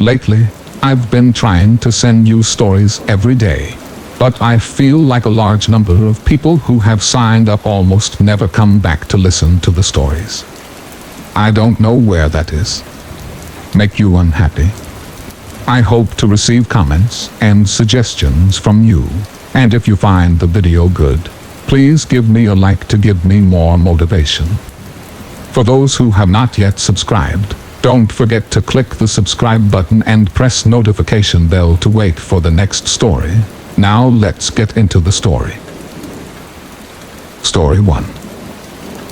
Lately, I've been trying to send you stories every day, but I feel like a large number of people who have signed up almost never come back to listen to the stories. I don't know where that is. Make you unhappy? I hope to receive comments and suggestions from you, and if you find the video good, please give me a like to give me more motivation. For those who have not yet subscribed, don't forget to click the subscribe button and press notification bell to wait for the next story. Now let's get into the story. Story 1.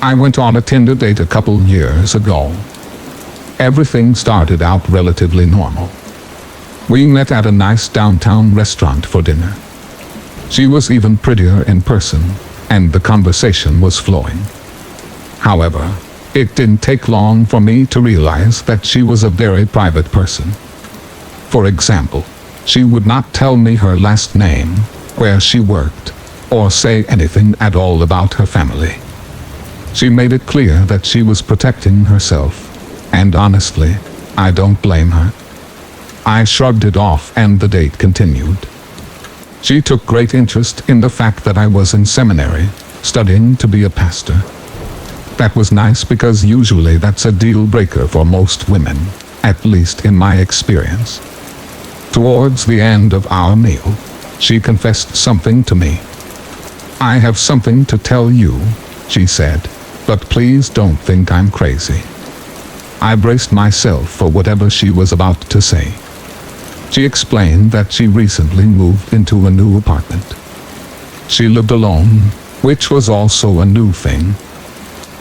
I went on a Tinder date a couple years ago. Everything started out relatively normal. We met at a nice downtown restaurant for dinner. She was even prettier in person, and the conversation was flowing. However, it didn't take long for me to realize that she was a very private person. For example, she would not tell me her last name, where she worked, or say anything at all about her family. She made it clear that she was protecting herself, and honestly, I don't blame her. I shrugged it off and the date continued. She took great interest in the fact that I was in seminary, studying to be a pastor. That was nice because usually that's a deal breaker for most women, at least in my experience. Towards the end of our meal, she confessed something to me. "I have something to tell you," she said, "but please don't think I'm crazy." I braced myself for whatever she was about to say. She explained that she recently moved into a new apartment. She lived alone, which was also a new thing.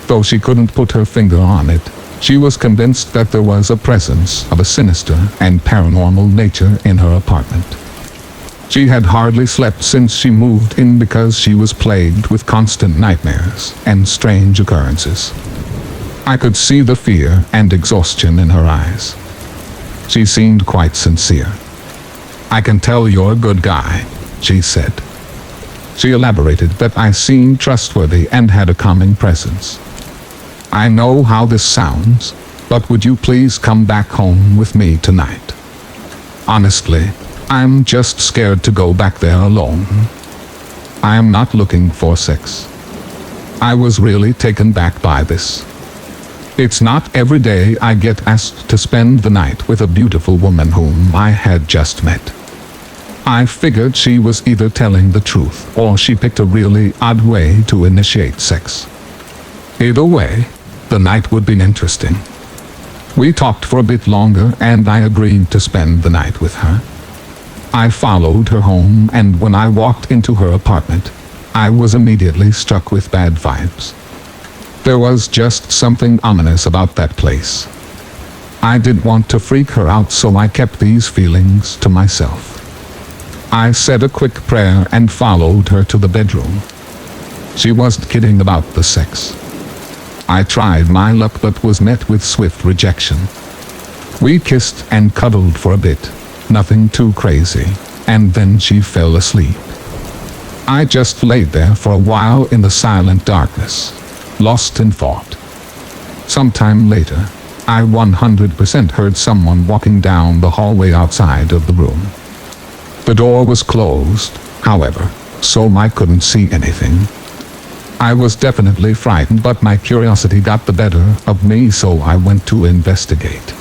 Though she couldn't put her finger on it, she was convinced that there was a presence of a sinister and paranormal nature in her apartment. She had hardly slept since she moved in because she was plagued with constant nightmares and strange occurrences. I could see the fear and exhaustion in her eyes. She seemed quite sincere. "I can tell you're a good guy," she said. She elaborated that I seemed trustworthy and had a calming presence. "I know how this sounds, but would you please come back home with me tonight? Honestly, I'm just scared to go back there alone. I am not looking for sex." I was really taken back by this. It's not every day I get asked to spend the night with a beautiful woman whom I had just met. I figured she was either telling the truth or she picked a really odd way to initiate sex. Either way, the night would be interesting. We talked for a bit longer and I agreed to spend the night with her. I followed her home, and when I walked into her apartment, I was immediately struck with bad vibes. There was just something ominous about that place. I didn't want to freak her out, so I kept these feelings to myself. I said a quick prayer and followed her to the bedroom. She wasn't kidding about the sex. I tried my luck but was met with swift rejection. We kissed and cuddled for a bit, nothing too crazy, and then she fell asleep. I just laid there for a while in the silent darkness, lost in thought. Sometime later, I 100% heard someone walking down the hallway outside of the room. The door was closed, however, so I couldn't see anything. I was definitely frightened, but my curiosity got the better of me, so I went to investigate.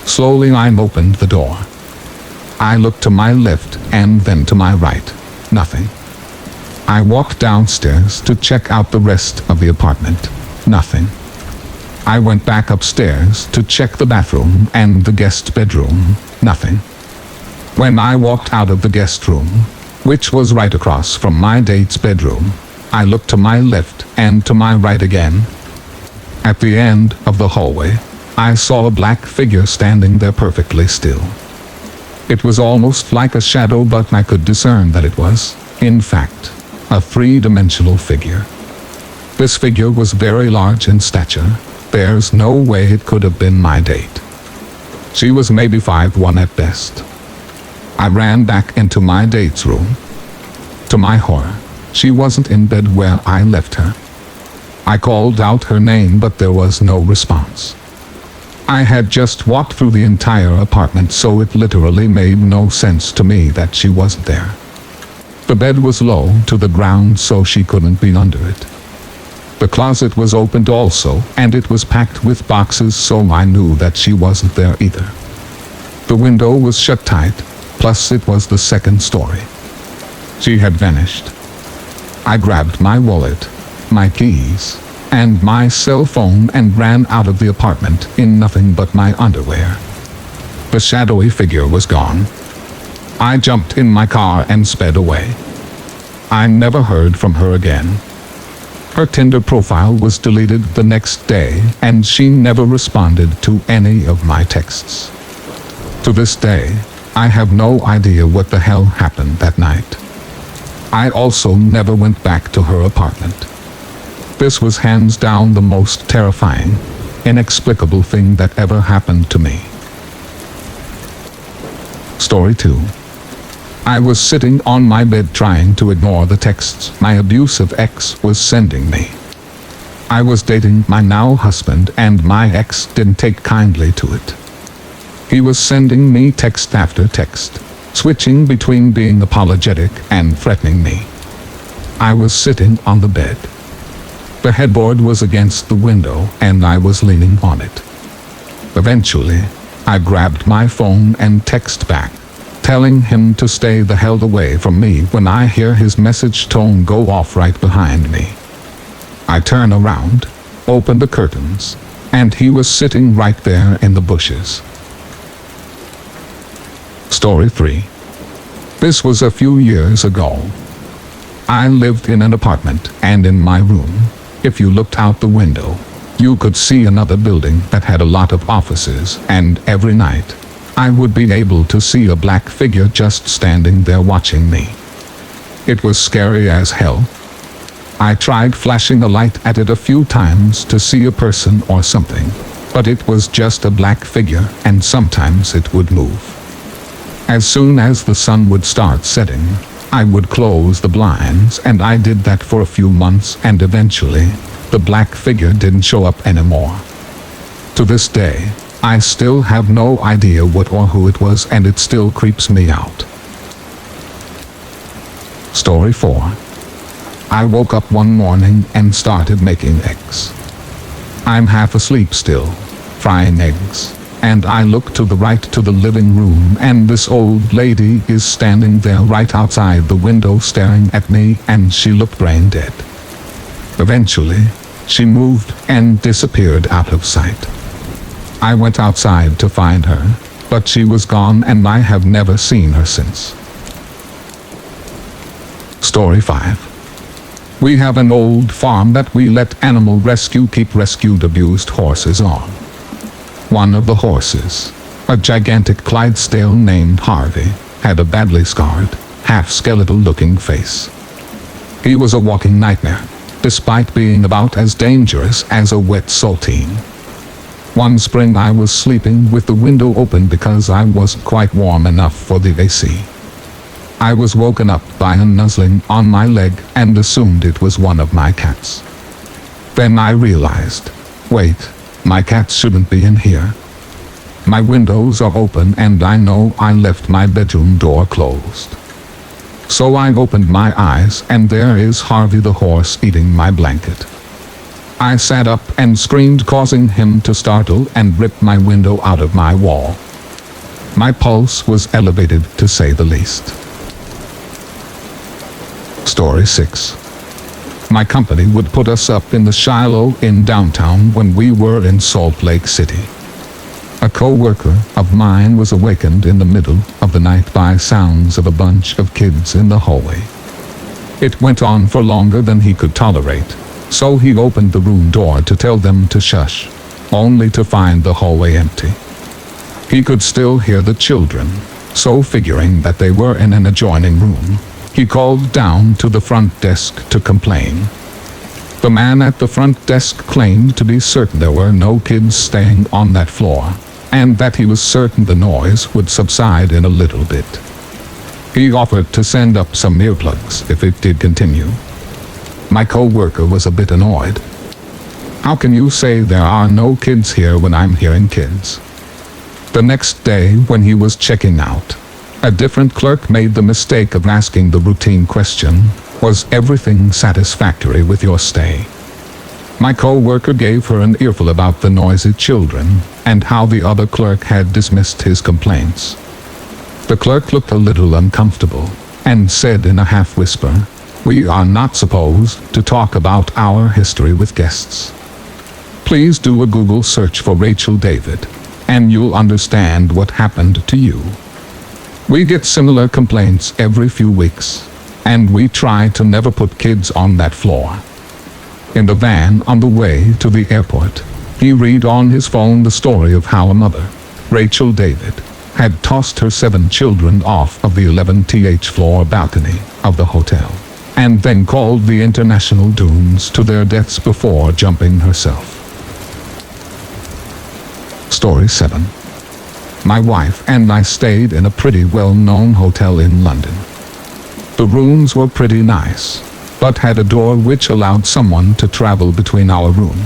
Slowly I opened the door. I looked to my left and then to my right. Nothing. I walked downstairs to check out the rest of the apartment. Nothing. I went back upstairs to check the bathroom and the guest bedroom. Nothing. When I walked out of the guest room, which was right across from my date's bedroom, I looked to my left and to my right again. At the end of the hallway, I saw a black figure standing there perfectly still. It was almost like a shadow, but I could discern that it was, in fact, a three-dimensional figure. This figure was very large in stature. There's no way it could have been my date. She was maybe 5'1" at best. I ran back into my date's room. To my horror, she wasn't in bed where I left her. I called out her name, but there was no response. I had just walked through the entire apartment, so it literally made no sense to me that she wasn't there. The bed was low to the ground, so she couldn't be under it. The closet was opened also, and it was packed with boxes, so I knew that she wasn't there either. The window was shut tight, plus it was the second story. She had vanished. I grabbed my wallet, my keys, and my cell phone and ran out of the apartment in nothing but my underwear. The shadowy figure was gone. I jumped in my car and sped away. I never heard from her again. Her Tinder profile was deleted the next day, and she never responded to any of my texts. To this day, I have no idea what the hell happened that night. I also never went back to her apartment. This was hands down the most terrifying, inexplicable thing that ever happened to me. Story 2. I was sitting on my bed trying to ignore the texts my abusive ex was sending me. I was dating my now husband, and my ex didn't take kindly to it. He was sending me text after text, switching between being apologetic and threatening me. I was sitting on the bed. The headboard was against the window, and I was leaning on it. Eventually, I grabbed my phone and texted back, telling him to stay the hell away from me, when I hear his message tone go off right behind me. I turn around, open the curtains, and he was sitting right there in the bushes. Story 3. This was a few years ago. I lived in an apartment, and in my room, if you looked out the window, you could see another building that had a lot of offices, and every night, I would be able to see a black figure just standing there watching me. It was scary as hell. I tried flashing a light at it a few times to see a person or something, but it was just a black figure, and sometimes it would move. As soon as the sun would start setting, I would close the blinds, and I did that for a few months, and eventually, the black figure didn't show up anymore. To this day, I still have no idea what or who it was, and it still creeps me out. Story 4. I woke up one morning and started making eggs. I'm half asleep still, frying eggs, and I look to the right to the living room, and this old lady is standing there right outside the window staring at me, and she looked brain dead. Eventually, she moved and disappeared out of sight. I went outside to find her, but she was gone, and I have never seen her since. Story 5. We have an old farm that we let animal rescue keep rescued abused horses on. One of the horses, a gigantic Clydesdale named Harvey, had a badly scarred, half-skeletal looking face. He was a walking nightmare, despite being about as dangerous as a wet saltine. One spring I was sleeping with the window open because I wasn't quite warm enough for the AC. I was woken up by a nuzzling on my leg and assumed it was one of my cats. Then I realized, wait, my cats shouldn't be in here. My windows are open, and I know I left my bedroom door closed. So I opened my eyes, and there is Harvey the horse eating my blanket. I sat up and screamed, causing him to startle and rip my window out of my wall. My pulse was elevated, to say the least. Story 6. My company would put us up in the Shiloh in downtown when we were in Salt Lake City. A co-worker of mine was awakened in the middle of the night by sounds of a bunch of kids in the hallway. It went on for longer than he could tolerate, so he opened the room door to tell them to shush, only to find the hallway empty. He could still hear the children, so figuring that they were in an adjoining room, he called down to the front desk to complain. The man at the front desk claimed to be certain there were no kids staying on that floor, and that he was certain the noise would subside in a little bit. He offered to send up some earplugs if it did continue. My co-worker was a bit annoyed. How can you say there are no kids here when I'm hearing kids? The next day, when he was checking out, a different clerk made the mistake of asking the routine question, "Was everything satisfactory with your stay?" My co-worker gave her an earful about the noisy children and how the other clerk had dismissed his complaints. The clerk looked a little uncomfortable and said in a half-whisper, "We are not supposed to talk about our history with guests. Please do a Google search for Rachel David, and you'll understand what happened to you. We get similar complaints every few weeks, and we try to never put kids on that floor." In the van on the way to the airport, he read on his phone the story of how a mother, Rachel David, had tossed her 7 children off of the 11th floor balcony of the hotel, and then called the international dunes to their deaths before jumping herself. Story 7. My wife and I stayed in a pretty well-known hotel in London. The rooms were pretty nice, but had a door which allowed someone to travel between our room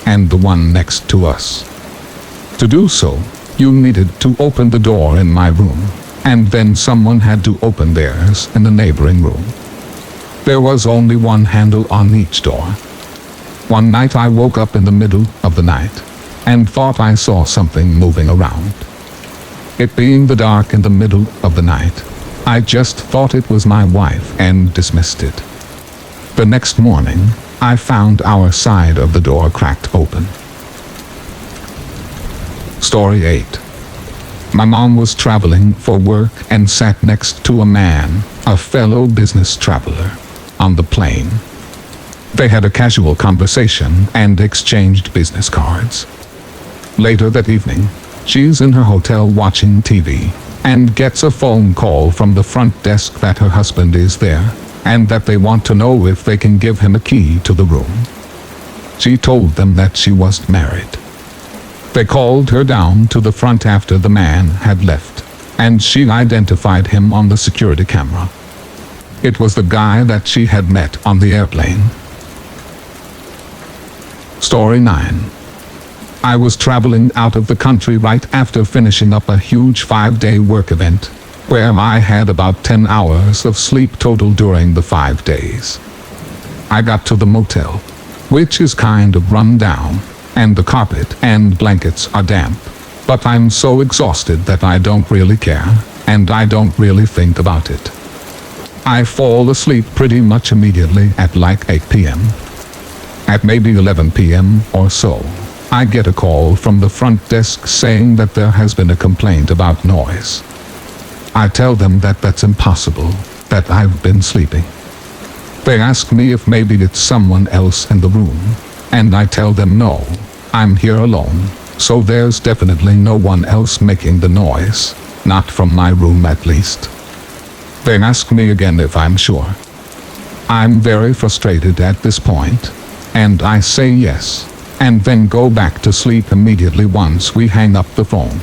and the one next to us. To do so, you needed to open the door in my room, and then someone had to open theirs in the neighboring room. There was only one handle on each door. One night I woke up in the middle of the night and thought I saw something moving around. It being the dark in the middle of the night, I just thought it was my wife and dismissed it. The next morning, I found our side of the door cracked open. Story 8. My mom was traveling for work and sat next to a man, a fellow business traveler, on the plane. They had a casual conversation and exchanged business cards. Later that evening, she's in her hotel watching TV and gets a phone call from the front desk that her husband is there and that they want to know if they can give him a key to the room. She told them that she wasn't married. They called her down to the front after the man had left, and she identified him on the security camera. It was the guy that she had met on the airplane. Story 9. I was traveling out of the country right after finishing up a huge 5-day work event, where I had about 10 hours of sleep total during the 5 days. I got to the motel, which is kind of run down, and the carpet and blankets are damp, but I'm so exhausted that I don't really care, and I don't really think about it. I fall asleep pretty much immediately at like 8 p.m. At maybe 11 p.m. or so, I get a call from the front desk saying that there has been a complaint about noise. I tell them that that's impossible, that I've been sleeping. They ask me if maybe it's someone else in the room, and I tell them no, I'm here alone, so there's definitely no one else making the noise, not from my room at least. They ask me again if I'm sure. I'm very frustrated at this point, and I say yes, and then go back to sleep immediately once we hang up the phone.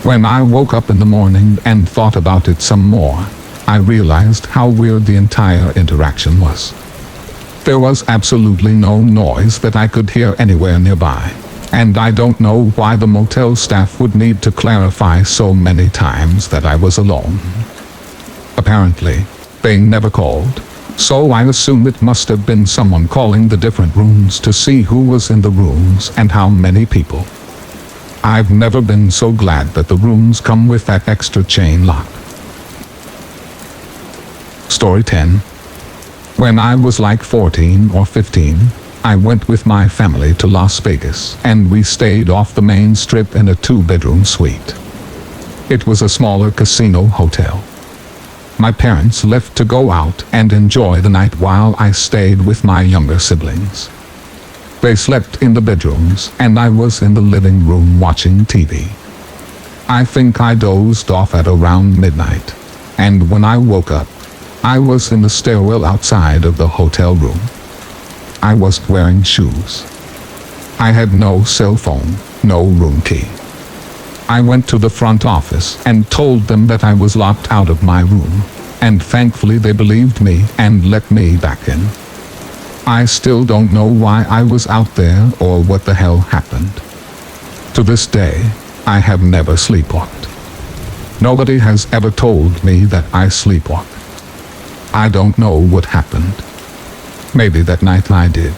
When I woke up in the morning and thought about it some more, I realized how weird the entire interaction was. There was absolutely no noise that I could hear anywhere nearby, and I don't know why the motel staff would need to clarify so many times that I was alone. Apparently, they never called, so I assume it must have been someone calling the different rooms to see who was in the rooms and how many people. I've never been so glad that the rooms come with that extra chain lock. Story 10. When I was like 14 or 15, I went with my family to Las Vegas, and we stayed off the main strip in a 2-bedroom suite. It was a smaller casino hotel. My parents left to go out and enjoy the night while I stayed with my younger siblings. They slept in the bedrooms, and I was in the living room watching TV. I think I dozed off at around midnight, and when I woke up, I was in the stairwell outside of the hotel room. I wasn't wearing shoes. I had no cell phone, no room key. I went to the front office and told them that I was locked out of my room, and thankfully they believed me and let me back in. I still don't know why I was out there or what the hell happened. To this day, I have never sleepwalked. Nobody has ever told me that I sleepwalk. I don't know what happened. Maybe that night I did.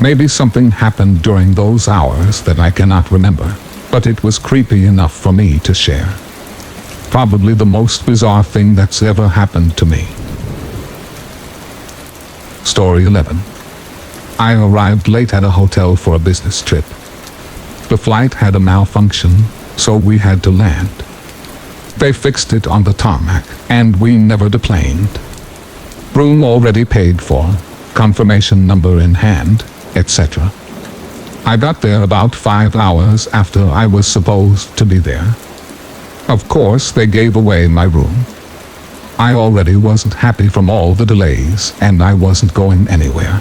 Maybe something happened during those hours that I cannot remember, but it was creepy enough for me to share. Probably the most bizarre thing that's ever happened to me. Story 11. I arrived late at a hotel for a business trip. The flight had a malfunction, so we had to land. They fixed it on the tarmac, and we never deplaned. Room already paid for, confirmation number in hand, etc. I got there about 5 hours after I was supposed to be there. Of course, they gave away my room. I already wasn't happy from all the delays, and I wasn't going anywhere.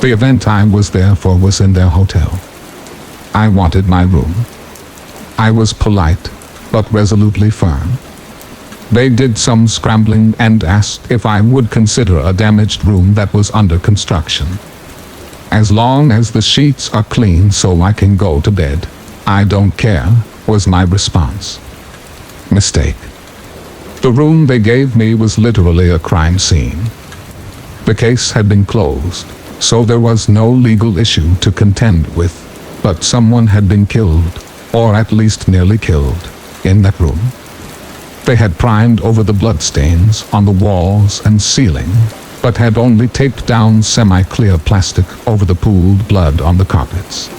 The event I was there for was in their hotel. I wanted my room. I was polite, but resolutely firm. They did some scrambling and asked if I would consider a damaged room that was under construction. As long as the sheets are clean so I can go to bed, I don't care, was my response. Mistake. The room they gave me was literally a crime scene. The case had been closed, so there was no legal issue to contend with, but someone had been killed, or at least nearly killed, in that room. They had primed over the bloodstains on the walls and ceiling, but had only taped down semi-clear plastic over the pooled blood on the carpets.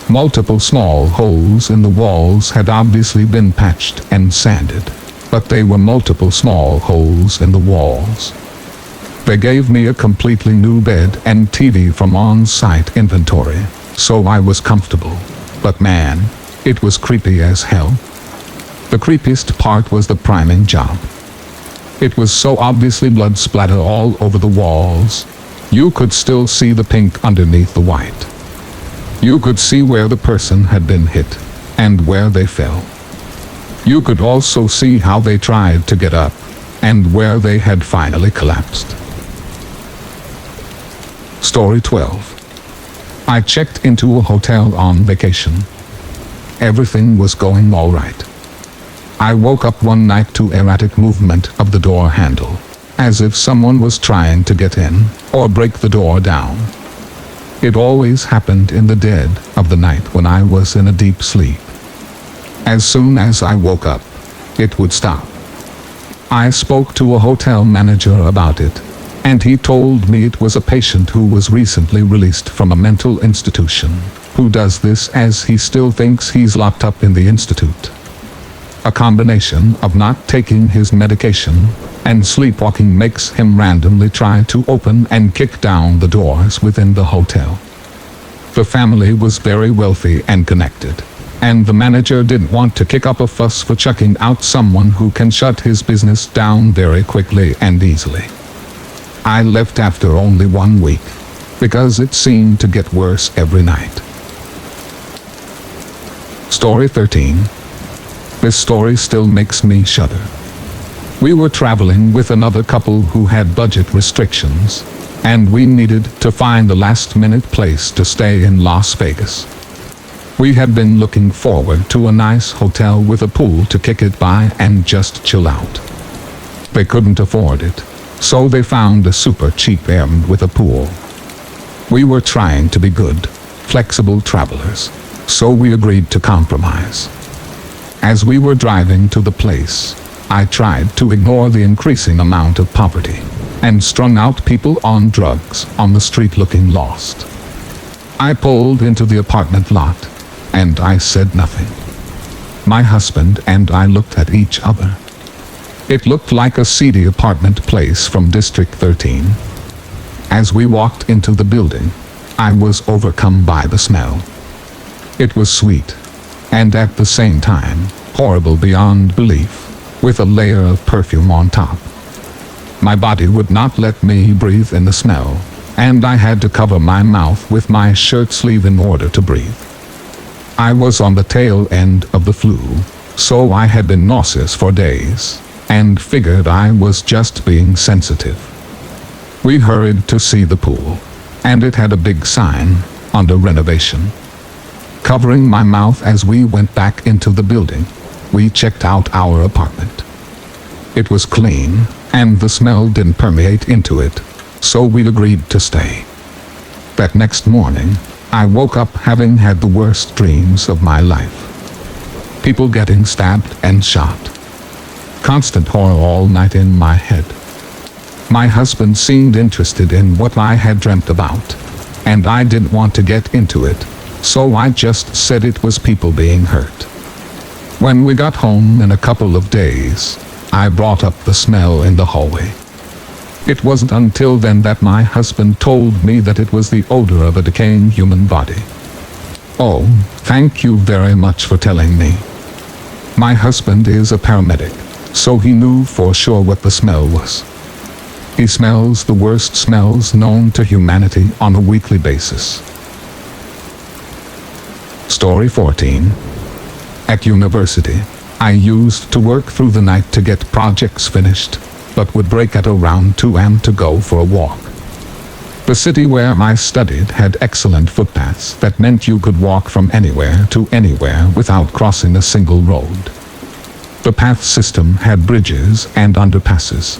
Multiple small holes in the walls had obviously been patched and sanded, but they were multiple small holes in the walls. They gave me a completely new bed and TV from on-site inventory, so I was comfortable. But man, it was creepy as hell. The creepiest part was the priming job. It was so obviously blood splatter all over the walls. You could still see the pink underneath the white. You could see where the person had been hit, and where they fell. You could also see how they tried to get up, and where they had finally collapsed. Story 12. I checked into a hotel on vacation. Everything was going all right. I woke up one night to erratic movement of the door handle, as if someone was trying to get in, or break the door down. It always happened in the dead of the night when I was in a deep sleep. As soon as I woke up, it would stop. I spoke to a hotel manager about it, and he told me it was a patient who was recently released from a mental institution, who does this as he still thinks he's locked up in the institute. A combination of not taking his medication and sleepwalking makes him randomly try to open and kick down the doors within the hotel. The family was very wealthy and connected, and the manager didn't want to kick up a fuss for checking out someone who can shut his business down very quickly and easily. I left after only 1 week, because it seemed to get worse every night. Story 13. This story still makes me shudder. We were traveling with another couple who had budget restrictions, and we needed to find a last-minute place to stay in Las Vegas. We had been looking forward to a nice hotel with a pool to kick it by and just chill out. They couldn't afford it, so they found a super cheap Airbnb with a pool. We were trying to be good, flexible travelers, so we agreed to compromise. As we were driving to the place, I tried to ignore the increasing amount of poverty and strung out people on drugs on the street looking lost. I pulled into the apartment lot, and I said nothing. My husband and I looked at each other. It looked like a seedy apartment place from District 13. As we walked into the building, I was overcome by the smell. It was sweet, and at the same time, horrible beyond belief, with a layer of perfume on top. My body would not let me breathe in the smell, and I had to cover my mouth with my shirt sleeve in order to breathe. I was on the tail end of the flu, so I had been nauseous for days, and figured I was just being sensitive. We hurried to see the pool, and it had a big sign, under renovation. Covering my mouth as we went back into the building, we checked out our apartment. It was clean, and the smell didn't permeate into it, so we agreed to stay. That next morning, I woke up having had the worst dreams of my life. People getting stabbed and shot. Constant horror all night in my head. My husband seemed interested in what I had dreamt about, and I didn't want to get into it, so I just said it was people being hurt. When we got home in a couple of days, I brought up the smell in the hallway. It wasn't until then that my husband told me that it was the odor of a decaying human body. Oh, thank you very much for telling me. My husband is a paramedic, so he knew for sure what the smell was. He smells the worst smells known to humanity on a weekly basis. Story 14. At university, I used to work through the night to get projects finished, but would break at around 2 a.m. to go for a walk. The city where I studied had excellent footpaths that meant you could walk from anywhere to anywhere without crossing a single road. The path system had bridges and underpasses.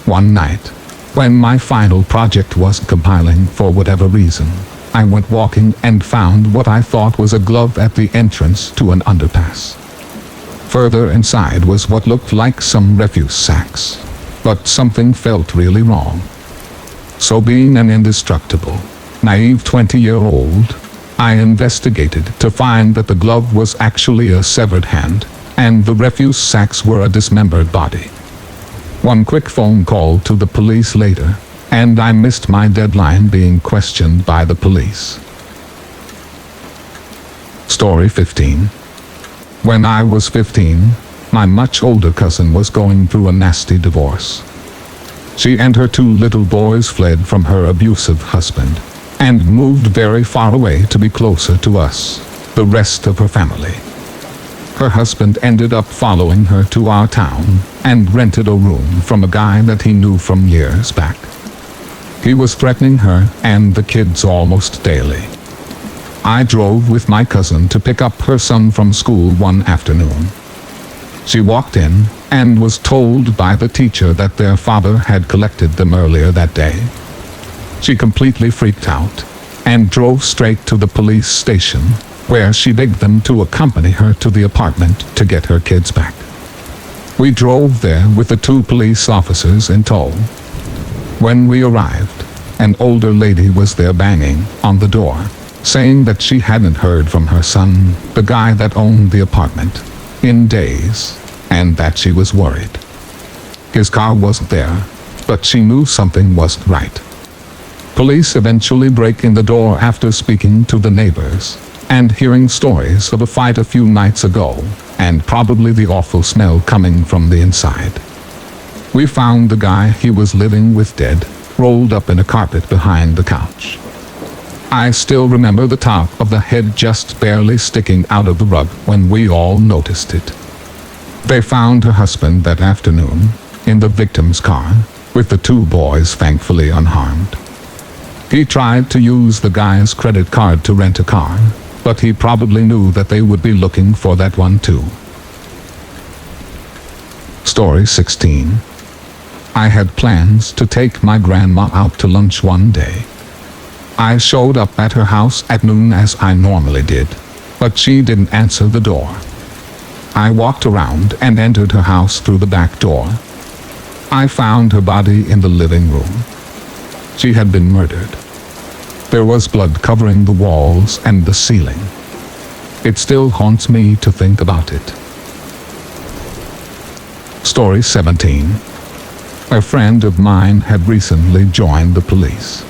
One night, when my final project was compiling for whatever reason, I went walking and found what I thought was a glove at the entrance to an underpass. Further inside was what looked like some refuse sacks, but something felt really wrong. So being an indestructible, naive 20-year-old, I investigated to find that the glove was actually a severed hand, and the refuse sacks were a dismembered body. One quick phone call to the police later, and I missed my deadline being questioned by the police. Story 15. When I was 15, my much older cousin was going through a nasty divorce. She and her 2 little boys fled from her abusive husband, and moved very far away to be closer to us, the rest of her family. Her husband ended up following her to our town, and rented a room from a guy that he knew from years back. He was threatening her and the kids almost daily. I drove with my cousin to pick up her son from school one afternoon. She walked in, and was told by the teacher that their father had collected them earlier that day. She completely freaked out, and drove straight to the police station, where she begged them to accompany her to the apartment to get her kids back. We drove there with the 2 police officers in tow. When we arrived, an older lady was there banging on the door, saying that she hadn't heard from her son, the guy that owned the apartment, in days, and that she was worried. His car wasn't there, but she knew something wasn't right. Police eventually break in the door after speaking to the neighbors, and hearing stories of a fight a few nights ago, and probably the awful smell coming from the inside. We found the guy he was living with dead, rolled up in a carpet behind the couch. I still remember the top of the head just barely sticking out of the rug when we all noticed it. They found her husband that afternoon, in the victim's car, with the 2 boys thankfully unharmed. He tried to use the guy's credit card to rent a car, but he probably knew that they would be looking for that one too. Story 16. I had plans to take my grandma out to lunch one day. I showed up at her house at noon as I normally did, but she didn't answer the door. I walked around and entered her house through the back door. I found her body in the living room. She had been murdered. There was blood covering the walls and the ceiling. It still haunts me to think about it. Story 17. A friend of mine had recently joined the police.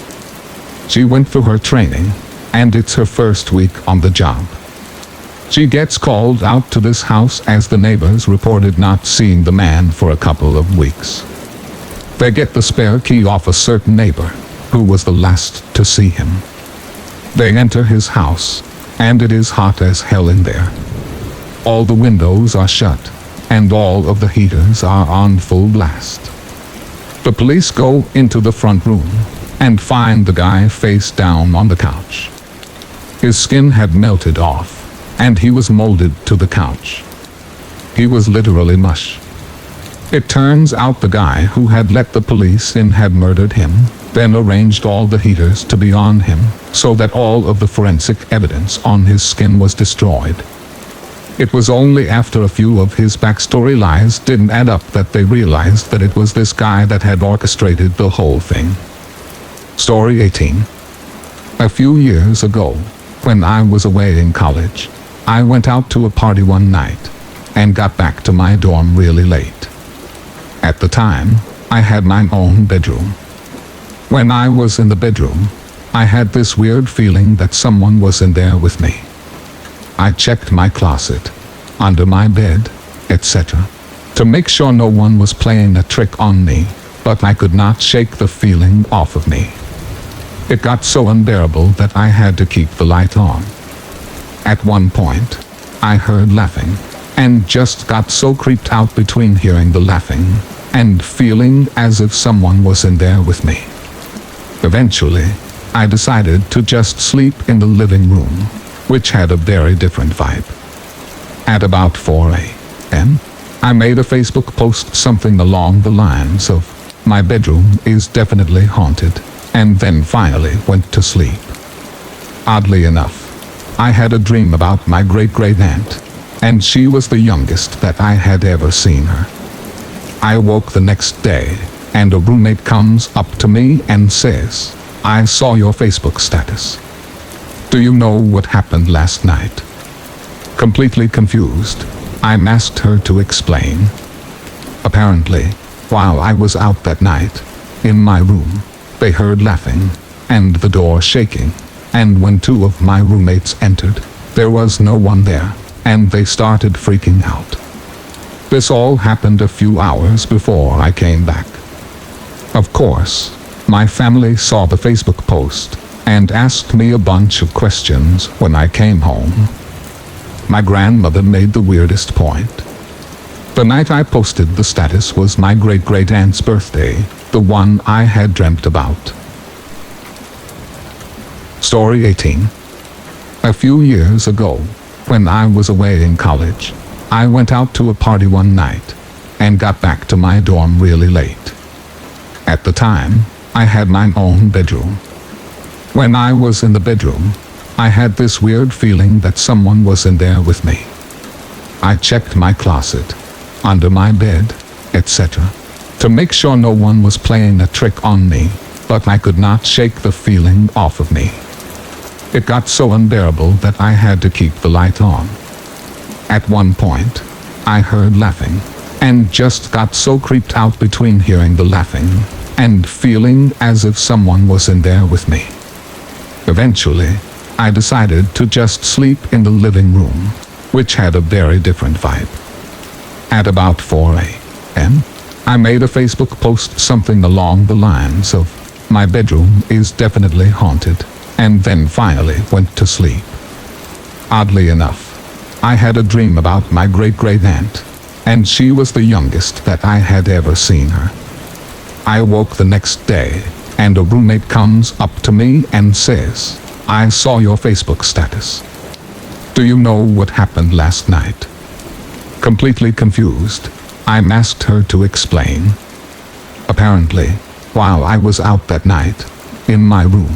She went through her training, and it's her first week on the job. She gets called out to this house as the neighbors reported not seeing the man for a couple of weeks. They get the spare key off a certain neighbor, who was the last to see him. They enter his house, and it is hot as hell in there. All the windows are shut, and all of the heaters are on full blast. The police go into the front room and find the guy face down on the couch. His skin had melted off, and he was molded to the couch. He was literally mush. It turns out the guy who had let the police in had murdered him, then arranged all the heaters to be on him, so that all of the forensic evidence on his skin was destroyed. It was only after a few of his backstory lies didn't add up that they realized that it was this guy that had orchestrated the whole thing. Story 18. A few years ago, when I was away in college, I went out to a party one night and got back to my dorm really late. At the time, I had my own bedroom. When I was in the bedroom, I had this weird feeling that someone was in there with me. I checked my closet, under my bed, etc., to make sure no one was playing a trick on me, but I could not shake the feeling off of me. It got so unbearable that I had to keep the light on. At one point, I heard laughing, and just got so creeped out between hearing the laughing and feeling as if someone was in there with me. Eventually, I decided to just sleep in the living room, which had a very different vibe. At about 4 a.m., I made a Facebook post something along the lines of, "My bedroom is definitely haunted," and then finally went to sleep. Oddly enough, I had a dream about my great-great-aunt, and she was the youngest that I had ever seen her. I woke the next day, and a roommate comes up to me and says, "I saw your Facebook status. Do you know what happened last night?" Completely confused, I asked her to explain. Apparently, while I was out that night, in my room, they heard laughing, and the door shaking, and when two of my roommates entered, there was no one there, and they started freaking out. This all happened a few hours before I came back. Of course, my family saw the Facebook post and asked me a bunch of questions when I came home. My grandmother made the weirdest point. The night I posted the status was my great-great-aunt's birthday, the one I had dreamt about. Story 18. A few years ago, when I was away in college, I went out to a party one night and got back to my dorm really late. At the time, I had my own bedroom. When I was in the bedroom, I had this weird feeling that someone was in there with me. I checked my closet, under my bed, etc., to make sure no one was playing a trick on me, but I could not shake the feeling off of me. It got so unbearable that I had to keep the light on. At one point, I heard laughing, and just got so creeped out between hearing the laughing and feeling as if someone was in there with me. Eventually, I decided to just sleep in the living room, which had a very different vibe. At about 4 a.m., I made a Facebook post something along the lines of, "My bedroom is definitely haunted," and then finally went to sleep. Oddly enough, I had a dream about my great-great-aunt, and she was the youngest that I had ever seen her. I woke the next day, and a roommate comes up to me and says, "I saw your Facebook status. Do you know what happened last night?" Completely confused, I asked her to explain. Apparently, while I was out that night, in my room,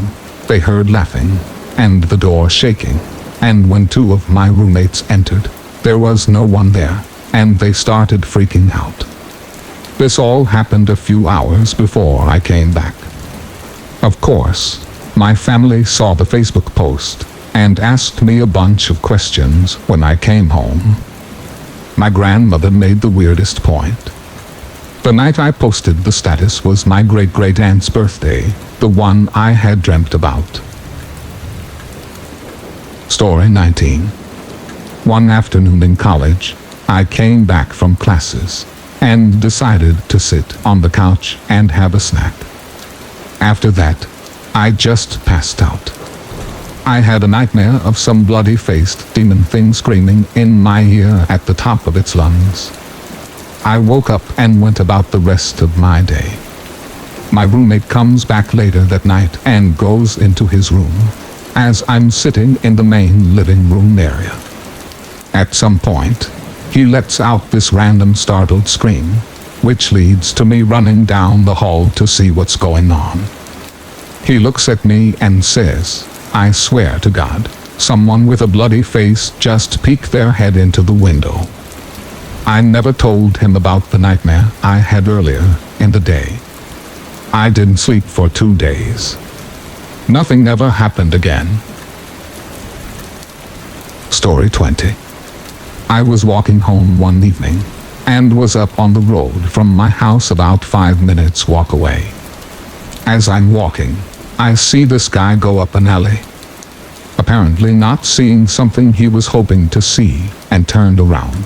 they heard laughing, and the door shaking, and when two of my roommates entered, there was no one there, and they started freaking out. This all happened a few hours before I came back. Of course, my family saw the Facebook post and asked me a bunch of questions when I came home. My grandmother made the weirdest point. The night I posted the status was my great-great-aunt's birthday, the one I had dreamt about. Story 19. One afternoon in college, I came back from classes and decided to sit on the couch and have a snack. After that, I just passed out. I had a nightmare of some bloody-faced demon thing screaming in my ear at the top of its lungs. I woke up and went about the rest of my day. My roommate comes back later that night and goes into his room, as I'm sitting in the main living room area. At some point, he lets out this random startled scream, which leads to me running down the hall to see what's going on. He looks at me and says, "I swear to God, someone with a bloody face just peeked their head into the window." I never told him about the nightmare I had earlier in the day. I didn't sleep for 2 days. Nothing ever happened again. Story 20. I was walking home one evening and was up on the road from my house about 5 minutes walk away. As I'm walking, I see this guy go up an alley, apparently not seeing something he was hoping to see, and turned around.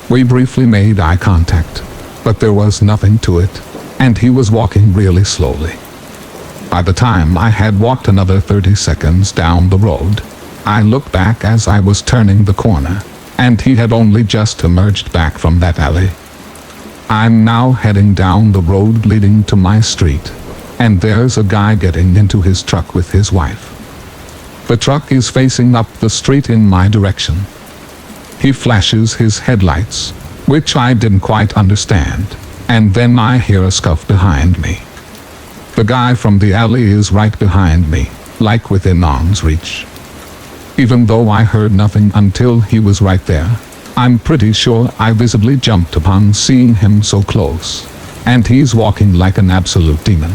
We briefly made eye contact, but there was nothing to it, and he was walking really slowly. By the time I had walked another 30 seconds down the road, I looked back as I was turning the corner, and he had only just emerged back from that alley. I'm now heading down the road leading to my street, and there's a guy getting into his truck with his wife. The truck is facing up the street in my direction. He flashes his headlights, which I didn't quite understand, and then I hear a scuff behind me. The guy from the alley is right behind me, like within arm's reach. Even though I heard nothing until he was right there, I'm pretty sure I visibly jumped upon seeing him so close, and he's walking like an absolute demon.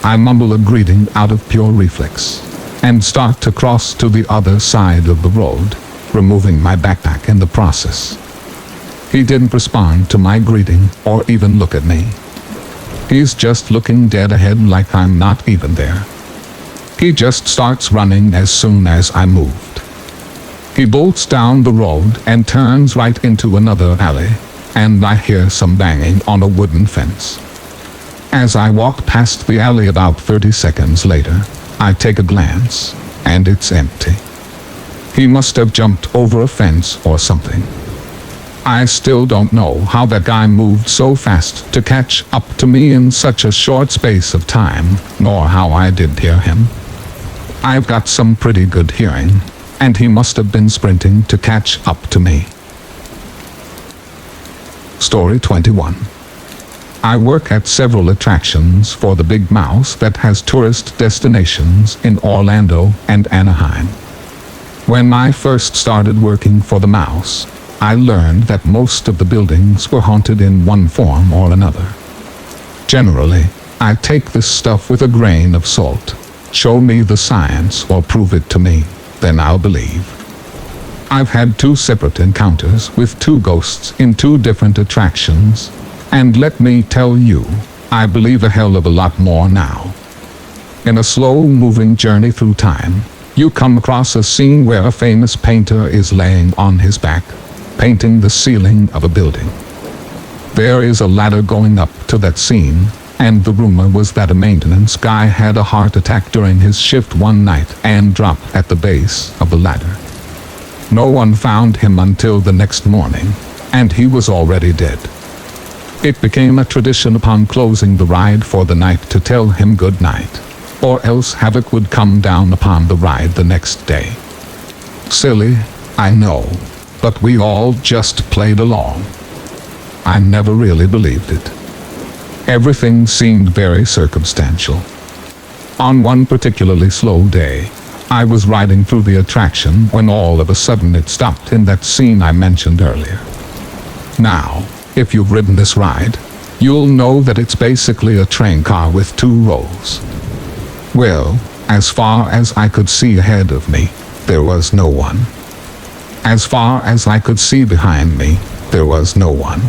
I mumble a greeting out of pure reflex, and start to cross to the other side of the road, removing my backpack in the process. He didn't respond to my greeting or even look at me. He's just looking dead ahead like I'm not even there. He just starts running as soon as I moved. He bolts down the road and turns right into another alley, and I hear some banging on a wooden fence. As I walk past the alley about 30 seconds later, I take a glance, and it's empty. He must have jumped over a fence or something. I still don't know how that guy moved so fast to catch up to me in such a short space of time, nor how I did hear him. I've got some pretty good hearing, and he must have been sprinting to catch up to me. Story 21. I work at several attractions for the Big Mouse that has tourist destinations in Orlando and Anaheim. When I first started working for the Mouse, I learned that most of the buildings were haunted in one form or another. Generally, I take this stuff with a grain of salt. Show me the science or prove it to me, then I'll believe. I've had 2 separate encounters with 2 ghosts in 2 different attractions, and let me tell you, I believe a hell of a lot more now. In a slow-moving journey through time, you come across a scene where a famous painter is laying on his back, painting the ceiling of a building. There is a ladder going up to that scene, and the rumor was that a maintenance guy had a heart attack during his shift one night and dropped at the base of the ladder. No one found him until the next morning, and he was already dead. It became a tradition upon closing the ride for the night to tell him good night, or else havoc would come down upon the ride the next day. Silly, I know, but we all just played along. I never really believed it. Everything seemed very circumstantial. On one particularly slow day, I was riding through the attraction when all of a sudden it stopped in that scene I mentioned earlier. Now, if you've ridden this ride, you'll know that it's basically a train car with 2 rows. Well, as far as I could see ahead of me, there was no one. As far as I could see behind me, there was no one.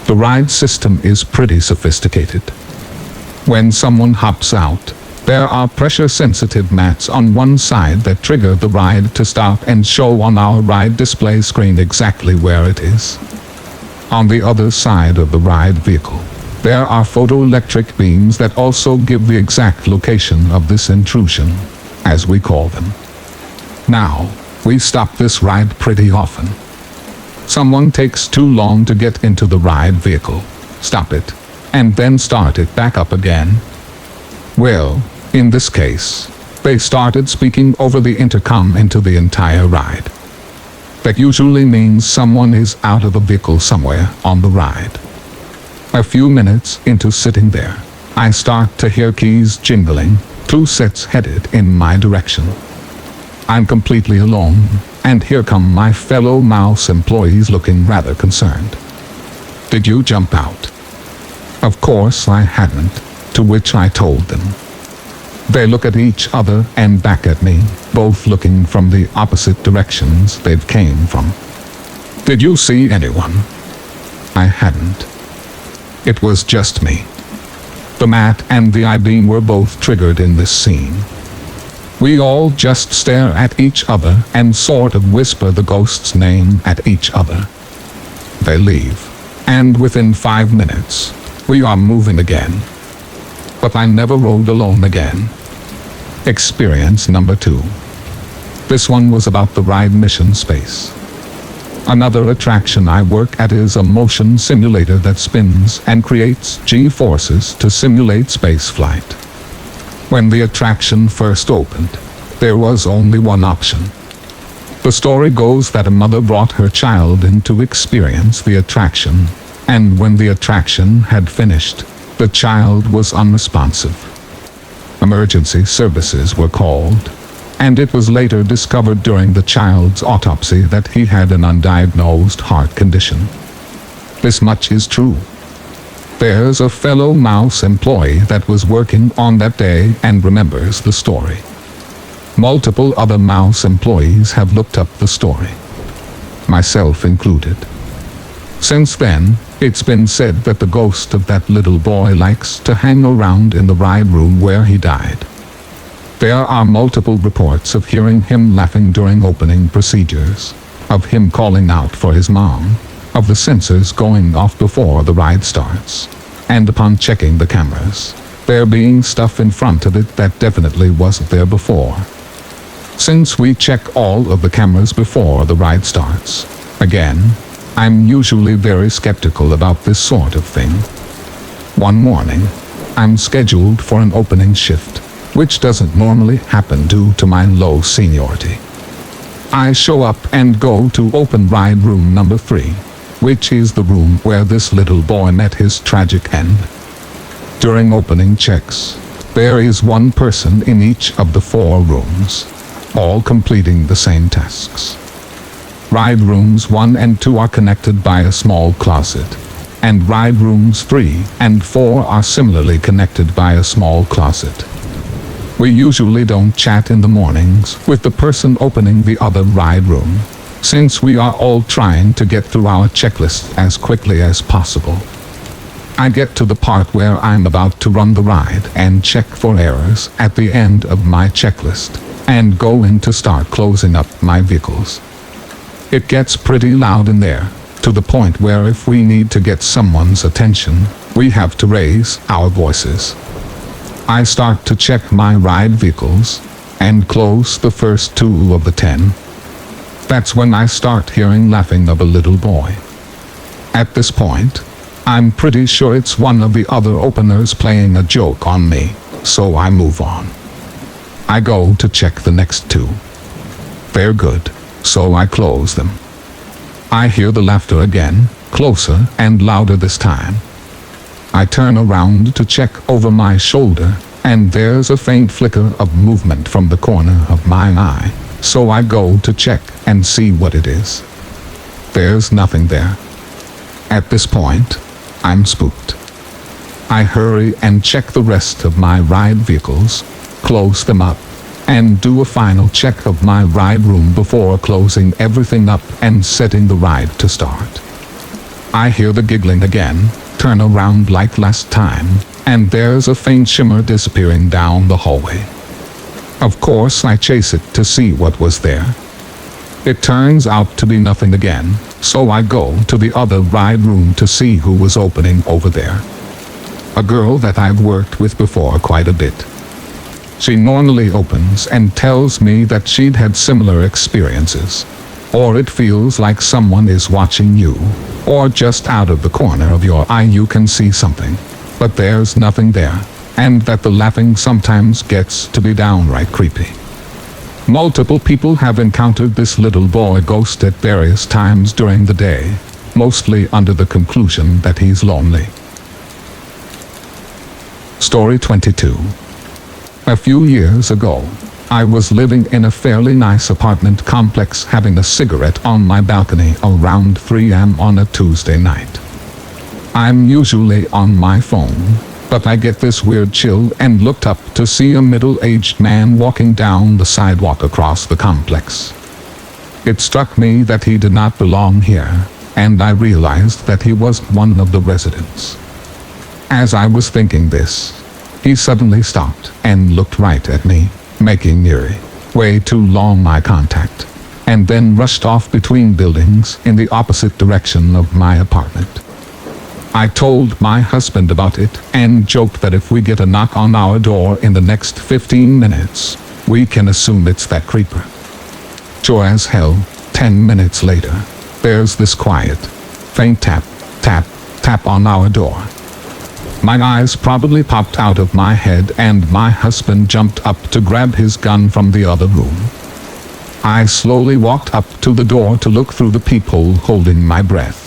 The ride system is pretty sophisticated. When someone hops out, there are pressure-sensitive mats on one side that trigger the ride to stop and show on our ride display screen exactly where it is. On the other side of the ride vehicle, there are photoelectric beams that also give the exact location of this intrusion, as we call them. Now, we stop this ride pretty often. Someone takes too long to get into the ride vehicle. Stop it. and then start it back up again. Well, in this case, they started speaking over the intercom into the entire ride. That usually means someone is out of a vehicle somewhere on the ride. A few minutes into sitting there, I start to hear keys jingling, 2 sets headed in my direction. I'm completely alone, and here come my fellow mouse employees looking rather concerned. Did you jump out? Of course I hadn't, to which I told them. They look at each other and back at me, both looking from the opposite directions they came from. Did you see anyone? I hadn't. It was just me. The mat and the I-beam were both triggered in this scene. We all just stare at each other and sort of whisper the ghost's name at each other. They leave, and within 5 minutes, we are moving again. But I never rode alone again. Experience number 2. This one was about the ride Mission Space. Another attraction I work at is a motion simulator that spins and creates G-forces to simulate space flight. When the attraction first opened, there was only one option. The story goes that a mother brought her child in to experience the attraction, and when the attraction had finished, the child was unresponsive. Emergency services were called, and it was later discovered during the child's autopsy that he had an undiagnosed heart condition. This much is true. There's a fellow mouse employee that was working on that day and remembers the story. Multiple other mouse employees have looked up the story, myself included. Since then, it's been said that the ghost of that little boy likes to hang around in the ride room where he died. There are multiple reports of hearing him laughing during opening procedures, of him calling out for his mom, of the sensors going off before the ride starts, and upon checking the cameras, there being stuff in front of it that definitely wasn't there before. Since we check all of the cameras before the ride starts, again, I'm usually very skeptical about this sort of thing. One morning, I'm scheduled for an opening shift, which doesn't normally happen due to my low seniority. I show up and go to open ride room number 3, which is the room where this little boy met his tragic end. During opening checks, there is one person in each of the 4 rooms, all completing the same tasks. Ride rooms 1 and 2 are connected by a small closet, and ride rooms 3 and 4 are similarly connected by a small closet. We usually don't chat in the mornings with the person opening the other ride room, since we are all trying to get through our checklist as quickly as possible. I get to the part where I'm about to run the ride and check for errors at the end of my checklist, and go in to start closing up my vehicles. It gets pretty loud in there, to the point where if we need to get someone's attention, we have to raise our voices. I start to check my ride vehicles, and close the first 2 of the 10. That's when I start hearing laughing of a little boy. At this point, I'm pretty sure it's one of the other openers playing a joke on me, so I move on. I go to check the next 2. They're good, so I close them. I hear the laughter again, closer and louder this time. I turn around to check over my shoulder, and there's a faint flicker of movement from the corner of my eye, so I go to check and see what it is. There's nothing there. At this point, I'm spooked. I hurry and check the rest of my ride vehicles, close them up, and do a final check of my ride room before closing everything up and setting the ride to start. I hear the giggling again, turn around like last time, and there's a faint shimmer disappearing down the hallway. Of course I chase it to see what was there. It turns out to be nothing again, so I go to the other ride room to see who was opening over there. A girl that I've worked with before quite a bit. She normally opens and tells me that she'd had similar experiences, or it feels like someone is watching you, or just out of the corner of your eye you can see something. but there's nothing there, and that the laughing sometimes gets to be downright creepy. Multiple people have encountered this little boy ghost at various times during the day, mostly under the conclusion that he's lonely. Story 22. A few years ago, I was living in a fairly nice apartment complex having a cigarette on my balcony around 3 a.m. on a Tuesday night. I'm usually on my phone, but I get this weird chill and looked up to see a middle-aged man walking down the sidewalk across the complex. It struck me that he did not belong here, and I realized that he was one of the residents. As I was thinking this, he suddenly stopped and looked right at me, making nearly way too long eye contact, and then rushed off between buildings in the opposite direction of my apartment. I told my husband about it and joked that if we get a knock on our door in the next 15 minutes, we can assume it's that creeper. Sure as hell, 10 minutes later, there's this quiet, faint tap, tap, tap on our door. My eyes probably popped out of my head and my husband jumped up to grab his gun from the other room. I slowly walked up to the door to look through the peephole, holding my breath.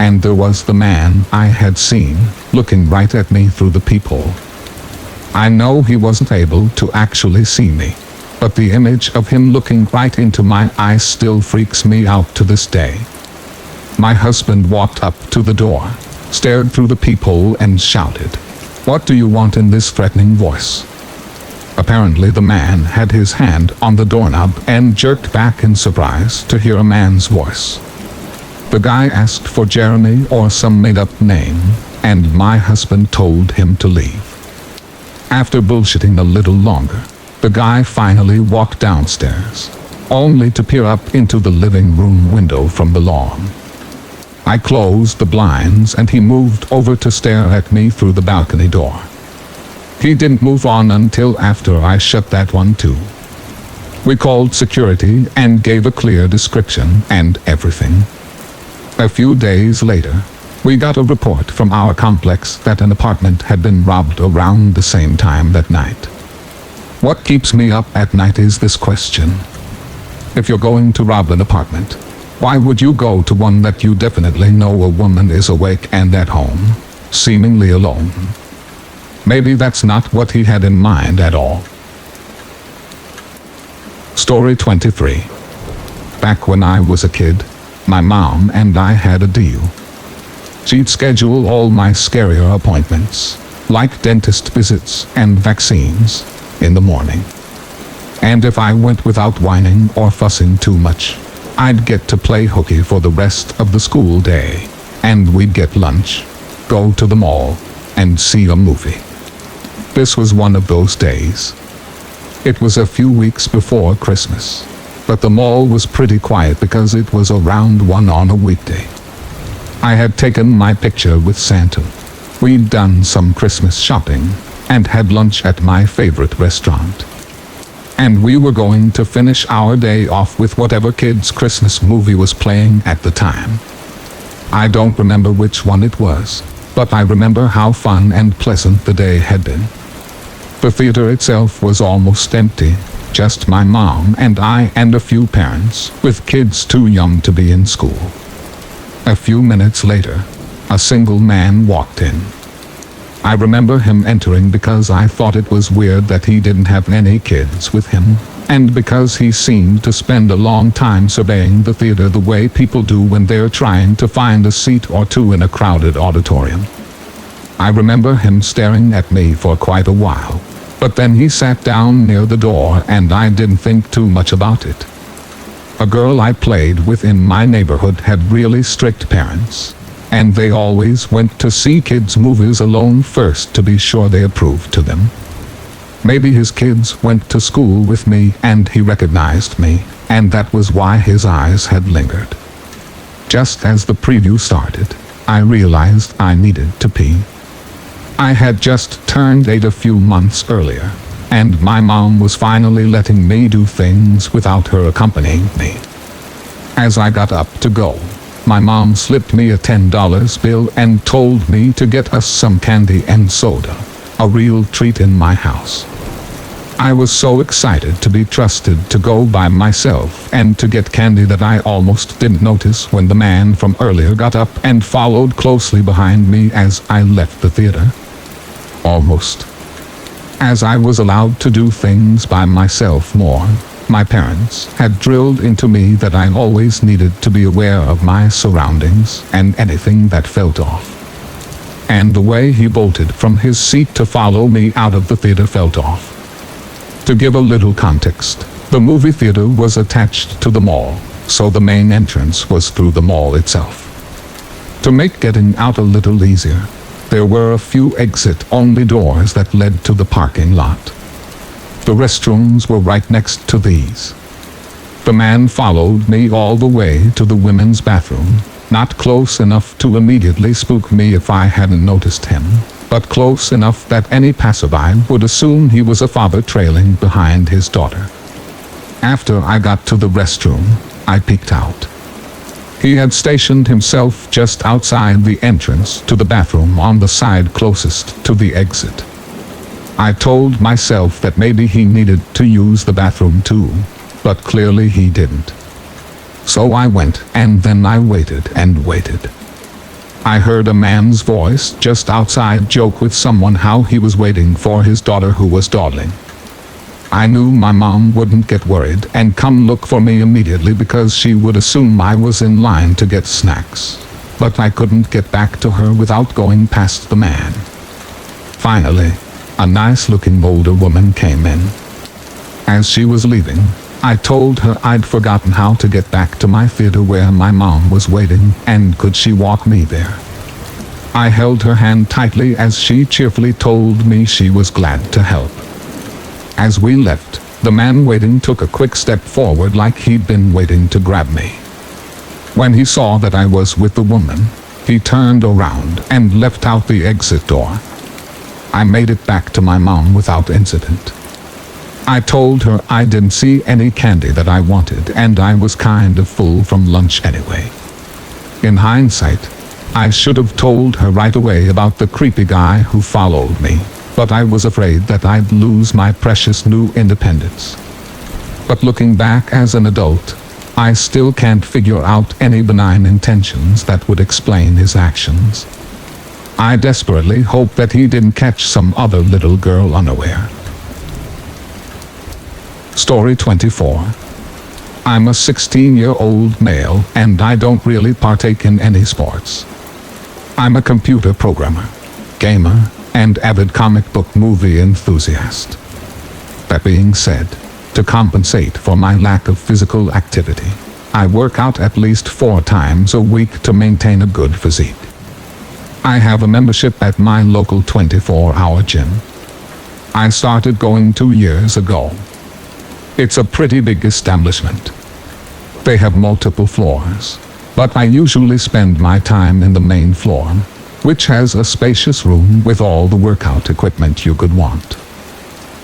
And there was the man I had seen, looking right at me through the peephole. I know he wasn't able to actually see me, but the image of him looking right into my eyes still freaks me out to this day. My husband walked up to the door, stared through the peephole and shouted, "What do you want?" in this threatening voice. Apparently the man had his hand on the doorknob and jerked back in surprise to hear a man's voice. The guy asked for Jeremy or some made-up name, and my husband told him to leave. After bullshitting a little longer, the guy finally walked downstairs, only to peer up into the living room window from the lawn. I closed the blinds and he moved over to stare at me through the balcony door. He didn't move on until after I shut that one too. We called security and gave a clear description and everything. A few days later, we got a report from our complex that an apartment had been robbed around the same time that night. What keeps me up at night is this question. If you're going to rob an apartment, why would you go to one that you definitely know a woman is awake and at home, seemingly alone? Maybe that's not what he had in mind at all. Story 23. Back when I was a kid, my mom and I had a deal. She'd schedule all my scarier appointments, like dentist visits and vaccines, in the morning. And if I went without whining or fussing too much, I'd get to play hooky for the rest of the school day, and we'd get lunch, go to the mall, and see a movie. This was one of those days. It was a few weeks before Christmas, but the mall was pretty quiet because it was around 1 on a weekday. I had taken my picture with Santa. We'd done some Christmas shopping and had lunch at my favorite restaurant. And we were going to finish our day off with whatever kids' Christmas movie was playing at the time. I don't remember which one it was, but I remember how fun and pleasant the day had been. The theater itself was almost empty, just my mom and I and a few parents, with kids too young to be in school. A few minutes later, a single man walked in. I remember him entering because I thought it was weird that he didn't have any kids with him, and because he seemed to spend a long time surveying the theater the way people do when they're trying to find a seat or two in a crowded auditorium. I remember him staring at me for quite a while, but then he sat down near the door and I didn't think too much about it. A girl I played with in my neighborhood had really strict parents, and they always went to see kids' movies alone first to be sure they approved to them. Maybe his kids went to school with me and he recognized me, and that was why his eyes had lingered. Just as the preview started, I realized I needed to pee. I had just turned 8 a few months earlier, and my mom was finally letting me do things without her accompanying me. As I got up to go, my mom slipped me a $10 bill and told me to get us some candy and soda, a real treat in my house. I was so excited to be trusted to go by myself and to get candy that I almost didn't notice when the man from earlier got up and followed closely behind me as I left the theater. Almost. As I was allowed to do things by myself more, my parents had drilled into me that I always needed to be aware of my surroundings and anything that felt off. And the way he bolted from his seat to follow me out of the theater felt off. To give a little context, the movie theater was attached to the mall, so the main entrance was through the mall itself. To make getting out a little easier, there were a few exit-only doors that led to the parking lot. The restrooms were right next to these. The man followed me all the way to the women's bathroom, not close enough to immediately spook me if I hadn't noticed him, but close enough that any passerby would assume he was a father trailing behind his daughter. After I got to the restroom, I peeked out. He had stationed himself just outside the entrance to the bathroom on the side closest to the exit. I told myself that maybe he needed to use the bathroom too, but clearly he didn't. So I went, and then I waited and waited. I heard a man's voice just outside joke with someone how he was waiting for his daughter who was dawdling. I knew my mom wouldn't get worried and come look for me immediately because she would assume I was in line to get snacks. But I couldn't get back to her without going past the man. Finally, a nice-looking older woman came in. As she was leaving, I told her I'd forgotten how to get back to my theater where my mom was waiting, and could she walk me there. I held her hand tightly as she cheerfully told me she was glad to help. As we left, the man waiting took a quick step forward like he'd been waiting to grab me. When he saw that I was with the woman, he turned around and left out the exit door. I made it back to my mom without incident. I told her I didn't see any candy that I wanted and I was kind of full from lunch anyway. In hindsight, I should have told her right away about the creepy guy who followed me, but I was afraid that I'd lose my precious new independence. But looking back as an adult, I still can't figure out any benign intentions that would explain his actions. I desperately hope that he didn't catch some other little girl unaware. Story 24. I'm a 16-year-old male and I don't really partake in any sports. I'm a computer programmer, gamer, and avid comic book movie enthusiast. That being said, to compensate for my lack of physical activity, I work out at least 4 times a week to maintain a good physique. I have a membership at my local 24-hour gym. I started going 2 years ago. It's a pretty big establishment. They have multiple floors, but I usually spend my time in the main floor, which has a spacious room with all the workout equipment you could want.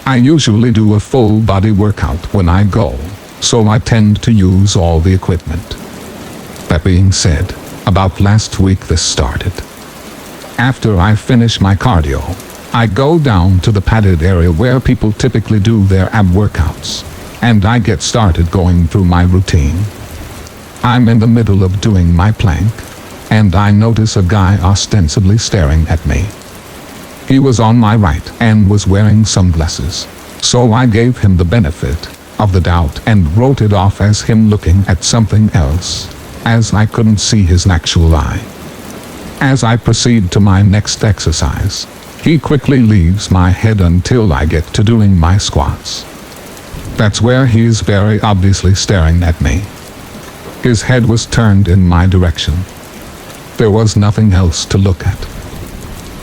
I usually do a full body workout when I go, so I tend to use all the equipment. That being said, about last week this started. After I finish my cardio, I go down to the padded area where people typically do their ab workouts, and I get started going through my routine. I'm in the middle of doing my plank, and I notice a guy ostensibly staring at me. He was on my right and was wearing sunglasses, so I gave him the benefit of the doubt and wrote it off as him looking at something else, as I couldn't see his actual eye. As I proceed to my next exercise, he quickly leaves my head until I get to doing my squats. That's where he is very obviously staring at me. His head was turned in my direction. There was nothing else to look at.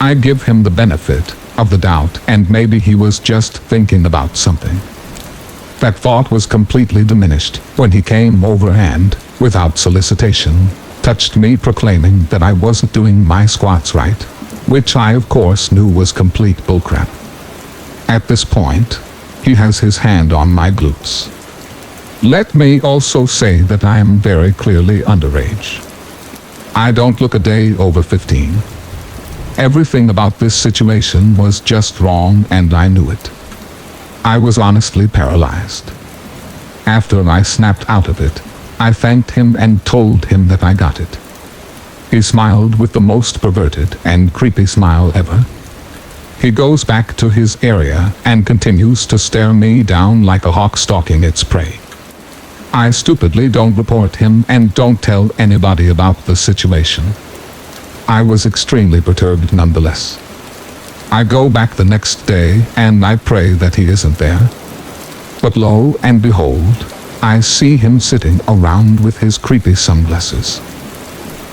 I give him the benefit of the doubt and maybe he was just thinking about something. That thought was completely diminished when he came over and, without solicitation, touched me, proclaiming that I wasn't doing my squats right, which I of course knew was complete bullcrap. At this point, he has his hand on my glutes. Let me also say that I am very clearly underage. I don't look a day over 15. Everything about this situation was just wrong, and I knew it. I was honestly paralyzed. After I snapped out of it, I thanked him and told him that I got it. He smiled with the most perverted and creepy smile ever. He goes back to his area and continues to stare me down like a hawk stalking its prey. I stupidly don't report him and don't tell anybody about the situation. I was extremely perturbed nonetheless. I go back the next day and I pray that he isn't there. But lo and behold, I see him sitting around with his creepy sunglasses.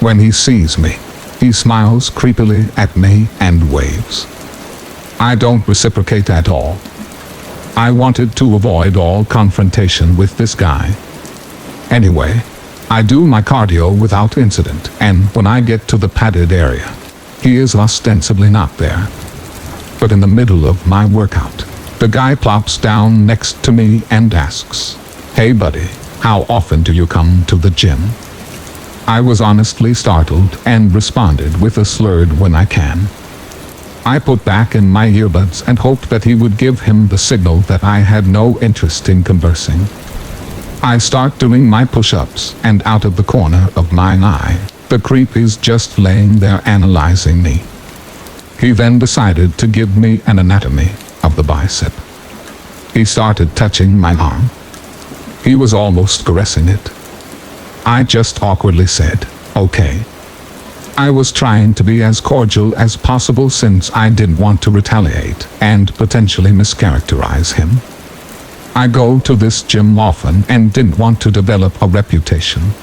When he sees me, he smiles creepily at me and waves. I don't reciprocate at all. I wanted to avoid all confrontation with this guy. Anyway, I do my cardio without incident, and when I get to the padded area, he is ostensibly not there. But in the middle of my workout, the guy plops down next to me and asks, "Hey buddy, how often do you come to the gym?" I was honestly startled and responded with a slurred "when I can." I put back in my earbuds and hoped that he would give him the signal that I had no interest in conversing. I start doing my push-ups, and out of the corner of my eye, the creep is just laying there analyzing me. He then decided to give me an anatomy of the bicep. He started touching my arm. He was almost caressing it. I just awkwardly said, "Okay." I was trying to be as cordial as possible since I didn't want to retaliate and potentially mischaracterize him. I go to this gym often and didn't want to develop a reputation.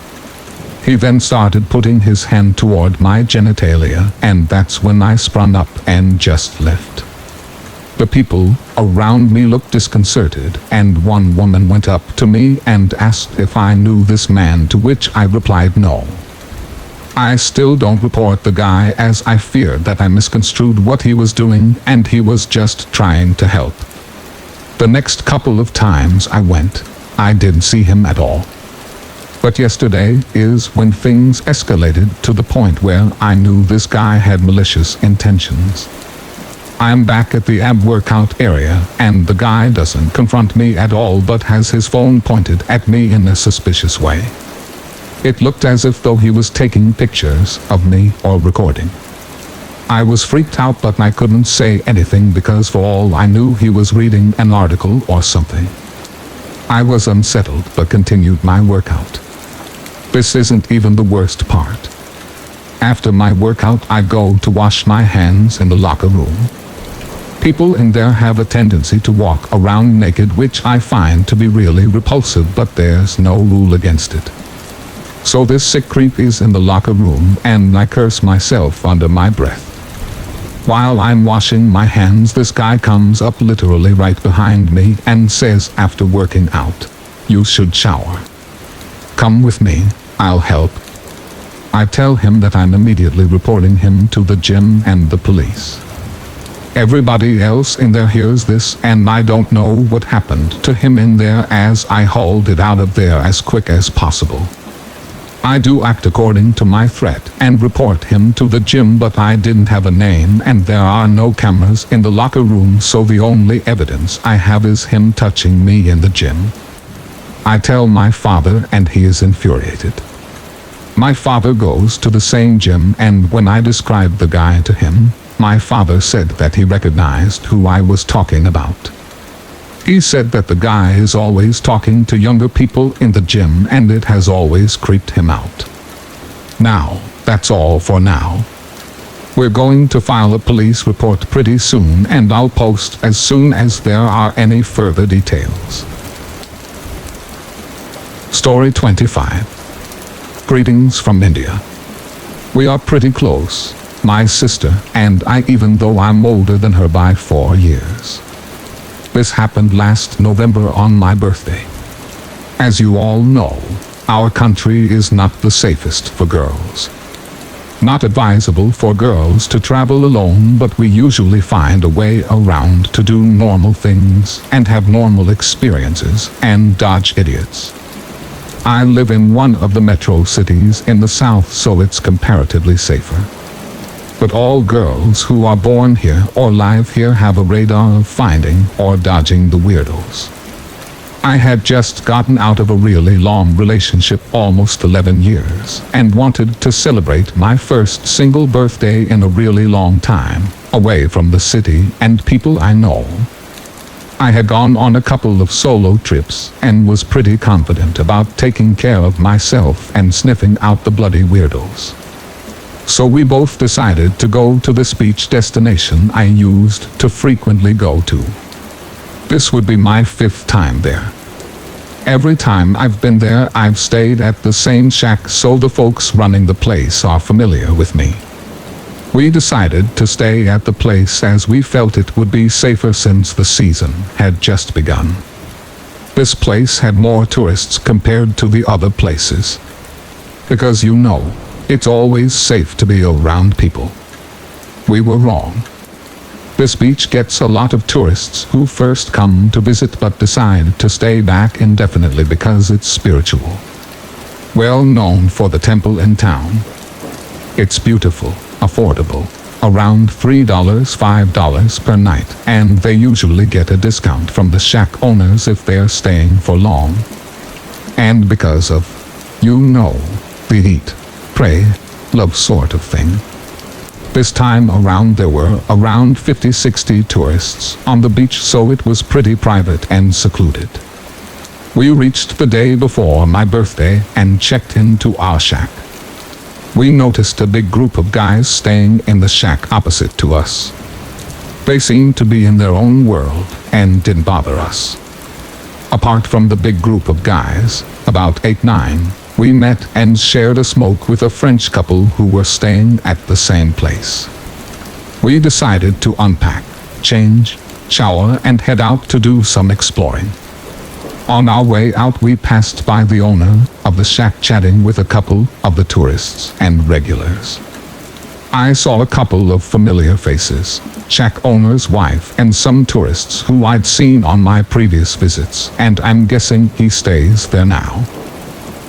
He then started putting his hand toward my genitalia, and that's when I sprung up and just left. The people around me looked disconcerted, and one woman went up to me and asked if I knew this man, to which I replied no. I still don't report the guy as I feared that I misconstrued what he was doing and he was just trying to help. The next couple of times I went, I didn't see him at all. But yesterday is when things escalated to the point where I knew this guy had malicious intentions. I'm back at the ab workout area, and the guy doesn't confront me at all but has his phone pointed at me in a suspicious way. It looked as if though he was taking pictures of me or recording. I was freaked out, but I couldn't say anything because for all I knew he was reading an article or something. I was unsettled but continued my workout. This isn't even the worst part. After my workout, I go to wash my hands in the locker room. People in there have a tendency to walk around naked, which I find to be really repulsive, but there's no rule against it. So this sick creep is in the locker room, and I curse myself under my breath. While I'm washing my hands, this guy comes up literally right behind me and says after working out, "You should shower. Come with me, I'll help." I tell him that I'm immediately reporting him to the gym and the police. Everybody else in there hears this, and I don't know what happened to him in there as I hauled it out of there as quick as possible. I do act according to my threat and report him to the gym, but I didn't have a name and there are no cameras in the locker room, so the only evidence I have is him touching me in the gym. I tell my father and he is infuriated. My father goes to the same gym, and when I described the guy to him, my father said that he recognized who I was talking about. He said that the guy is always talking to younger people in the gym and it has always creeped him out. Now, that's all for now. We're going to file a police report pretty soon, and I'll post as soon as there are any further details. Story 25. Greetings from India. We are pretty close, my sister and I, even though I'm older than her by 4 years. This happened last November on my birthday. As you all know, our country is not the safest for girls. Not advisable for girls to travel alone, but we usually find a way around to do normal things and have normal experiences and dodge idiots. I live in one of the metro cities in the south, so it's comparatively safer. But all girls who are born here or live here have a radar of finding or dodging the weirdos. I had just gotten out of a really long relationship, almost 11 years, and wanted to celebrate my first single birthday in a really long time, away from the city and people I know. I had gone on a couple of solo trips and was pretty confident about taking care of myself and sniffing out the bloody weirdos. So we both decided to go to this beach destination I used to frequently go to. This would be my 5th time there. Every time I've been there, I've stayed at the same shack, so the folks running the place are familiar with me. We decided to stay at the place as we felt it would be safer since the season had just begun. This place had more tourists compared to the other places. Because it's always safe to be around people. We were wrong. This beach gets a lot of tourists who first come to visit but decide to stay back indefinitely because it's spiritual. Well known for the temple in town. It's beautiful, affordable, around $3-5 per night, and they usually get a discount from the shack owners if they're staying for long. And because of, the eat, pray, love sort of thing. This time around there were around 50-60 tourists on the beach, so it was pretty private and secluded. We reached the day before my birthday and checked into our shack. We noticed a big group of guys staying in the shack opposite to us. They seemed to be in their own world and didn't bother us. Apart from the big group of guys, about 8-9, we met and shared a smoke with a French couple who were staying at the same place. We decided to unpack, change, shower, and head out to do some exploring. On our way out, we passed by the owner of the shack chatting with a couple of the tourists and regulars. I saw a couple of familiar faces, shack owner's wife and some tourists who I'd seen on my previous visits, and I'm guessing he stays there now.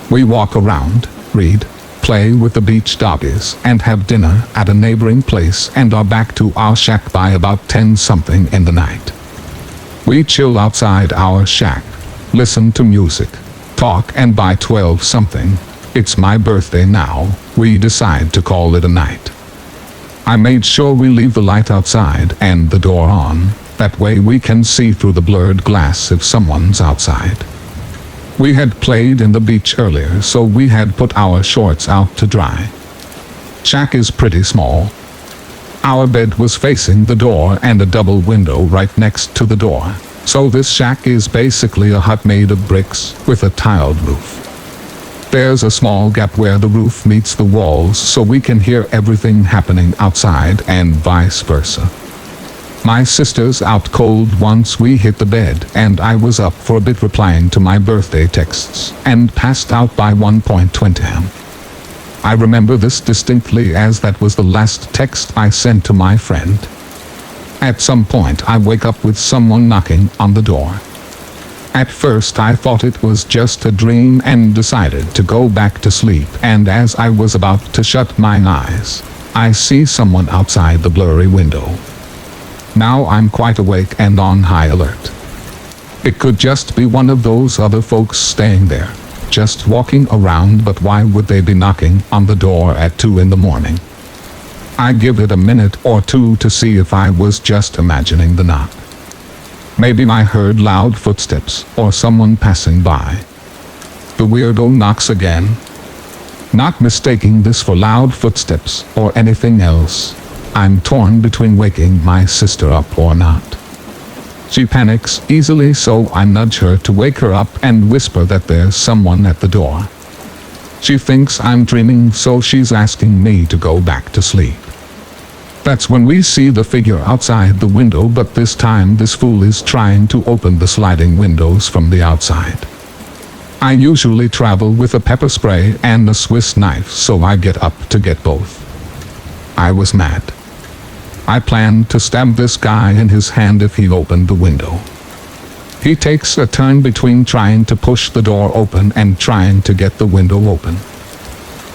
We walk around, read, play with the beach doggies, and have dinner at a neighboring place and are back to our shack by about 10-something in the night. We chill outside our shack, listen to music, talk, and by 12-something, it's my birthday now, we decide to call it a night. I made sure we leave the light outside and the door on, that way we can see through the blurred glass if someone's outside. We had played in the beach earlier, so we had put our shorts out to dry. Shack is pretty small. Our bed was facing the door and a double window right next to the door, so this shack is basically a hut made of bricks with a tiled roof. There's a small gap where the roof meets the walls, so we can hear everything happening outside and vice versa. My sister's out cold once we hit the bed, and I was up for a bit replying to my birthday texts, and passed out by 1:20 am. I remember this distinctly as that was the last text I sent to my friend. At some point I wake up with someone knocking on the door. At first I thought it was just a dream and decided to go back to sleep, and as I was about to shut my eyes, I see someone outside the blurry window. Now I'm quite awake and on high alert. It could just be one of those other folks staying there, just walking around, but why would they be knocking on the door at 2 in the morning? I give it a minute or two to see if I was just imagining the knock. Maybe I heard loud footsteps or someone passing by. The weirdo knocks again. Not mistaking this for loud footsteps or anything else, I'm torn between waking my sister up or not. She panics easily, so I nudge her to wake her up and whisper that there's someone at the door. She thinks I'm dreaming, so she's asking me to go back to sleep. That's when we see the figure outside the window, but this time this fool is trying to open the sliding windows from the outside. I usually travel with a pepper spray and a Swiss knife, so I get up to get both. I was mad. I planned to stab this guy in his hand if he opened the window. He takes a turn between trying to push the door open and trying to get the window open.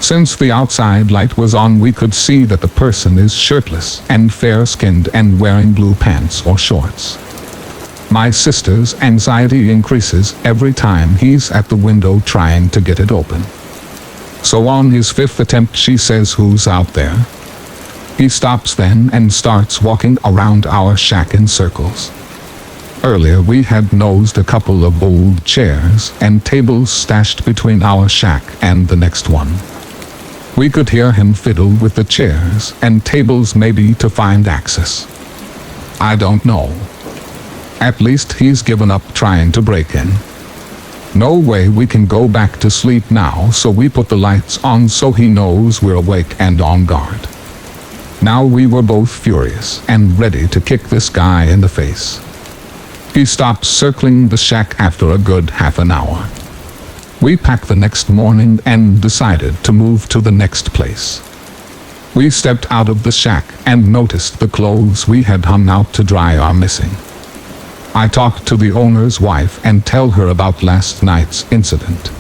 Since the outside light was on, we could see that the person is shirtless and fair-skinned and wearing blue pants or shorts. My sister's anxiety increases every time he's at the window trying to get it open. So on his fifth attempt, she says, "Who's out there?" He stops then and starts walking around our shack in circles. Earlier we had nosed a couple of old chairs and tables stashed between our shack and the next one. We could hear him fiddle with the chairs and tables, maybe to find access. I don't know. At least he's given up trying to break in. No way we can go back to sleep now, so we put the lights on so he knows we're awake and on guard. Now we were both furious and ready to kick this guy in the face. He stopped circling the shack after a good half an hour. We packed the next morning and decided to move to the next place. We stepped out of the shack and noticed the clothes we had hung out to dry are missing. I talked to the owner's wife and tell her about last night's incident.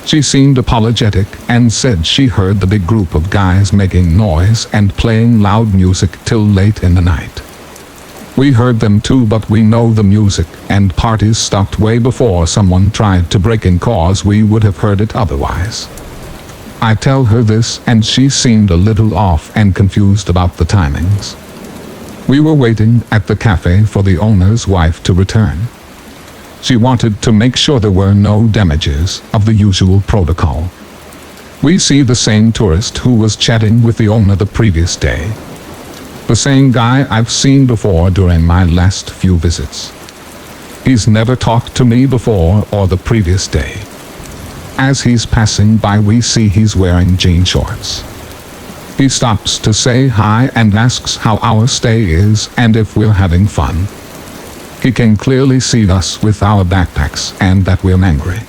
She seemed apologetic and said she heard the big group of guys making noise and playing loud music till late in the night. We heard them too, but we know the music and parties stopped way before someone tried to break in, cause we would have heard it otherwise. I tell her this and she seemed a little off and confused about the timings. We were waiting at the cafe for the owner's wife to return. She wanted to make sure there were no damages of the usual protocol. We see the same tourist who was chatting with the owner the previous day. The same guy I've seen before during my last few visits. He's never talked to me before or the previous day. As he's passing by, we see he's wearing jean shorts. He stops to say hi and asks how our stay is and if we're having fun. He can clearly see us with our backpacks and that we're angry.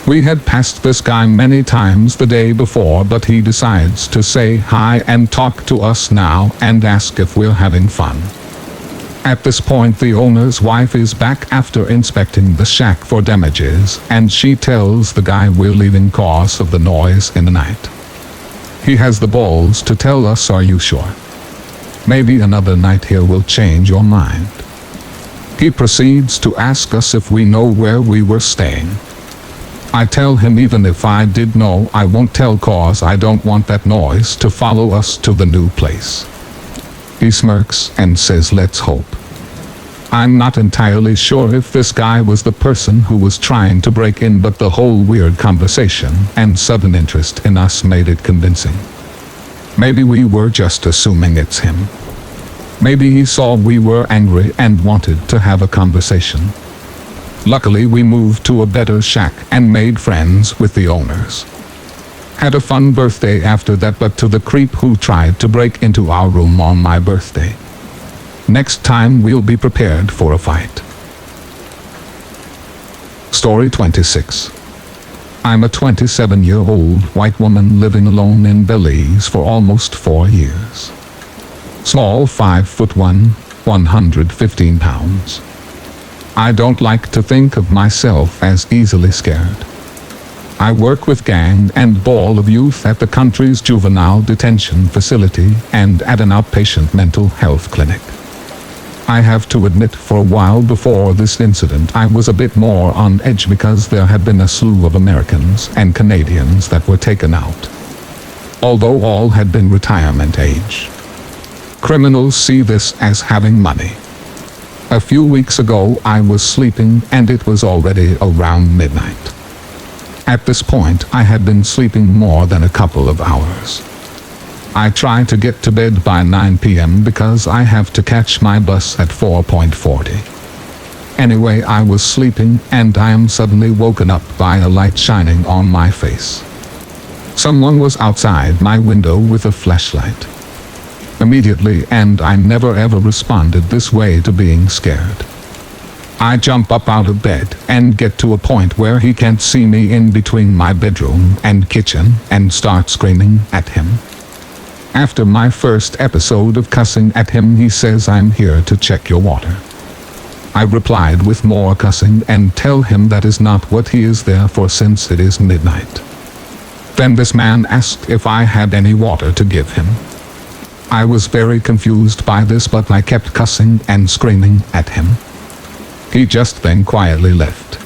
We had passed this guy many times the day before, but he decides to say hi and talk to us now and ask if we're having fun. At this point, the owner's wife is back after inspecting the shack for damages, and she tells the guy we're leaving cause of the noise in the night. He has the balls to tell us, "Are you sure? Maybe another night here will change your mind." He proceeds to ask us if we know where we were staying. I tell him even if I did know, I won't tell, cause I don't want that noise to follow us to the new place. He smirks and says, "Let's hope." I'm not entirely sure if this guy was the person who was trying to break in, but the whole weird conversation and sudden interest in us made it convincing. Maybe we were just assuming it's him. Maybe he saw we were angry and wanted to have a conversation. Luckily, we moved to a better shack and made friends with the owners. Had a fun birthday after that, but to the creep who tried to break into our room on my birthday. Next time we'll be prepared for a fight. Story 26. I'm a 27-year-old white woman living alone in Belize for almost 4 years. Small, 5'1", 115 pounds. I don't like to think of myself as easily scared. I work with gang and ball of youth at the country's juvenile detention facility and at an outpatient mental health clinic. I have to admit, for a while before this incident, I was a bit more on edge because there had been a slew of Americans and Canadians that were taken out. Although all had been retirement age. Criminals see this as having money. A few weeks ago, I was sleeping and it was already around midnight. At this point, I had been sleeping more than a couple of hours. I try to get to bed by 9 p.m. because I have to catch my bus at 4:40. Anyway, I was sleeping and I am suddenly woken up by a light shining on my face. Someone was outside my window with a flashlight. Immediately, and I never ever responded this way to being scared. I jump up out of bed and get to a point where he can't see me in between my bedroom and kitchen and start screaming at him. After my first episode of cussing at him, he says, "I'm here to check your water." I replied with more cussing and tell him that is not what he is there for since it is midnight. Then this man asked if I had any water to give him. I was very confused by this, but I kept cussing and screaming at him. He just then quietly left.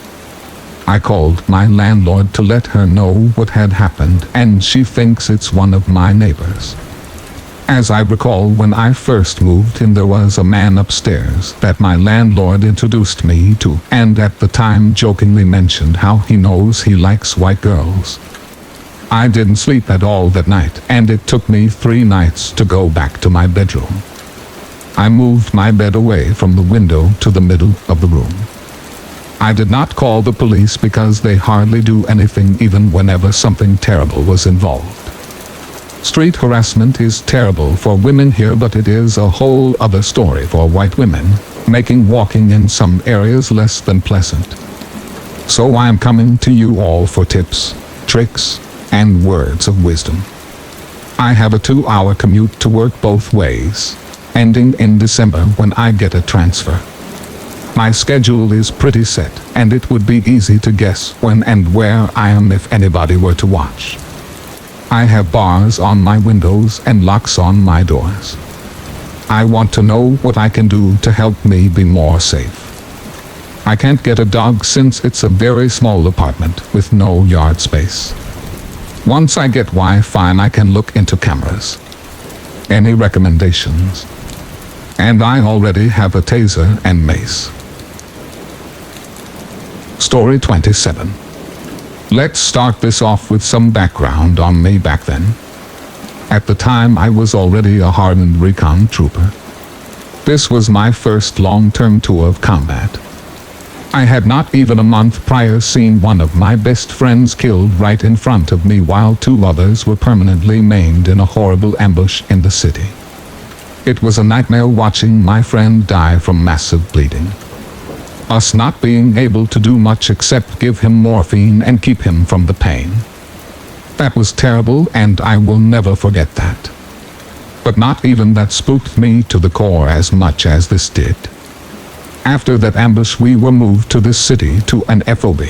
I called my landlord to let her know what had happened, and she thinks it's one of my neighbors. As I recall, when I first moved in, there was a man upstairs that my landlord introduced me to, and at the time jokingly mentioned how he knows he likes white girls. I didn't sleep at all that night, and it took me 3 nights to go back to my bedroom. I moved my bed away from the window to the middle of the room. I did not call the police because they hardly do anything even whenever something terrible was involved. Street harassment is terrible for women here, but it is a whole other story for white women, making walking in some areas less than pleasant. So I am coming to you all for tips, tricks, and words of wisdom. I have a 2-hour commute to work both ways, ending in December when I get a transfer. My schedule is pretty set, and it would be easy to guess when and where I am if anybody were to watch. I have bars on my windows and locks on my doors. I want to know what I can do to help me be more safe. I can't get a dog since it's a very small apartment with no yard space. Once I get Wi-Fi, I can look into cameras. Any recommendations? And I already have a taser and mace. Story 27. Let's start this off with some background on me back then. At the time, I was already a hardened recon trooper. This was my first long-term tour of combat. I had not even a month prior seen one of my best friends killed right in front of me, while 2 others were permanently maimed in a horrible ambush in the city. It was a nightmare watching my friend die from massive bleeding. Us not being able to do much except give him morphine and keep him from the pain. That was terrible, and I will never forget that. But not even that spooked me to the core as much as this did. After that ambush, we were moved to this city to an FOB,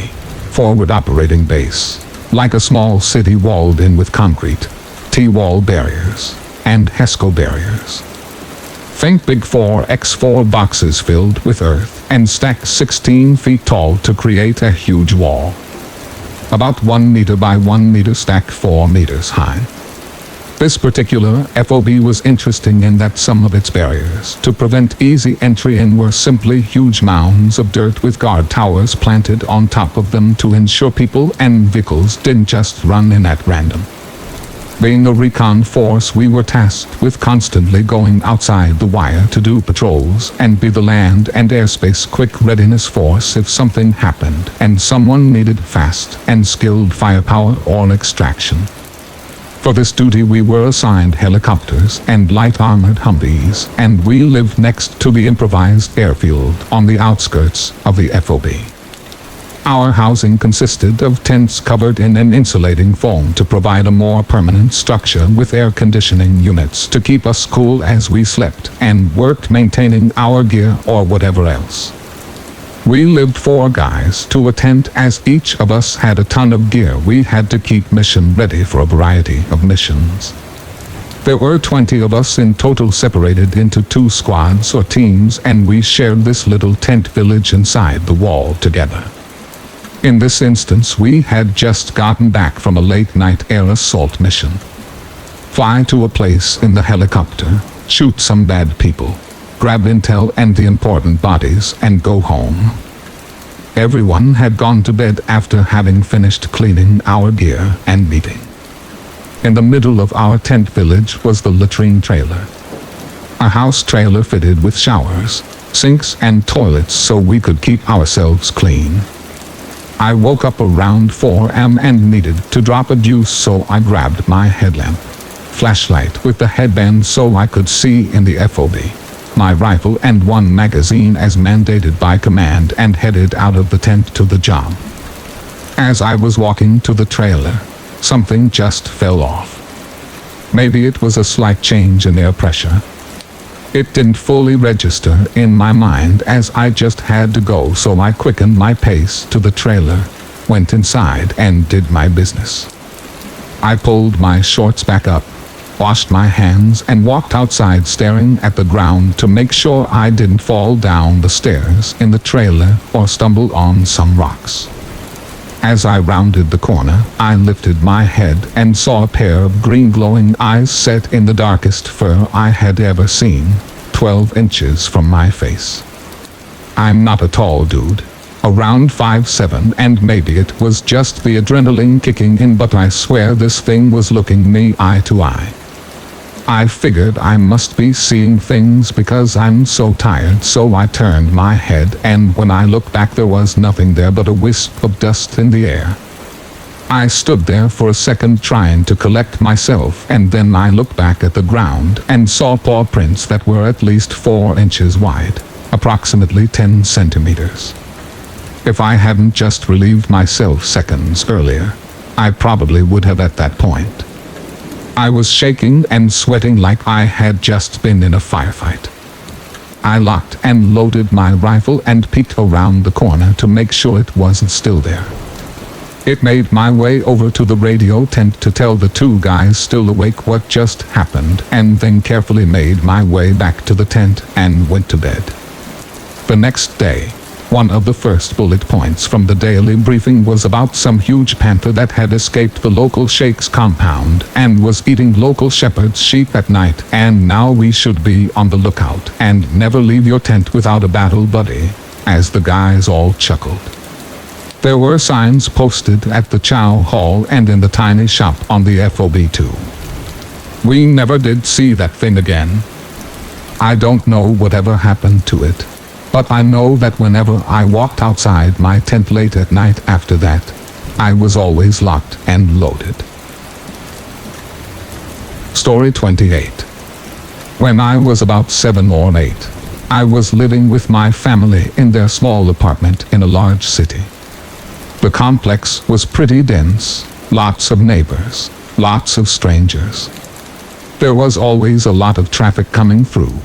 forward operating base, like a small city walled in with concrete, T-wall barriers, and HESCO barriers. Think big 4x4 boxes filled with earth and stacked 16 feet tall to create a huge wall. About 1 meter by 1 meter, stacked 4 meters high. This particular FOB was interesting in that some of its barriers to prevent easy entry in were simply huge mounds of dirt with guard towers planted on top of them to ensure people and vehicles didn't just run in at random. Being a recon force, we were tasked with constantly going outside the wire to do patrols and be the land and airspace quick readiness force if something happened and someone needed fast and skilled firepower or extraction. For this duty, we were assigned helicopters and light armored Humvees, and we lived next to the improvised airfield on the outskirts of the FOB. Our housing consisted of tents covered in an insulating foam to provide a more permanent structure with air conditioning units to keep us cool as we slept and worked maintaining our gear or whatever else. We lived 4 guys to a tent, as each of us had a ton of gear we had to keep mission ready for a variety of missions. There were 20 of us in total, separated into 2 squads or teams, and we shared this little tent village inside the wall together. In this instance, we had just gotten back from a late-night air assault mission. Fly to a place in the helicopter, shoot some bad people, grab intel and the important bodies, and go home. Everyone had gone to bed after having finished cleaning our gear and meeting. In the middle of our tent village was the latrine trailer. A house trailer fitted with showers, sinks and toilets so we could keep ourselves clean. I woke up around 4 a.m. and needed to drop a deuce, so I grabbed my headlamp, flashlight with the headband so I could see in the FOB, my rifle and 1 magazine as mandated by command, and headed out of the tent to the job. As I was walking to the trailer, something just fell off. Maybe it was a slight change in air pressure. It didn't fully register in my mind as I just had to go, so I quickened my pace to the trailer, went inside and did my business. I pulled my shorts back up, washed my hands and walked outside staring at the ground to make sure I didn't fall down the stairs in the trailer or stumble on some rocks. As I rounded the corner, I lifted my head and saw a pair of green glowing eyes set in the darkest fur I had ever seen, 12 inches from my face. I'm not a tall dude, around 5'7", and maybe it was just the adrenaline kicking in, but I swear this thing was looking me eye to eye. I figured I must be seeing things because I'm so tired, so I turned my head, and when I looked back there was nothing there but a wisp of dust in the air. I stood there for a second trying to collect myself, and then I looked back at the ground and saw paw prints that were at least 4 inches wide, approximately 10 centimeters. If I hadn't just relieved myself seconds earlier, I probably would have at that point. I was shaking and sweating like I had just been in a firefight. I locked and loaded my rifle and peeked around the corner to make sure it wasn't still there. It made my way over to the radio tent to tell the 2 guys still awake what just happened, and then carefully made my way back to the tent and went to bed. The next day, one of the first bullet points from the daily briefing was about some huge panther that had escaped the local sheikh's compound and was eating local shepherd's sheep at night, and now we should be on the lookout and never leave your tent without a battle buddy, as the guys all chuckled. There were signs posted at the chow hall and in the tiny shop on the FOB too. We never did see that thing again. I don't know whatever happened to it, but I know that whenever I walked outside my tent late at night after that, I was always locked and loaded. Story 28. When I was about 7 or 8, I was living with my family in their small apartment in a large city. The complex was pretty dense, lots of neighbors, lots of strangers. There was always a lot of traffic coming through,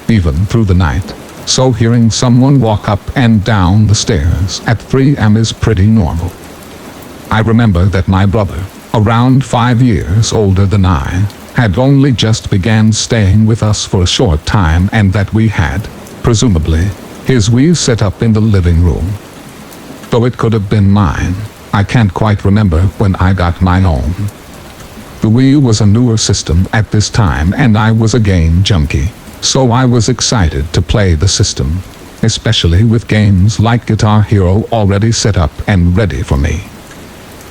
even through the night. So hearing someone walk up and down the stairs at 3 a.m. is pretty normal. I remember that my brother, around 5 years older than I, had only just began staying with us for a short time, and that we had, presumably, his Wii set up in the living room. Though it could have been mine, I can't quite remember when I got my own. The Wii was a newer system at this time, and I was a game junkie. So I was excited to play the system, especially with games like Guitar Hero already set up and ready for me.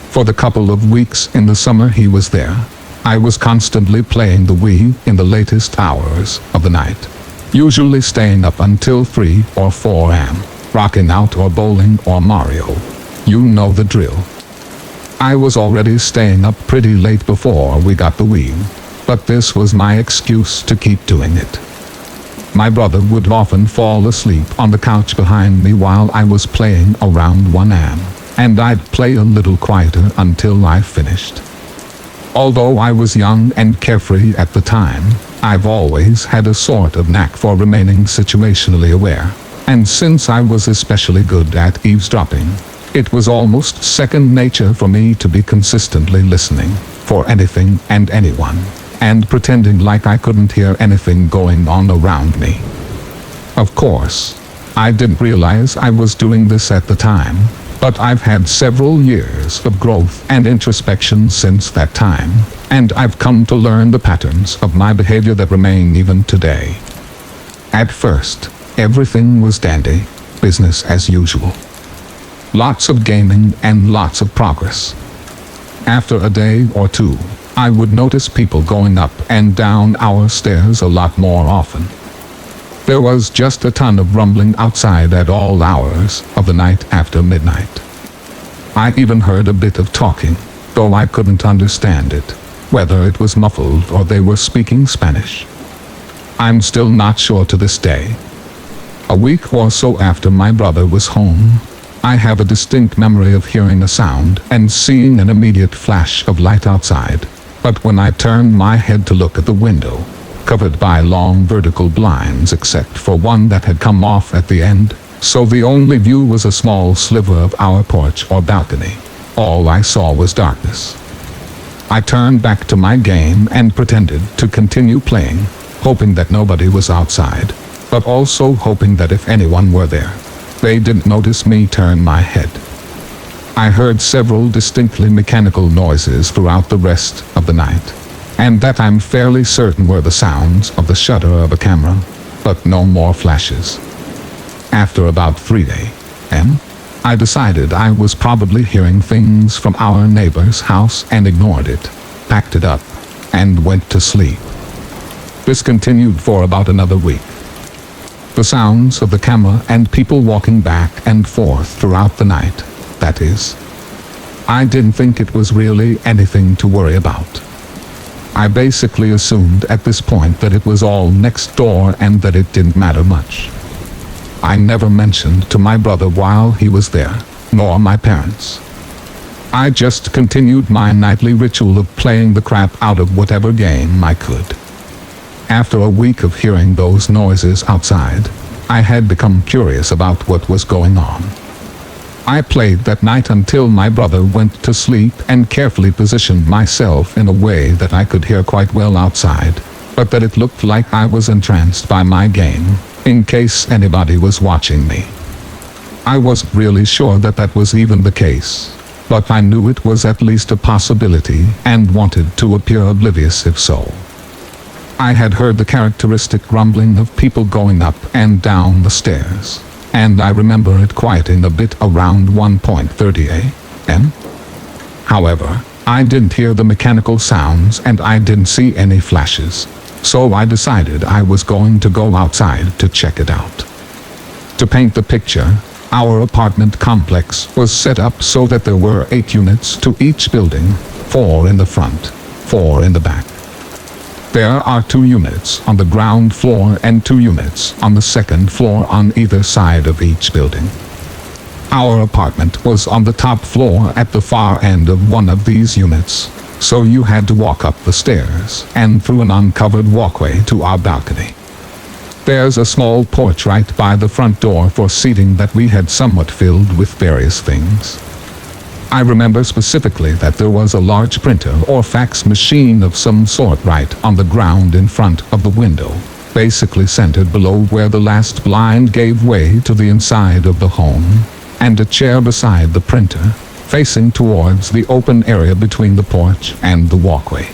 For the couple of weeks in the summer he was there, I was constantly playing the Wii in the latest hours of the night, usually staying up until 3 or 4 a.m., rocking out or bowling or Mario. You know the drill. I was already staying up pretty late before we got the Wii, but this was my excuse to keep doing it. My brother would often fall asleep on the couch behind me while I was playing around 1 a.m., and I'd play a little quieter until I finished. Although I was young and carefree at the time, I've always had a sort of knack for remaining situationally aware, and since I was especially good at eavesdropping, it was almost second nature for me to be consistently listening for anything and anyone, and pretending like I couldn't hear anything going on around me. Of course, I didn't realize I was doing this at the time, but I've had several years of growth and introspection since that time, and I've come to learn the patterns of my behavior that remain even today. At first, everything was dandy, business as usual. Lots of gaming and lots of progress. After a day or two, I would notice people going up and down our stairs a lot more often. There was just a ton of rumbling outside at all hours of the night after midnight. I even heard a bit of talking, though I couldn't understand it, whether it was muffled or they were speaking Spanish. I'm still not sure to this day. A week or so after my brother was home, I have a distinct memory of hearing a sound and seeing an immediate flash of light outside. But when I turned my head to look at the window, covered by long vertical blinds except for one that had come off at the end, so the only view was a small sliver of our porch or balcony. All I saw was darkness. I turned back to my game and pretended to continue playing, hoping that nobody was outside, but also hoping that if anyone were there, they didn't notice me turn my head. I heard several distinctly mechanical noises throughout the rest of the night, and that I'm fairly certain were the sounds of the shutter of a camera, but no more flashes. After about 3 a.m., I decided I was probably hearing things from our neighbor's house and ignored it, packed it up, and went to sleep. This continued for about another week. The sounds of the camera and people walking back and forth throughout the night, that is. I didn't think it was really anything to worry about. I basically assumed at this point that it was all next door and that it didn't matter much. I never mentioned to my brother while he was there, nor my parents. I just continued my nightly ritual of playing the crap out of whatever game I could. After a week of hearing those noises outside, I had become curious about what was going on. I played that night until my brother went to sleep and carefully positioned myself in a way that I could hear quite well outside, but that it looked like I was entranced by my game, in case anybody was watching me. I wasn't really sure that that was even the case, but I knew it was at least a possibility and wanted to appear oblivious if so. I had heard the characteristic rumbling of people going up and down the stairs, and I remember it quieting a bit around 1:30 a.m. However, I didn't hear the mechanical sounds and I didn't see any flashes, so I decided I was going to go outside to check it out. To paint the picture, our apartment complex was set up so that there were 8 units to each building, 4 in the front, 4 in the back. There are 2 units on the ground floor and 2 units on the second floor on either side of each building. Our apartment was on the top floor at the far end of one of these units, so you had to walk up the stairs and through an uncovered walkway to our balcony. There's a small porch right by the front door for seating that we had somewhat filled with various things. I remember specifically that there was a large printer or fax machine of some sort right on the ground in front of the window, basically centered below where the last blind gave way to the inside of the home, and a chair beside the printer, facing towards the open area between the porch and the walkway.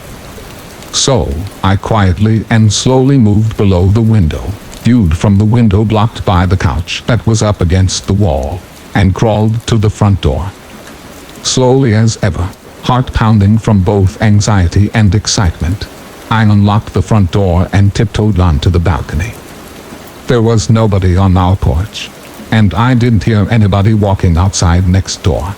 So, I quietly and slowly moved below the window, viewed from the window blocked by the couch that was up against the wall, and crawled to the front door. Slowly as ever, heart pounding from both anxiety and excitement, I unlocked the front door and tiptoed onto the balcony. There was nobody on our porch, and I didn't hear anybody walking outside next door.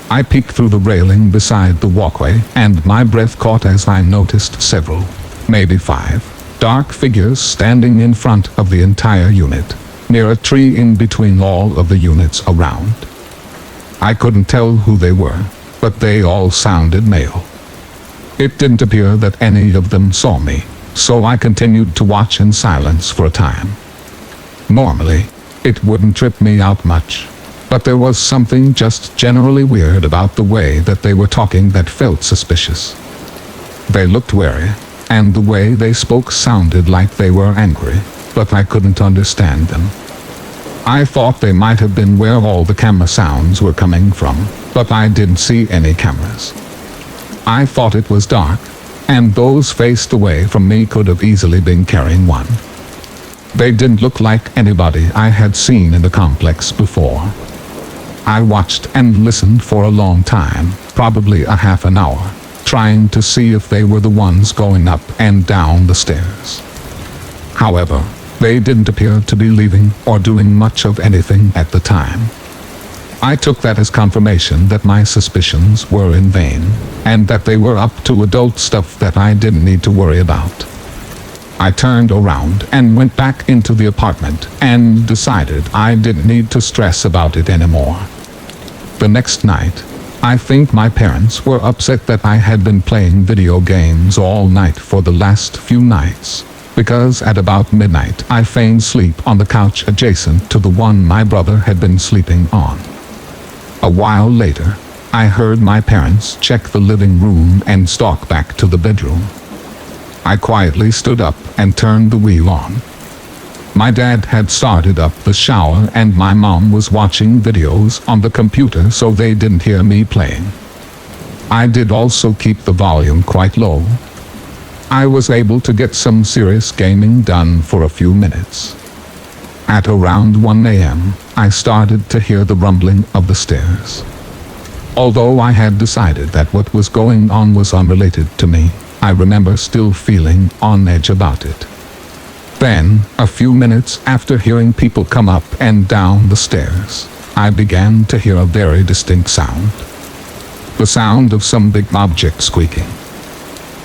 I peeked through the railing beside the walkway, and my breath caught as I noticed several, maybe 5, dark figures standing in front of the entire unit, near a tree in between all of the units around. I couldn't tell who they were, but they all sounded male. It didn't appear that any of them saw me, so I continued to watch in silence for a time. Normally, it wouldn't trip me out much, but there was something just generally weird about the way that they were talking that felt suspicious. They looked wary, and the way they spoke sounded like they were angry, but I couldn't understand them. I thought they might have been where all the camera sounds were coming from, but I didn't see any cameras. I thought it was dark, and those faced away from me could have easily been carrying one. They didn't look like anybody I had seen in the complex before. I watched and listened for a long time, probably a half an hour, trying to see if they were the ones going up and down the stairs. However, they didn't appear to be leaving or doing much of anything at the time. I took that as confirmation that my suspicions were in vain, and that they were up to adult stuff that I didn't need to worry about. I turned around and went back into the apartment and decided I didn't need to stress about it anymore. The next night, I think my parents were upset that I had been playing video games all night for the last few nights, because at about midnight I feigned sleep on the couch adjacent to the one my brother had been sleeping on. A while later, I heard my parents check the living room and stalk back to the bedroom. I quietly stood up and turned the wheel on. My dad had started up the shower and my mom was watching videos on the computer so they didn't hear me playing. I did also keep the volume quite low. I was able to get some serious gaming done for a few minutes. At around 1 a.m., I started to hear the rumbling of the stairs. Although I had decided that what was going on was unrelated to me, I remember still feeling on edge about it. Then, a few minutes after hearing people come up and down the stairs, I began to hear a very distinct sound. The sound of some big object squeaking.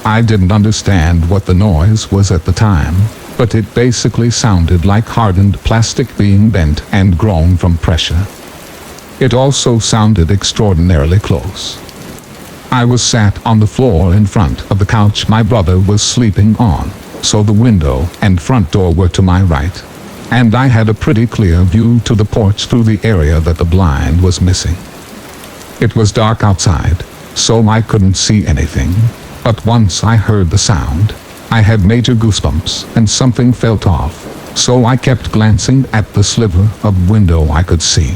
I didn't understand what the noise was at the time, but it basically sounded like hardened plastic being bent and grown from pressure. It also sounded extraordinarily close. I was sat on the floor in front of the couch my brother was sleeping on, so the window and front door were to my right, and I had a pretty clear view to the porch through the area that the blind was missing. It was dark outside, so I couldn't see anything, but once I heard the sound, I had major goosebumps and something felt off, so I kept glancing at the sliver of window I could see.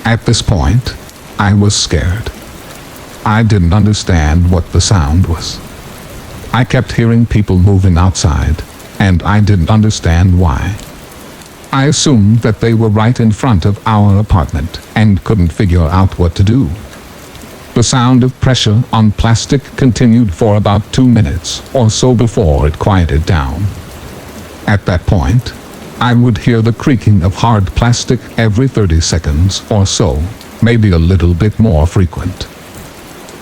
At this point, I was scared. I didn't understand what the sound was. I kept hearing people moving outside, and I didn't understand why. I assumed that they were right in front of our apartment and couldn't figure out what to do. The sound of pressure on plastic continued for about 2 minutes or so before it quieted down. At that point, I would hear the creaking of hard plastic every 30 seconds or so, maybe a little bit more frequent.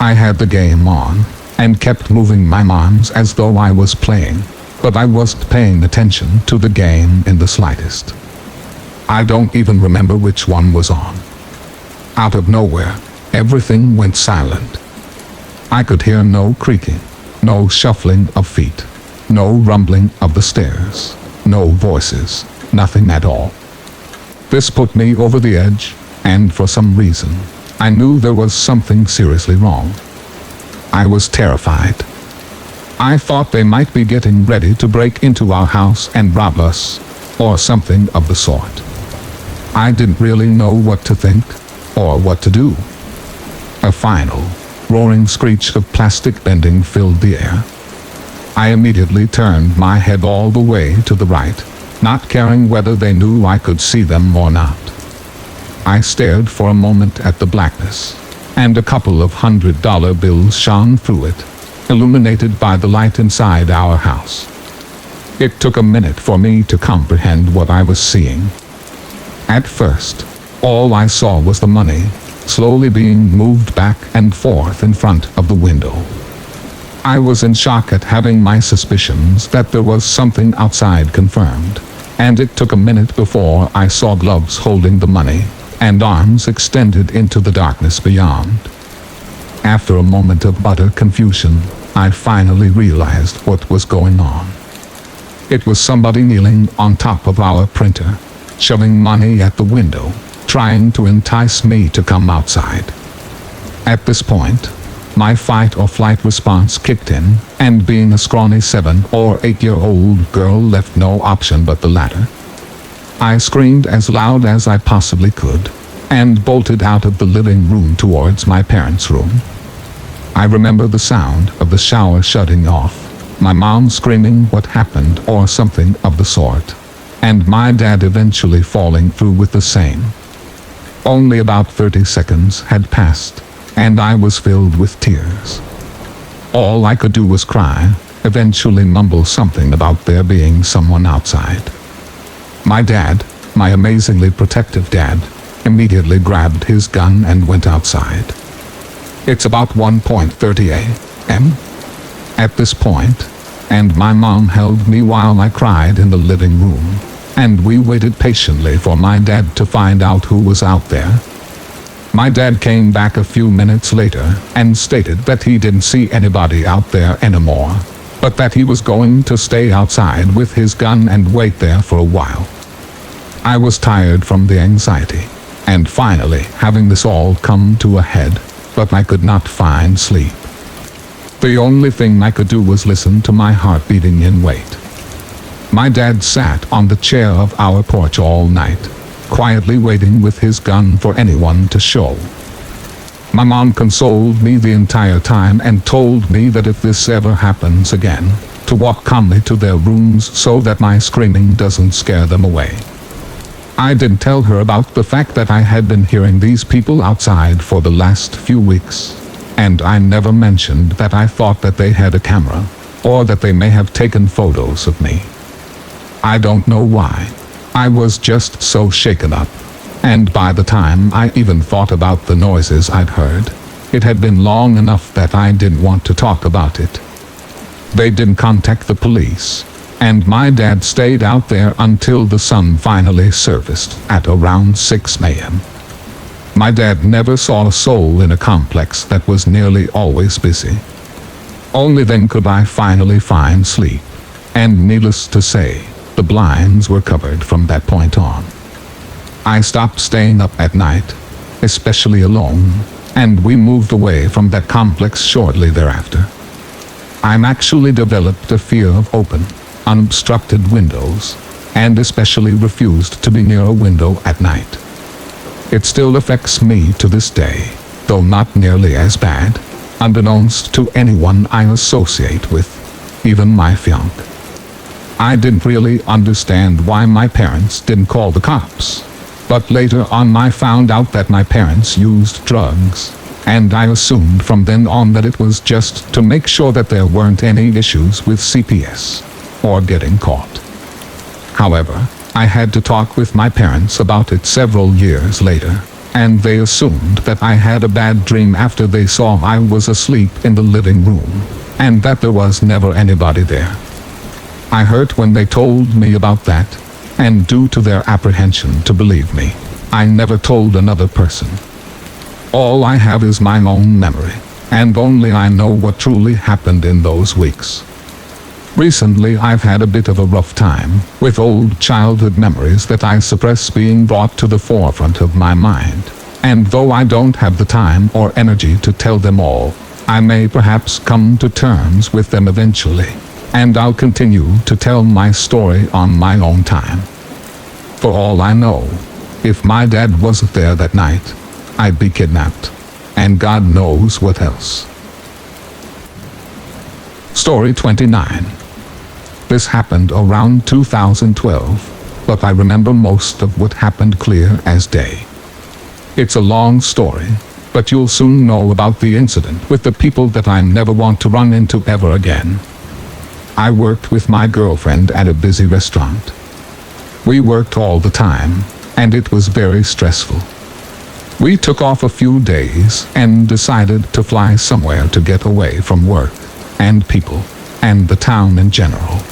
I had the game on and kept moving my arms as though I was playing, but I wasn't paying attention to the game in the slightest. I don't even remember which one was on. Out of nowhere, everything went silent. I could hear no creaking, no shuffling of feet, no rumbling of the stairs, no voices, nothing at all. This put me over the edge, and for some reason, I knew there was something seriously wrong. I was terrified. I thought they might be getting ready to break into our house and rob us, or something of the sort. I didn't really know what to think, or what to do. A final, roaring screech of plastic bending filled the air. I immediately turned my head all the way to the right, not caring whether they knew I could see them or not. I stared for a moment at the blackness, and a couple of $100 bills shone through it, illuminated by the light inside our house. It took a minute for me to comprehend what I was seeing. At first, all I saw was the money, slowly being moved back and forth in front of the window. I was in shock at having my suspicions that there was something outside confirmed, and it took a minute before I saw gloves holding the money, and arms extended into the darkness beyond. After a moment of utter confusion, I finally realized what was going on. It was somebody kneeling on top of our printer, shoving money at the window, trying to entice me to come outside. At this point, my fight or flight response kicked in, and being a scrawny 7 or 8-year-old girl left no option but the latter. I screamed as loud as I possibly could, and bolted out of the living room towards my parents' room. I remember the sound of the shower shutting off, my mom screaming what happened or something of the sort, and my dad eventually falling through with the same. Only about 30 seconds had passed, and I was filled with tears. All I could do was cry, eventually mumble something about there being someone outside. My dad, my amazingly protective dad, immediately grabbed his gun and went outside. It's about 1:30 a.m. at this point, and my mom held me while I cried in the living room, and we waited patiently for my dad to find out who was out there. My dad came back a few minutes later and stated that he didn't see anybody out there anymore, but that he was going to stay outside with his gun and wait there for a while. I was tired from the anxiety, and finally having this all come to a head, but I could not find sleep. The only thing I could do was listen to my heart beating in wait. My dad sat on the chair of our porch all night, quietly waiting with his gun for anyone to show. My mom consoled me the entire time and told me that if this ever happens again, to walk calmly to their rooms so that my screaming doesn't scare them away. I didn't tell her about the fact that I had been hearing these people outside for the last few weeks, and I never mentioned that I thought that they had a camera, or that they may have taken photos of me. I don't know why. I was just so shaken up, and by the time I even thought about the noises I'd heard, it had been long enough that I didn't want to talk about it. They didn't contact the police, and my dad stayed out there until the sun finally surfaced at around 6 a.m. My dad never saw a soul in a complex that was nearly always busy. Only then could I finally find sleep, and needless to say, the blinds were covered from that point on. I stopped staying up at night, especially alone, and we moved away from that complex shortly thereafter. I actually developed a fear of open, unobstructed windows, and especially refused to be near a window at night. It still affects me to this day, though not nearly as bad, unbeknownst to anyone I associate with, even my fiancé. I didn't really understand why my parents didn't call the cops, but later on I found out that my parents used drugs, and I assumed from then on that it was just to make sure that there weren't any issues with CPS, or getting caught. However, I had to talk with my parents about it several years later, and they assumed that I had a bad dream after they saw I was asleep in the living room, and that there was never anybody there. I hurt when they told me about that, and due to their apprehension to believe me, I never told another person. All I have is my own memory, and only I know what truly happened in those weeks. Recently I've had a bit of a rough time with old childhood memories that I suppress being brought to the forefront of my mind, and though I don't have the time or energy to tell them all, I may perhaps come to terms with them eventually, and I'll continue to tell my story on my own time. For all I know, if my dad wasn't there that night, I'd be kidnapped, and God knows what else. Story 29. This happened around 2012, but I remember most of what happened clear as day. It's a long story, but you'll soon know about the incident with the people that I never want to run into ever again. I worked with my girlfriend at a busy restaurant. We worked all the time, and it was very stressful. We took off a few days and decided to fly somewhere to get away from work, and people, and the town in general.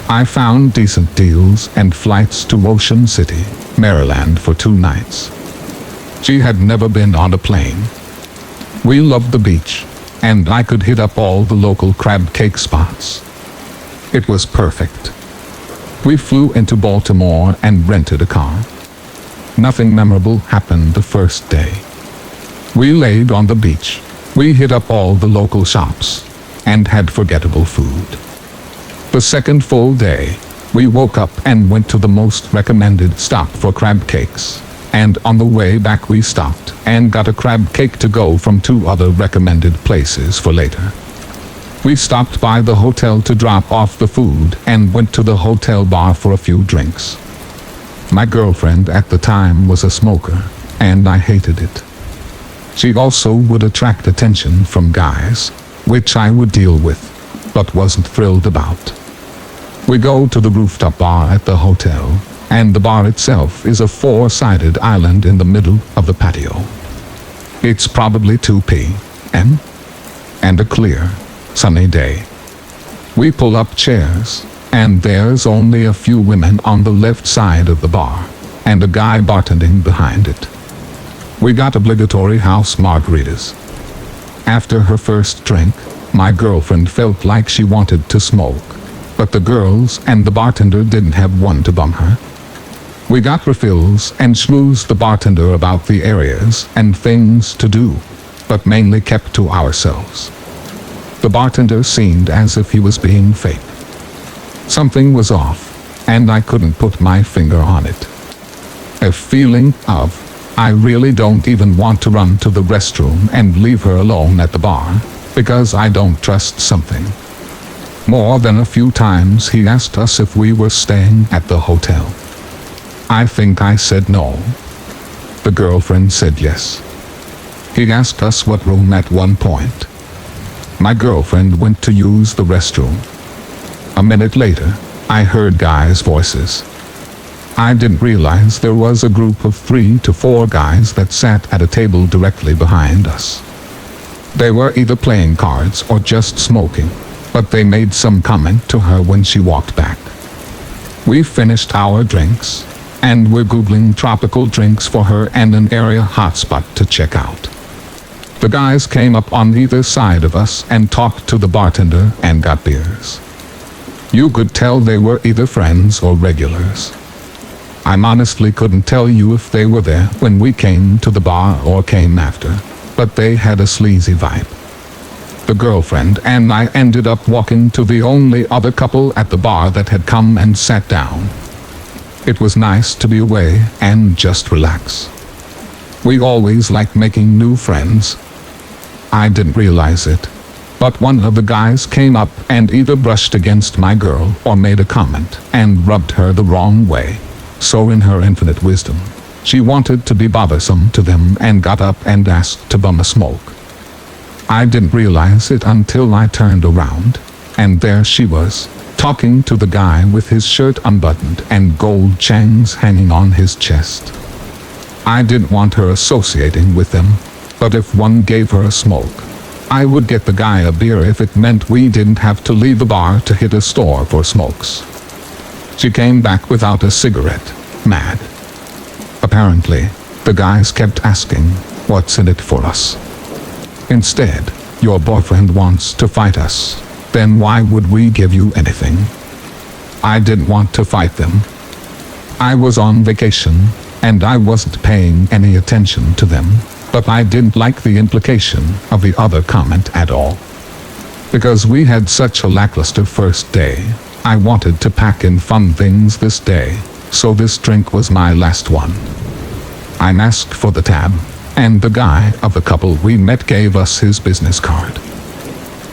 I found decent deals and flights to Ocean City, Maryland for 2 nights. She had never been on a plane. We loved the beach, and I could hit up all the local crab cake spots. It was perfect. We flew into Baltimore and rented a car. Nothing memorable happened the first day. We laid on the beach. We hit up all the local shops and had forgettable food. The second full day, we woke up and went to the most recommended stop for crab cakes, and on the way back we stopped and got a crab cake to go from 2 other recommended places for later. We stopped by the hotel to drop off the food and went to the hotel bar for a few drinks. My girlfriend at the time was a smoker, and I hated it. She also would attract attention from guys, which I would deal with, but wasn't thrilled about. We go to the rooftop bar at the hotel, and the bar itself is a 4-sided island in the middle of the patio. It's probably 2 p.m. and a clear, sunny day. We pull up chairs, and there's only a few women on the left side of the bar, and a guy bartending behind it. We got obligatory house margaritas. After her first drink, my girlfriend felt like she wanted to smoke, but the girls and the bartender didn't have one to bum her. We got refills and schmoozed the bartender about the areas and things to do, but mainly kept to ourselves. The bartender seemed as if he was being fake. Something was off, and I couldn't put my finger on it. A feeling of, I really don't even want to run to the restroom and leave her alone at the bar, because I don't trust something. More than a few times he asked us if we were staying at the hotel. I think I said no. The girlfriend said yes. He asked us what room at one point. My girlfriend went to use the restroom. A minute later, I heard guys' voices. I didn't realize there was a group of 3 to 4 guys that sat at a table directly behind us. They were either playing cards or just smoking, but they made some comment to her when she walked back. We finished our drinks, and we're Googling tropical drinks for her and an area hotspot to check out. The guys came up on either side of us and talked to the bartender and got beers. You could tell they were either friends or regulars. I honestly couldn't tell you if they were there when we came to the bar or came after, but they had a sleazy vibe. The girlfriend and I ended up walking to the only other couple at the bar that had come and sat down. It was nice to be away and just relax. We always like making new friends. I didn't realize it, but one of the guys came up and either brushed against my girl or made a comment and rubbed her the wrong way. So in her infinite wisdom, she wanted to be bothersome to them and got up and asked to bum a smoke. I didn't realize it until I turned around, and there she was, talking to the guy with his shirt unbuttoned and gold chains hanging on his chest. I didn't want her associating with them, but if one gave her a smoke, I would get the guy a beer if it meant we didn't have to leave the bar to hit a store for smokes. She came back without a cigarette, mad. Apparently, the guys kept asking, "What's in it for us?" Instead, "Your boyfriend wants to fight us. Then why would we give you anything?" I didn't want to fight them. I was on vacation, and I wasn't paying any attention to them, but I didn't like the implication of the other comment at all. Because we had such a lackluster first day, I wanted to pack in fun things this day, so this drink was my last one. I asked for the tab, and the guy of the couple we met gave us his business card.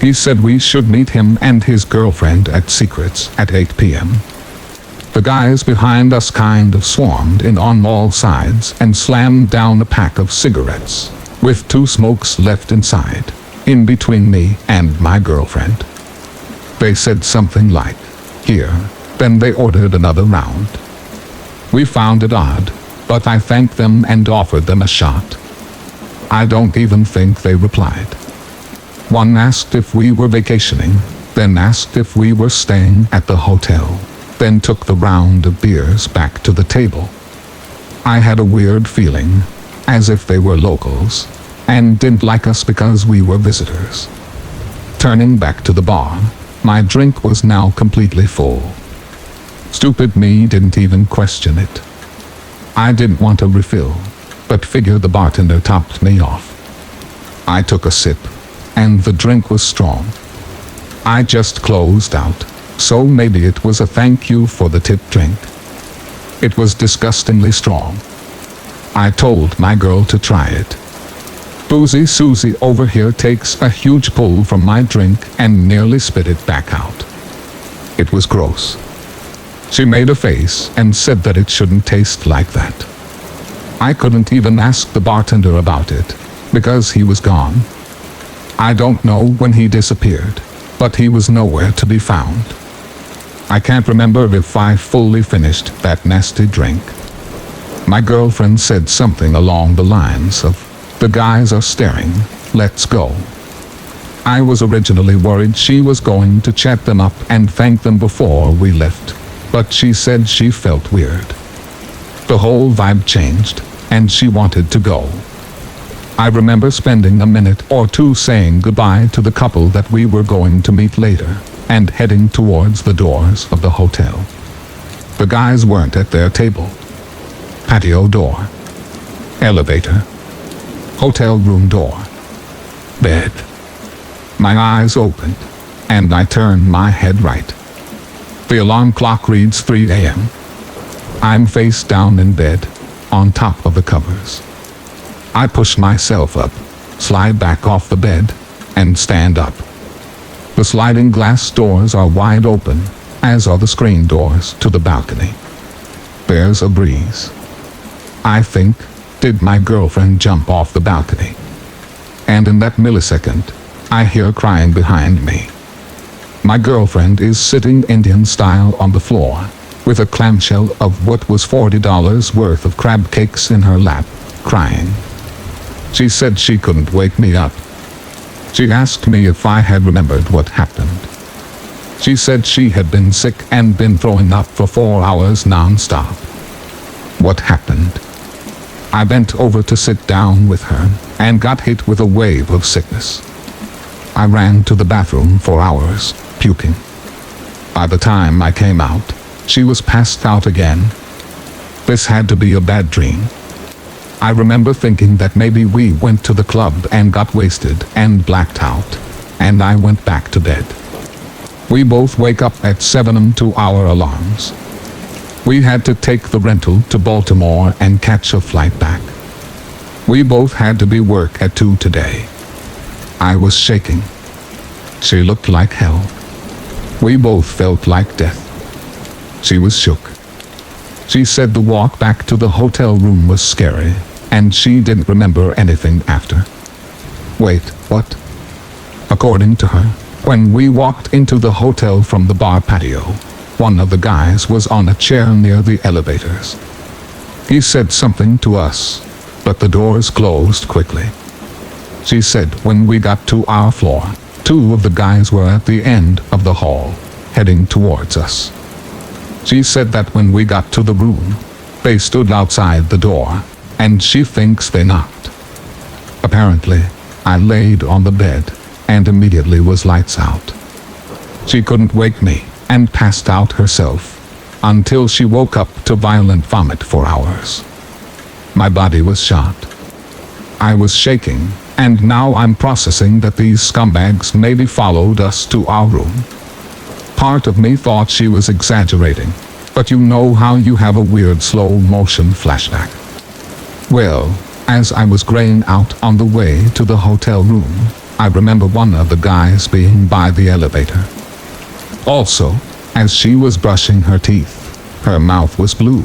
He said we should meet him and his girlfriend at Secrets at 8 p.m. The guys behind us kind of swarmed in on all sides and slammed down a pack of cigarettes, with 2 smokes left inside, in between me and my girlfriend. They said something like, "Here," then they ordered another round. We found it odd, but I thanked them and offered them a shot. I don't even think they replied. One asked if we were vacationing, then asked if we were staying at the hotel, then took the round of beers back to the table. I had a weird feeling, as if they were locals, and didn't like us because we were visitors. Turning back to the bar, my drink was now completely full. Stupid me didn't even question it. I didn't want a refill, but figured the bartender topped me off. I took a sip, and the drink was strong. I just closed out, so maybe it was a thank you for the tip drink. It was disgustingly strong. I told my girl to try it. Boozy Susie over here takes a huge pull from my drink and nearly spit it back out. It was gross. She made a face and said that it shouldn't taste like that. I couldn't even ask the bartender about it, because he was gone. I don't know when he disappeared, but he was nowhere to be found. I can't remember if I fully finished that nasty drink. My girlfriend said something along the lines of, "The guys are staring, let's go." I was originally worried she was going to chat them up and thank them before we left, but she said she felt weird. The whole vibe changed, and she wanted to go, I remember spending a minute or two saying goodbye to the couple that we were going to meet later, and heading towards the doors of the hotel. The guys weren't at their table. Patio door. Elevator. Hotel room door. Bed. My eyes opened, and I turned my head right. The alarm clock reads 3 a.m. I'm face down in bed, on top of the covers. I push myself up, slide back off the bed, and stand up. The sliding glass doors are wide open, as are the screen doors to the balcony. There's a breeze. I think, did my girlfriend jump off the balcony? And in that millisecond, I hear crying behind me. My girlfriend is sitting Indian style on the floor, with a clamshell of what was $40 worth of crab cakes in her lap, crying. She said she couldn't wake me up. She asked me if I had remembered what happened. She said she had been sick and been throwing up for 4 hours non-stop. What happened? I bent over to sit down with her and got hit with a wave of sickness. I ran to the bathroom for hours, puking. By the time I came out, she was passed out again. This had to be a bad dream. I remember thinking that maybe we went to the club and got wasted and blacked out, and I went back to bed. We both wake up at 7 a.m. to our alarms. We had to take the rental to Baltimore and catch a flight back. We both had to be work at 2 today. I was shaking. She looked like hell. We both felt like death. She was shook. She said the walk back to the hotel room was scary, and she didn't remember anything after. Wait, what? According to her, when we walked into the hotel from the bar patio, one of the guys was on a chair near the elevators. He said something to us, but the doors closed quickly. She said when we got to our floor, 2 of the guys were at the end of the hall, heading towards us. She said that when we got to the room, they stood outside the door, and she thinks they knocked. Apparently, I laid on the bed, and immediately was lights out. She couldn't wake me, and passed out herself, until she woke up to violent vomit for hours. My body was shot. I was shaking, and now I'm processing that these scumbags maybe followed us to our room. Part of me thought she was exaggerating, but you know how you have a weird slow-motion flashback. Well, as I was graying out on the way to the hotel room, I remember one of the guys being by the elevator. Also, as she was brushing her teeth, her mouth was blue.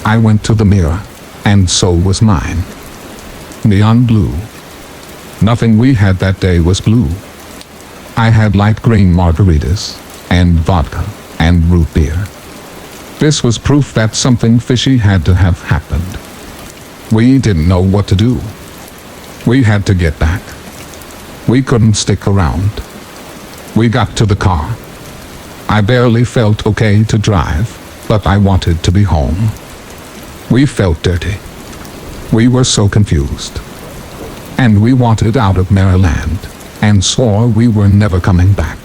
I went to the mirror, and so was mine. Neon blue. Nothing we had that day was blue. I had light green margaritas, and vodka, and root beer. This was proof that something fishy had to have happened. We didn't know what to do. We had to get back. We couldn't stick around. We got to the car. I barely felt okay to drive, but I wanted to be home. We felt dirty. We were so confused. And we wanted out of Maryland, and swore we were never coming back.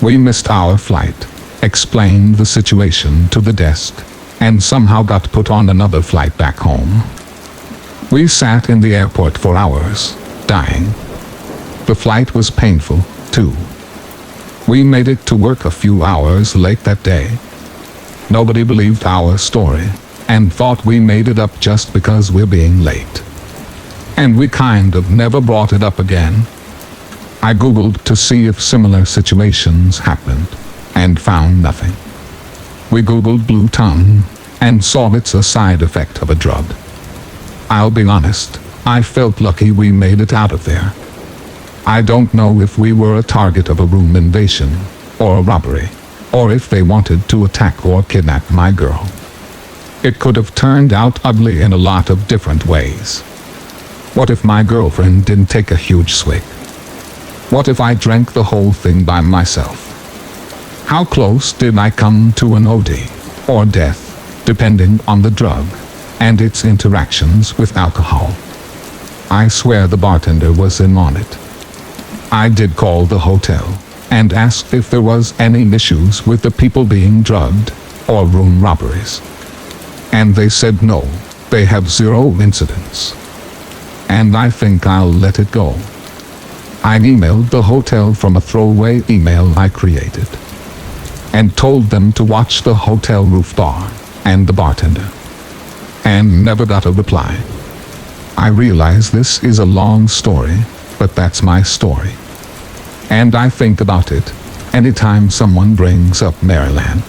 We missed our flight, explained the situation to the desk, and somehow got put on another flight back home. We sat in the airport for hours, dying. The flight was painful, too. We made it to work a few hours late that day. Nobody believed our story, and thought we made it up just because we're being late. And we kind of never brought it up again. I googled to see if similar situations happened, and found nothing. We googled blue tongue, and saw it's a side effect of a drug. I'll be honest, I felt lucky we made it out of there. I don't know if we were a target of a room invasion, or a robbery, or if they wanted to attack or kidnap my girl. It could have turned out ugly in a lot of different ways. What if my girlfriend didn't take a huge swig? What if I drank the whole thing by myself? How close did I come to an OD, or death, depending on the drug, and its interactions with alcohol? I swear the bartender was in on it. I did call the hotel and asked if there was any issues with the people being drugged or room robberies. And they said no, they have 0 incidents. And I think I'll let it go. I emailed the hotel from a throwaway email I created and told them to watch the hotel roof bar and the bartender, and never got a reply. I realize this is a long story, but that's my story. And I think about it anytime someone brings up Maryland.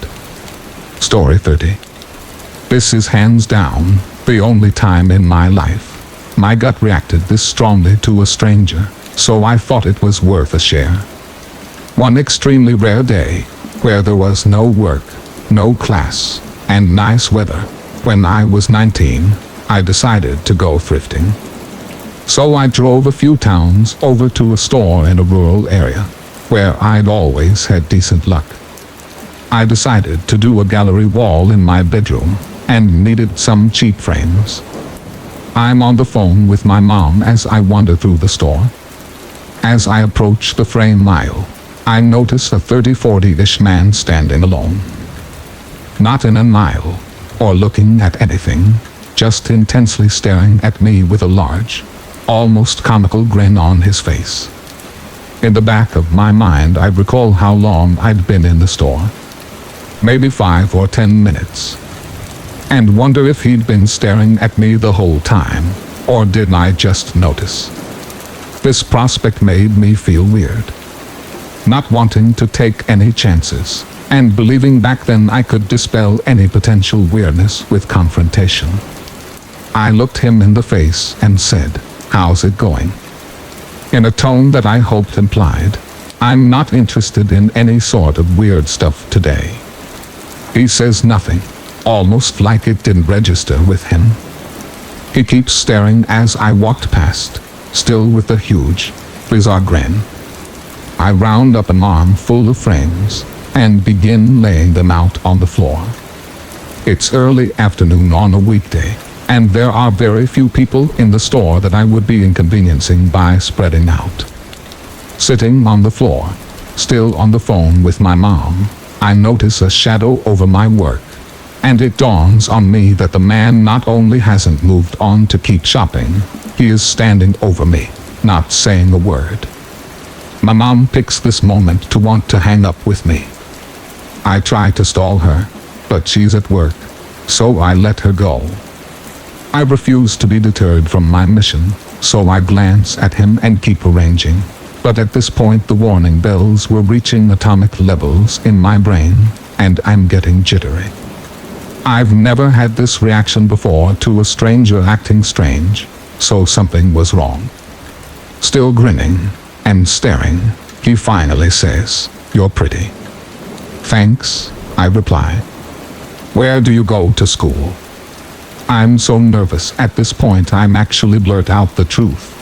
Story 30. This is hands down the only time in my life my gut reacted this strongly to a stranger, so I thought it was worth a share. One extremely rare day, where there was no work, no class, and nice weather, when I was 19, I decided to go thrifting. So I drove a few towns over to a store in a rural area, where I'd always had decent luck. I decided to do a gallery wall in my bedroom, and needed some cheap frames. I'm on the phone with my mom as I wander through the store. As I approach the frame aisle, I notice a 30-40-ish man standing alone. Not in an aisle, or looking at anything, just intensely staring at me with a large, almost comical grin on his face. In the back of my mind, I recall how long I'd been in the store. Maybe 5 or 10 minutes. And wonder if he'd been staring at me the whole time, or did I just notice? This prospect made me feel weird. Not wanting to take any chances, and believing back then I could dispel any potential weirdness with confrontation. I looked him in the face and said, "How's it going?" In a tone that I hoped implied, "I'm not interested in any sort of weird stuff today." He says nothing, almost like it didn't register with him. He keeps staring as I walked past, still with a huge, bizarre grin. I round up an armful of frames and begin laying them out on the floor. It's early afternoon on a weekday, and there are very few people in the store that I would be inconveniencing by spreading out. Sitting on the floor, still on the phone with my mom, I notice a shadow over my work, and it dawns on me that the man not only hasn't moved on to keep shopping, he is standing over me, not saying a word. My mom picks this moment to want to hang up with me. I try to stall her, but she's at work, so I let her go. I refuse to be deterred from my mission, so I glance at him and keep arranging. But at this point the warning bells were reaching atomic levels in my brain, and I'm getting jittery. I've never had this reaction before to a stranger acting strange, so something was wrong. Still grinning and staring, he finally says, "You're pretty." "Thanks," I reply. "Where do you go to school?" I'm so nervous at this point I'm actually blurt out the truth.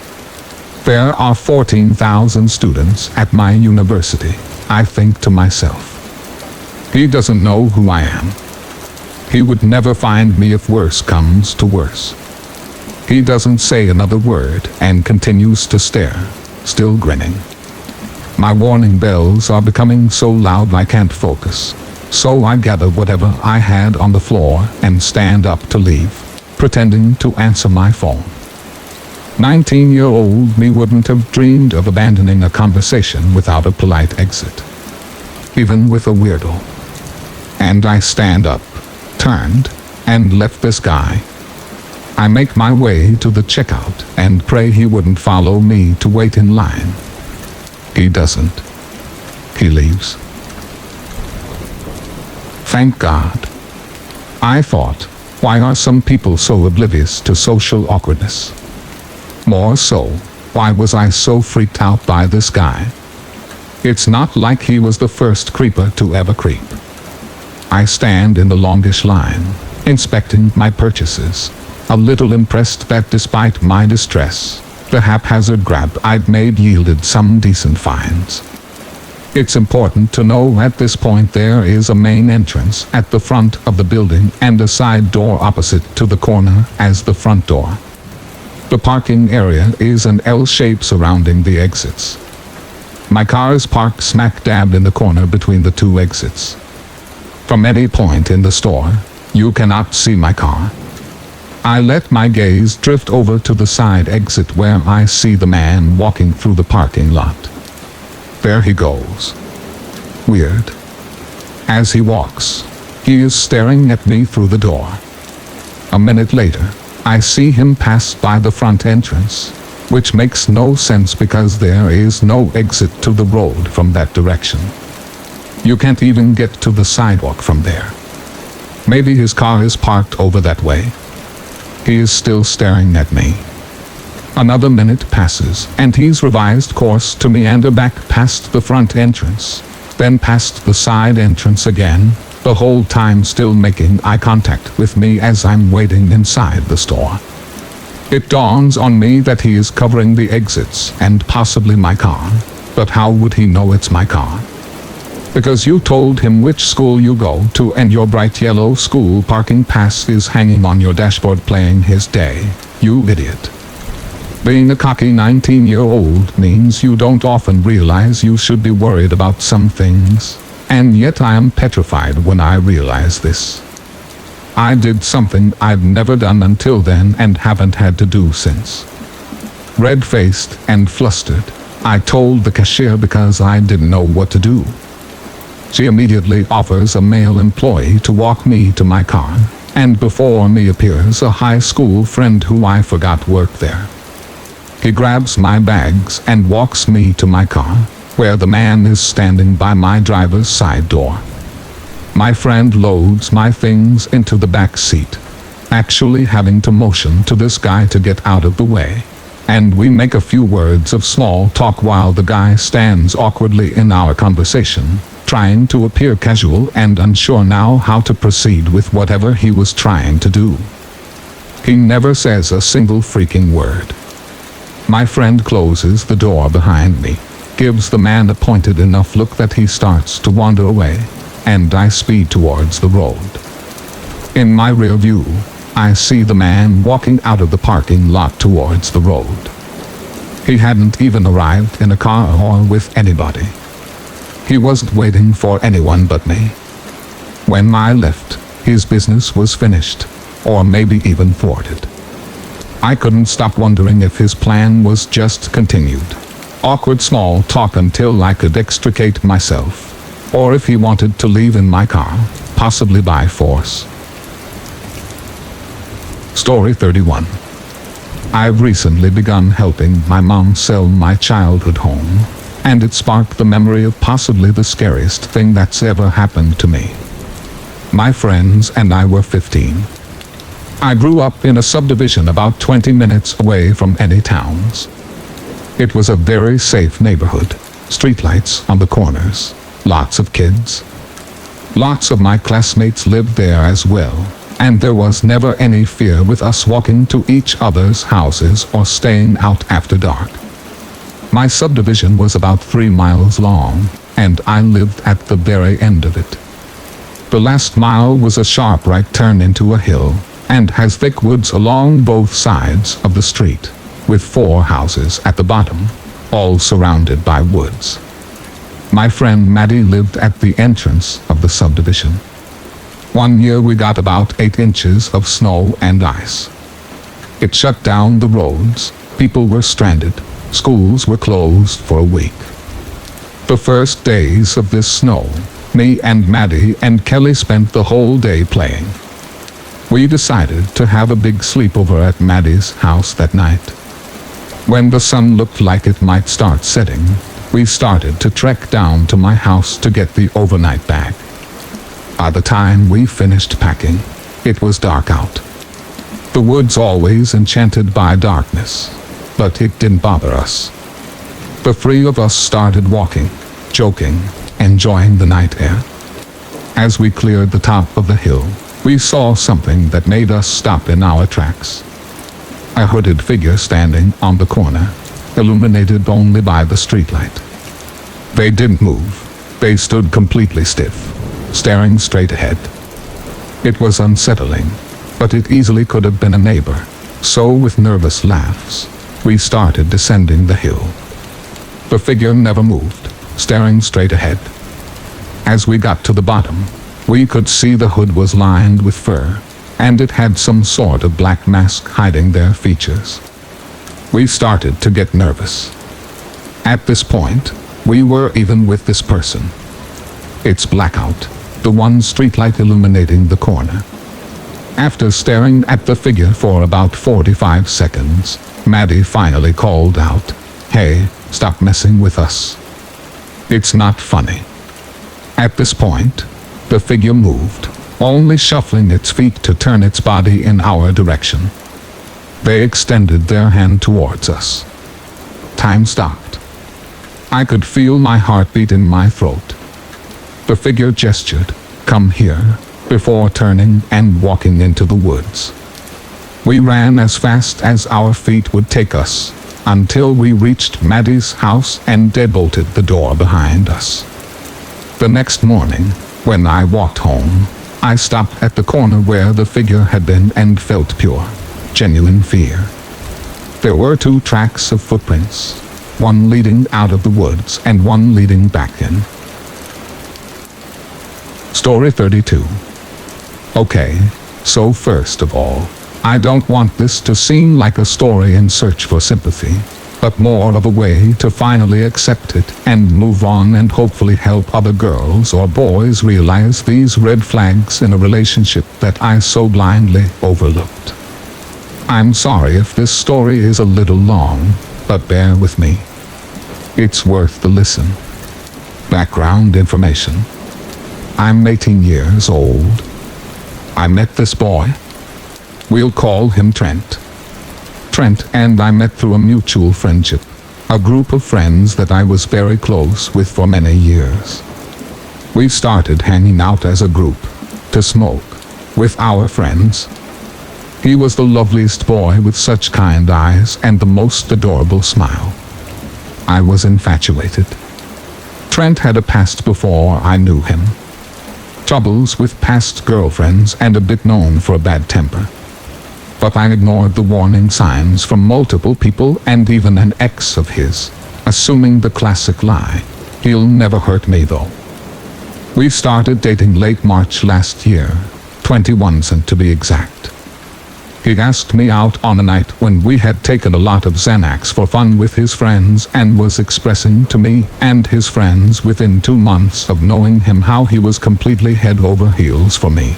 There are 14,000 students at my university, I think to myself. He doesn't know who I am. He would never find me if worse comes to worse. He doesn't say another word and continues to stare, still grinning. My warning bells are becoming so loud I can't focus, so I gather whatever I had on the floor and stand up to leave, pretending to answer my phone. 19-year-old me wouldn't have dreamed of abandoning a conversation without a polite exit, even with a weirdo. And I stand up, turned, and left this guy. I make my way to the checkout and pray he wouldn't follow me to wait in line. He doesn't. He leaves. Thank God. I thought, why are some people so oblivious to social awkwardness? More so, why was I so freaked out by this guy? It's not like he was the first creeper to ever creep. I stand in the longish line, inspecting my purchases, a little impressed that despite my distress, the haphazard grab I'd made yielded some decent finds. It's important to know at this point there is a main entrance at the front of the building and a side door opposite to the corner as the front door. The parking area is an L shape surrounding the exits. My car is parked smack dab in the corner between the two exits. From any point in the store, you cannot see my car. I let my gaze drift over to the side exit where I see the man walking through the parking lot. There he goes. Weird. As he walks, he is staring at me through the door. A minute later, I see him pass by the front entrance, which makes no sense because there is no exit to the road from that direction. You can't even get to the sidewalk from there. Maybe his car is parked over that way. He is still staring at me. Another minute passes, and he's revised course to meander back past the front entrance, then past the side entrance again, the whole time still making eye contact with me as I'm waiting inside the store. It dawns on me that he is covering the exits and possibly my car, but how would he know it's my car? Because you told him which school you go to and your bright yellow school parking pass is hanging on your dashboard playing his day, you idiot. Being a cocky 19-year-old means you don't often realize you should be worried about some things, and yet I am petrified when I realize this. I did something I'd never done until then and haven't had to do since. Red-faced and flustered, I told the cashier because I didn't know what to do. She immediately offers a male employee to walk me to my car, and before me appears a high school friend who I forgot worked there. He grabs my bags and walks me to my car, where the man is standing by my driver's side door. My friend loads my things into the back seat, actually having to motion to this guy to get out of the way, and we make a few words of small talk while the guy stands awkwardly in our conversation, trying to appear casual and unsure now how to proceed with whatever he was trying to do. He never says a single freaking word. My friend closes the door behind me, gives the man a pointed enough look that he starts to wander away, and I speed towards the road. In my rear view, I see the man walking out of the parking lot towards the road. He hadn't even arrived in a car or with anybody. He wasn't waiting for anyone but me. When I left, his business was finished, or maybe even thwarted. I couldn't stop wondering if his plan was just continued. Awkward small talk until I could extricate myself, or if he wanted to leave in my car, possibly by force. Story 31. I've recently begun helping my mom sell my childhood home, and it sparked the memory of possibly the scariest thing that's ever happened to me. My friends and I were 15. I grew up in a subdivision about 20 minutes away from any towns. It was a very safe neighborhood, streetlights on the corners, lots of kids. Lots of my classmates lived there as well, and there was never any fear with us walking to each other's houses or staying out after dark. My subdivision was about 3 miles long, and I lived at the very end of it. The last mile was a sharp right turn into a hill, and has thick woods along both sides of the street, with 4 houses at the bottom, all surrounded by woods. My friend Maddie lived at the entrance of the subdivision. One year we got about 8 inches of snow and ice. It shut down the roads, people were stranded, schools were closed for a week. The first days of this snow, me and Maddie and Kelly spent the whole day playing. We decided to have a big sleepover at Maddie's house that night. When the sun looked like it might start setting, we started to trek down to my house to get the overnight bag. By the time we finished packing, it was dark out. The woods always enchanted by darkness, but it didn't bother us. The 3 of us started walking, joking, enjoying the night air. As we cleared the top of the hill, we saw something that made us stop in our tracks. A hooded figure standing on the corner, illuminated only by the streetlight. They didn't move. They stood completely stiff, staring straight ahead. It was unsettling, but it easily could have been a neighbor, So with nervous laughs, we started descending the hill. The figure never moved, staring straight ahead. As we got to the bottom, we could see the hood was lined with fur, and it had some sort of black mask hiding their features. We started to get nervous. At this point, we were even with this person. It's blackout, the one streetlight illuminating the corner. After staring at the figure for about 45 seconds, Maddie finally called out, "Hey, stop messing with us. It's not funny." At this point, the figure moved, only shuffling its feet to turn its body in our direction. They extended their hand towards us. Time stopped. I could feel my heartbeat in my throat. The figure gestured, "Come here," before turning and walking into the woods. We ran as fast as our feet would take us, until we reached Maddie's house and deadbolted the door behind us. The next morning, when I walked home, I stopped at the corner where the figure had been and felt pure, genuine fear. There were 2 tracks of footprints, one leading out of the woods and one leading back in. Story 32. Okay, so first of all, I don't want this to seem like a story in search for sympathy, but more of a way to finally accept it and move on and hopefully help other girls or boys realize these red flags in a relationship that I so blindly overlooked. I'm sorry if this story is a little long, but bear with me. It's worth the listen. Background information. I'm 18 years old. I met this boy. We'll call him Trent. Trent and I met through a mutual friendship, a group of friends that I was very close with for many years. We started hanging out as a group, to smoke, with our friends. He was the loveliest boy with such kind eyes and the most adorable smile. I was infatuated. Trent had a past before I knew him. Troubles with past girlfriends and a bit known for a bad temper. But I ignored the warning signs from multiple people and even an ex of his, assuming the classic lie, "He'll never hurt me though." We started dating late March last year, 21 to be exact. He asked me out on a night when we had taken a lot of Xanax for fun with his friends and was expressing to me and his friends within 2 months of knowing him how he was completely head over heels for me.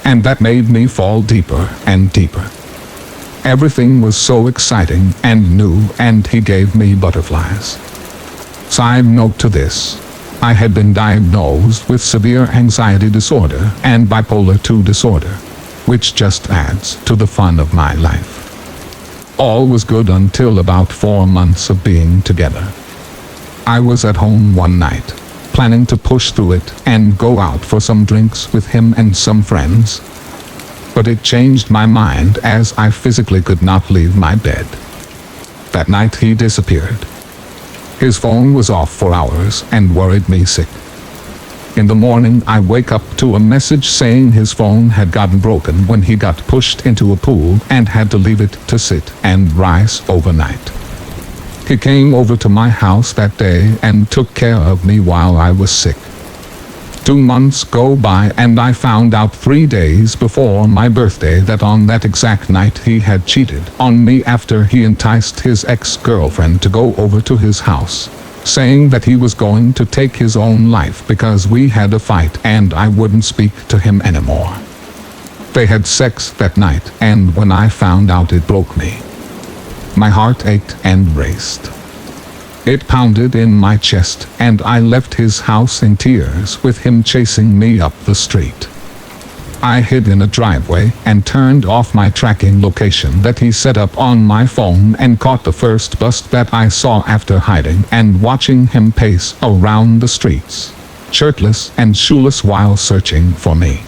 And that made me fall deeper and deeper. Everything was so exciting and new, and he gave me butterflies. Side note to this, I had been diagnosed with severe anxiety disorder and bipolar II disorder, which just adds to the fun of my life. All was good until about 4 months of being together. I was at home one night, planning to push through it and go out for some drinks with him and some friends. But it changed my mind as I physically could not leave my bed. That night he disappeared. His phone was off for hours and worried me sick. In the morning I wake up to a message saying his phone had gotten broken when he got pushed into a pool and had to leave it to sit and rise overnight. He came over to my house that day and took care of me while I was sick. 2 months go by and I found out 3 days before my birthday that on that exact night he had cheated on me after he enticed his ex-girlfriend to go over to his house, saying that he was going to take his own life because we had a fight and I wouldn't speak to him anymore. They had sex that night, and when I found out it broke me. My heart ached and raced. It pounded in my chest, and I left his house in tears with him chasing me up the street. I hid in a driveway and turned off my tracking location that he set up on my phone and caught the first bus that I saw after hiding and watching him pace around the streets, shirtless and shoeless while searching for me.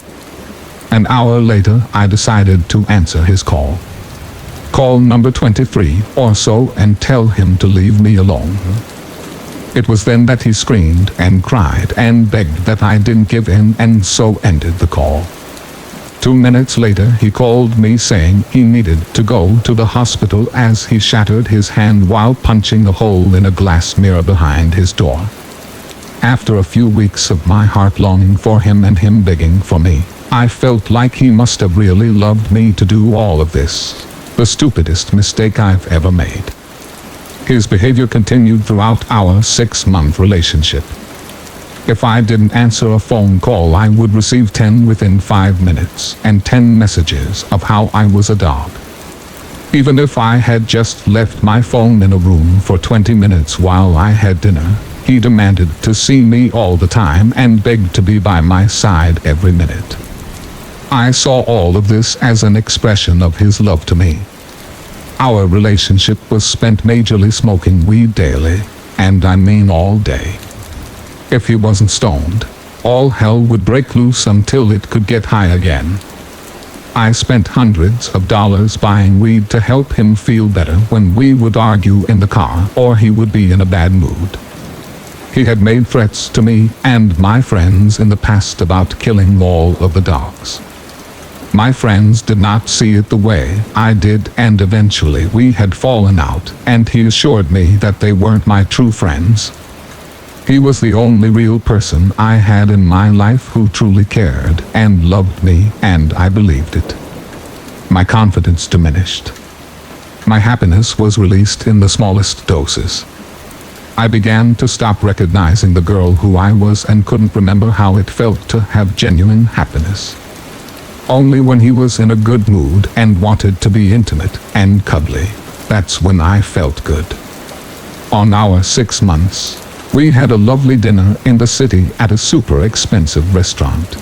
An hour later I decided to answer his call. Call number 23 or so, and tell him to leave me alone. It was then that he screamed and cried and begged that I didn't give in, and so ended the call. 2 minutes later he called me saying he needed to go to the hospital as he shattered his hand while punching a hole in a glass mirror behind his door. After a few weeks of my heart longing for him and him begging for me, I felt like he must have really loved me to do all of this. The stupidest mistake I've ever made. His behavior continued throughout our 6-month relationship. If I didn't answer a phone call, I would receive 10 within 5 minutes and 10 messages of how I was a dog. Even if I had just left my phone in a room for 20 minutes while I had dinner, he demanded to see me all the time and begged to be by my side every minute. I saw all of this as an expression of his love to me. Our relationship was spent majorly smoking weed daily, and I mean all day. If he wasn't stoned, all hell would break loose until it could get high again. I spent hundreds of dollars buying weed to help him feel better when we would argue in the car or he would be in a bad mood. He had made threats to me and my friends in the past about killing all of the dogs. My friends did not see it the way I did, and eventually we had fallen out, and he assured me that they weren't my true friends. He was the only real person I had in my life who truly cared and loved me, and I believed it. My confidence diminished. My happiness was released in the smallest doses. I began to stop recognizing the girl who I was and couldn't remember how it felt to have genuine happiness. Only when he was in a good mood and wanted to be intimate and cuddly, that's when I felt good. On our 6 months, we had a lovely dinner in the city at a super expensive restaurant.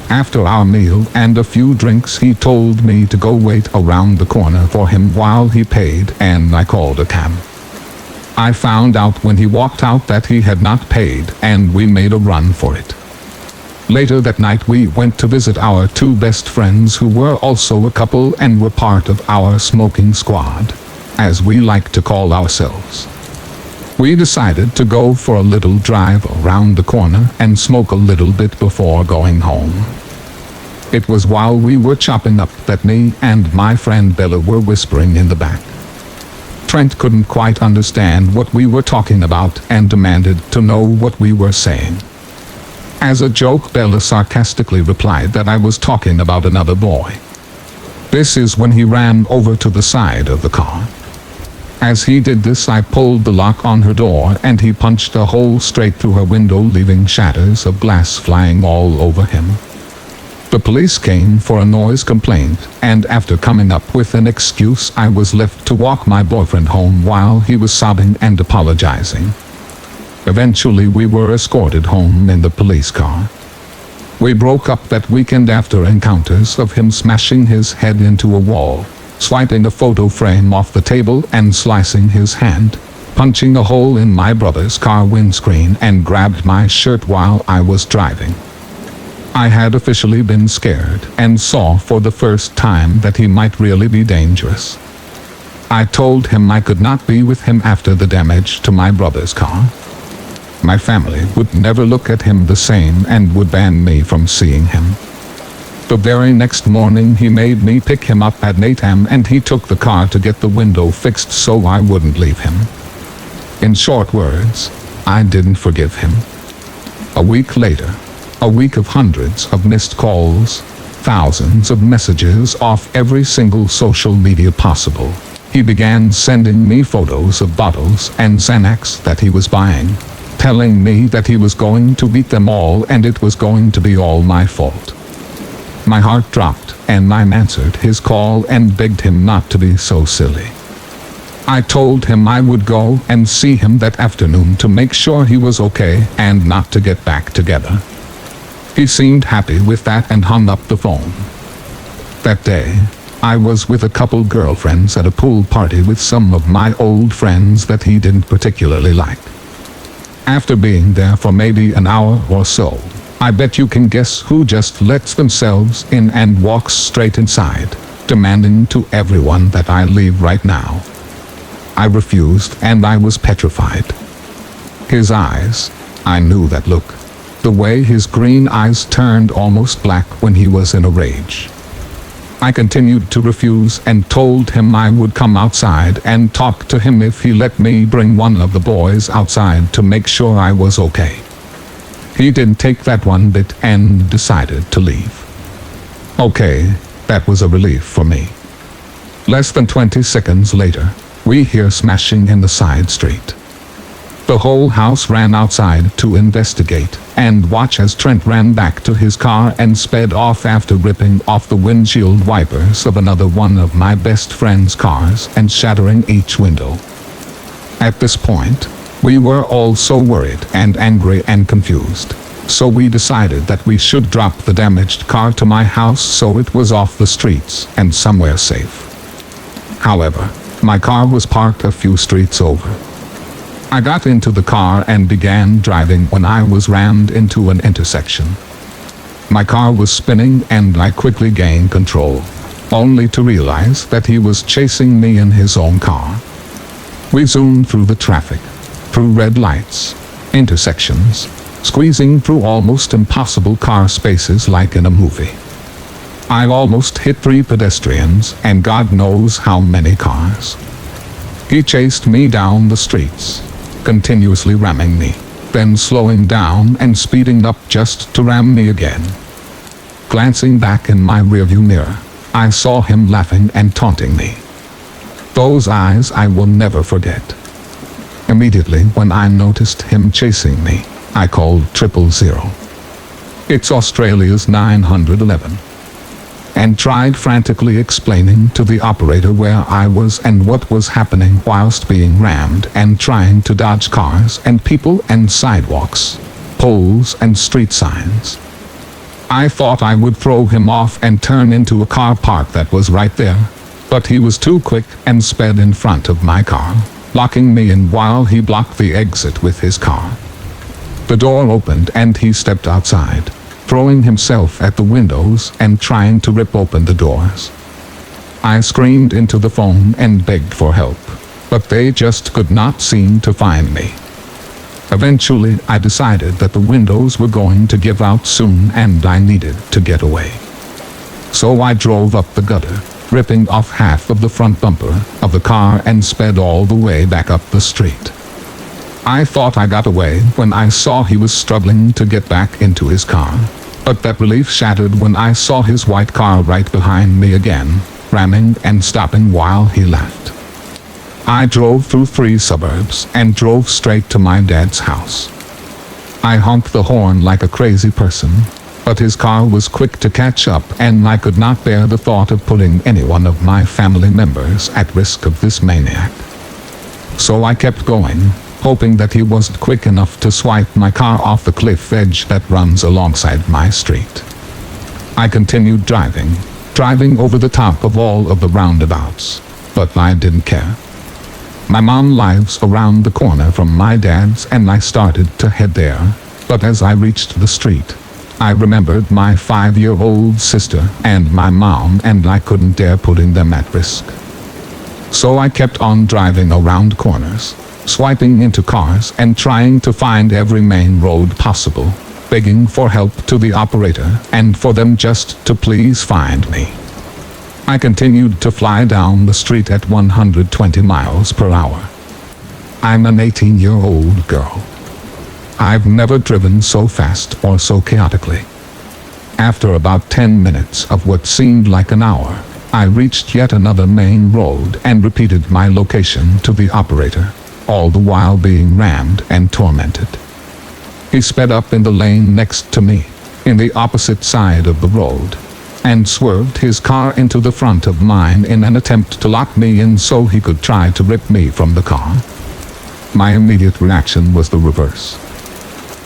After our meal and a few drinks, he told me to go wait around the corner for him while he paid, and I called a cab. I found out when he walked out that he had not paid, and we made a run for it. Later that night we went to visit our 2 best friends who were also a couple and were part of our smoking squad, as we like to call ourselves. We decided to go for a little drive around the corner and smoke a little bit before going home. It was while we were chopping up that me and my friend Bella were whispering in the back. Trent couldn't quite understand what we were talking about and demanded to know what we were saying. As a joke, Bella sarcastically replied that I was talking about another boy. This is when he ran over to the side of the car. As he did this, I pulled the lock on her door and he punched a hole straight through her window, leaving shatters of glass flying all over him. The police came for a noise complaint, and after coming up with an excuse, I was left to walk my boyfriend home while he was sobbing and apologizing. Eventually we were escorted home in the police car. We broke up that weekend after encounters of him smashing his head into a wall, swiping a photo frame off the table and slicing his hand, punching a hole in my brother's car windscreen, and grabbed my shirt while I was driving. I had officially been scared and saw for the first time that he might really be dangerous. I told him I could not be with him after the damage to my brother's car. My family would never look at him the same and would ban me from seeing him. The very next morning he made me pick him up at 8 a.m. and he took the car to get the window fixed so I wouldn't leave him. In short words, I didn't forgive him. A week later, a week of hundreds of missed calls, thousands of messages off every single social media possible, he began sending me photos of bottles and Xanax that he was buying, telling me that he was going to beat them all and it was going to be all my fault. My heart dropped, and I answered his call and begged him not to be so silly. I told him I would go and see him that afternoon to make sure he was okay and not to get back together. He seemed happy with that and hung up the phone. That day, I was with a couple girlfriends at a pool party with some of my old friends that he didn't particularly like. After being there for maybe an hour or so, I bet you can guess who just lets themselves in and walks straight inside, demanding to everyone that I leave right now. I refused and I was petrified. His eyes, I knew that look. the way his green eyes turned almost black when he was in a rage. I continued to refuse and told him I would come outside and talk to him if he let me bring one of the boys outside to make sure I was okay. He didn't take that one bit and decided to leave. Okay, that was a relief for me. Less than 20 seconds later, we hear smashing in the side street. The whole house ran outside to investigate and watch as Trent ran back to his car and sped off after ripping off the windshield wipers of another one of my best friend's cars and shattering each window. At this point, we were all so worried and angry and confused, so we decided that we should drop the damaged car to my house so it was off the streets and somewhere safe. However, my car was parked a few streets over. I got into the car and began driving when I was rammed into an intersection. My car was spinning and I quickly gained control, only to realize that he was chasing me in his own car. We zoomed through the traffic, through red lights, intersections, squeezing through almost impossible car spaces like in a movie. I almost hit 3 pedestrians and God knows how many cars. He chased me down the streets, continuously ramming me, then slowing down and speeding up just to ram me again. Glancing back in my rearview mirror, I saw him laughing and taunting me. Those eyes I will never forget. Immediately when I noticed him chasing me, I called 000. It's Australia's 911. And tried frantically explaining to the operator where I was and what was happening whilst being rammed and trying to dodge cars and people and sidewalks, poles and street signs. I thought I would throw him off and turn into a car park that was right there, but he was too quick and sped in front of my car, locking me in while he blocked the exit with his car. The door opened and he stepped outside, throwing himself at the windows and trying to rip open the doors. I screamed into the phone and begged for help, but they just could not seem to find me. Eventually, I decided that the windows were going to give out soon and I needed to get away. So I drove up the gutter, ripping off half of the front bumper of the car and sped all the way back up the street. I thought I got away when I saw he was struggling to get back into his car, but that relief shattered when I saw his white car right behind me again, ramming and stopping while he left. I drove through 3 suburbs and drove straight to my dad's house. I honked the horn like a crazy person, but his car was quick to catch up and I could not bear the thought of putting any one of my family members at risk of this maniac. So I kept going, hoping that he wasn't quick enough to swipe my car off the cliff edge that runs alongside my street. I continued driving over the top of all of the roundabouts, but I didn't care. My mom lives around the corner from my dad's and I started to head there, but as I reached the street, I remembered my 5-year-old sister and my mom and I couldn't dare putting them at risk. So I kept on driving around corners, swiping into cars and trying to find every main road possible, begging for help to the operator and for them just to please find me. I continued to fly down the street at 120 miles per hour. I'm an 18-year-old girl. I've never driven so fast or so chaotically. After about 10 minutes of what seemed like an hour, I reached yet another main road and repeated my location to the operator, all the while being rammed and tormented. He sped up in the lane next to me, in the opposite side of the road, and swerved his car into the front of mine in an attempt to lock me in so he could try to rip me from the car. My immediate reaction was the reverse.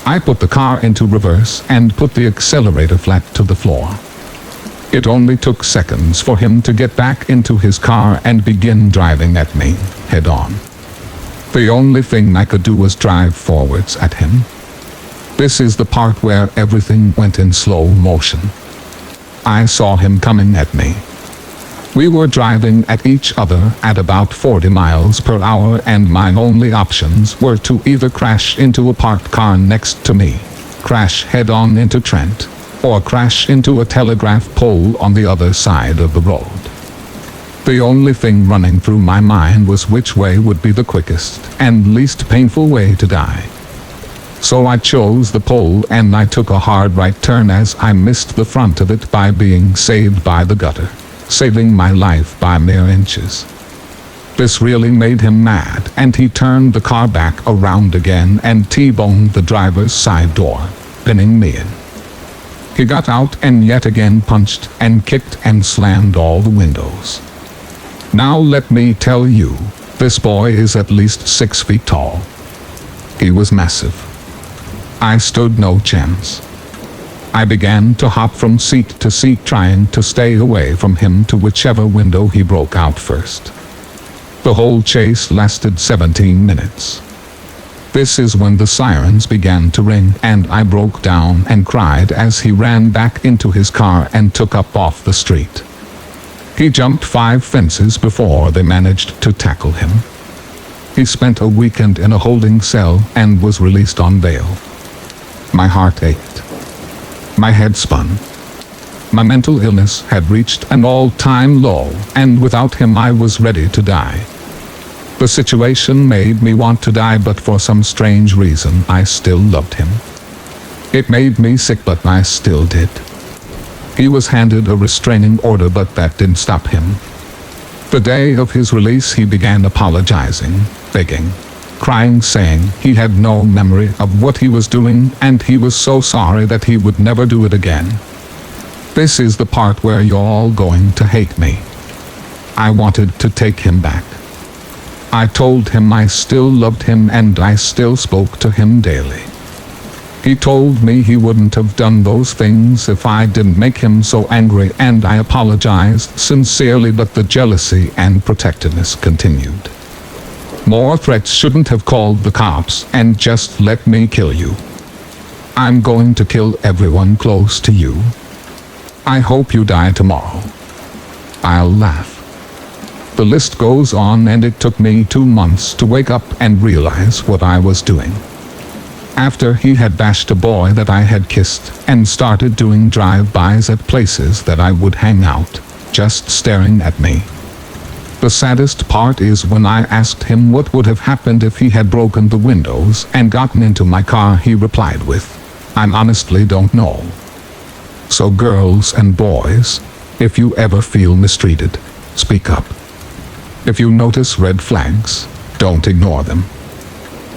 I put the car into reverse and put the accelerator flat to the floor. It only took seconds for him to get back into his car and begin driving at me, head on. The only thing I could do was drive forwards at him. This is the part where everything went in slow motion. I saw him coming at me. We were driving at each other at about 40 miles per hour and my only options were to either crash into a parked car next to me, crash head-on into Trent, or crash into a telegraph pole on the other side of the road. The only thing running through my mind was which way would be the quickest and least painful way to die. So I chose the pole and I took a hard right turn as I missed the front of it by being saved by the gutter, saving my life by mere inches. This really made him mad, and he turned the car back around again and T-boned the driver's side door, pinning me in. He got out and yet again punched and kicked and slammed all the windows. Now let me tell you, this boy is at least 6 feet tall. He was massive. I stood no chance. I began to hop from seat to seat trying to stay away from him to whichever window he broke out first. The whole chase lasted 17 minutes. This is when the sirens began to ring and I broke down and cried as he ran back into his car and took up off the street. He jumped 5 fences before they managed to tackle him. He spent a weekend in a holding cell and was released on bail. My heart ached. My head spun. My mental illness had reached an all-time low, and without him I was ready to die. The situation made me want to die, but for some strange reason I still loved him. It made me sick, but I still did. He was handed a restraining order, but that didn't stop him. The day of his release he began apologizing, begging, crying, saying he had no memory of what he was doing and he was so sorry that he would never do it again. This is the part where you're all going to hate me. I wanted to take him back. I told him I still loved him and I still spoke to him daily. He told me he wouldn't have done those things if I didn't make him so angry, and I apologized sincerely, but the jealousy and protectiveness continued. More threats. Shouldn't have called the cops and just let me kill you. I'm going to kill everyone close to you. I hope you die tomorrow. I'll laugh. The list goes on, and it took me 2 months to wake up and realize what I was doing. After he had bashed a boy that I had kissed and started doing drive-bys at places that I would hang out, just staring at me. The saddest part is when I asked him what would have happened if he had broken the windows and gotten into my car, he replied with, "I honestly don't know." So girls and boys, if you ever feel mistreated, speak up. If you notice red flags, don't ignore them.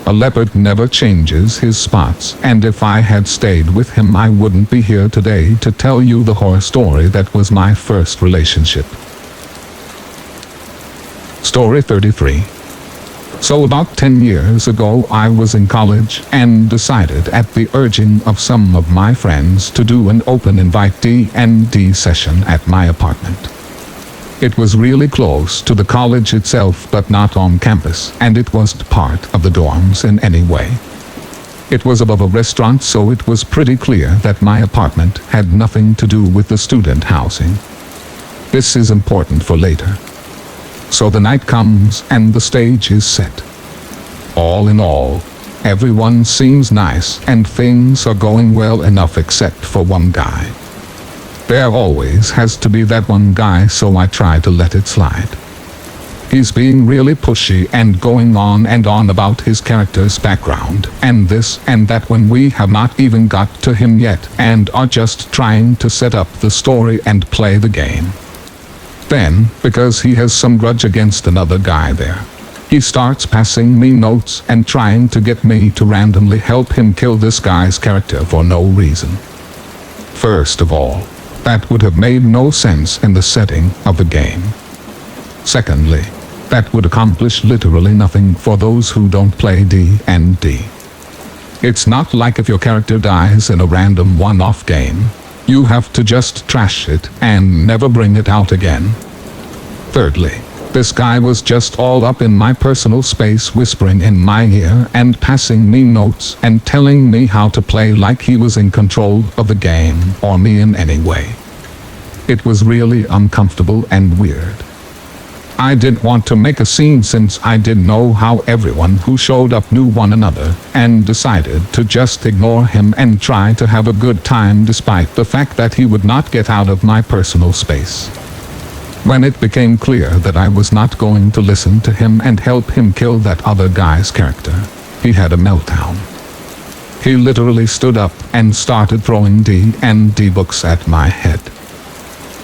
A leopard never changes his spots, and if I had stayed with him I wouldn't be here today to tell you the horror story that was my first relationship. Story 33. So about 10 years ago I was in college and decided at the urging of some of my friends to do an open invite D&D session at my apartment. It was really close to the college itself but not on campus, and it wasn't part of the dorms in any way. It was above a restaurant, so it was pretty clear that my apartment had nothing to do with the student housing. This is important for later. So the night comes and the stage is set. All in all, everyone seems nice and things are going well enough except for one guy. There always has to be that one guy, so I try to let it slide. He's being really pushy and going on and on about his character's background and this and that when we have not even got to him yet and are just trying to set up the story and play the game. Then, because he has some grudge against another guy there, he starts passing me notes and trying to get me to randomly help him kill this guy's character for no reason. First of all, that would have made no sense in the setting of the game. Secondly, that would accomplish literally nothing for those who don't play D&D. It's not like if your character dies in a random one-off game, you have to just trash it and never bring it out again. Thirdly, this guy was just all up in my personal space, whispering in my ear and passing me notes and telling me how to play like he was in control of the game or me in any way. It was really uncomfortable and weird. I didn't want to make a scene since I didn't know how everyone who showed up knew one another, and decided to just ignore him and try to have a good time despite the fact that he would not get out of my personal space. When it became clear that I was not going to listen to him and help him kill that other guy's character, he had a meltdown. He literally stood up and started throwing D&D books at my head.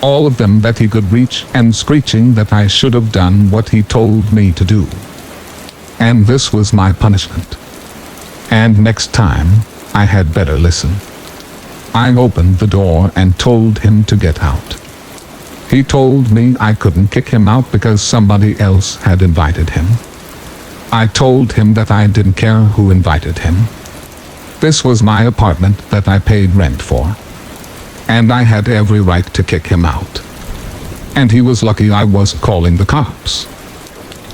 All of them that he could reach, and screeching that I should have done what he told me to do. And this was my punishment. And next time, I had better listen. I opened the door and told him to get out. He told me I couldn't kick him out because somebody else had invited him. I told him that I didn't care who invited him. This was my apartment that I paid rent for. And I had every right to kick him out. And he was lucky I wasn't calling the cops.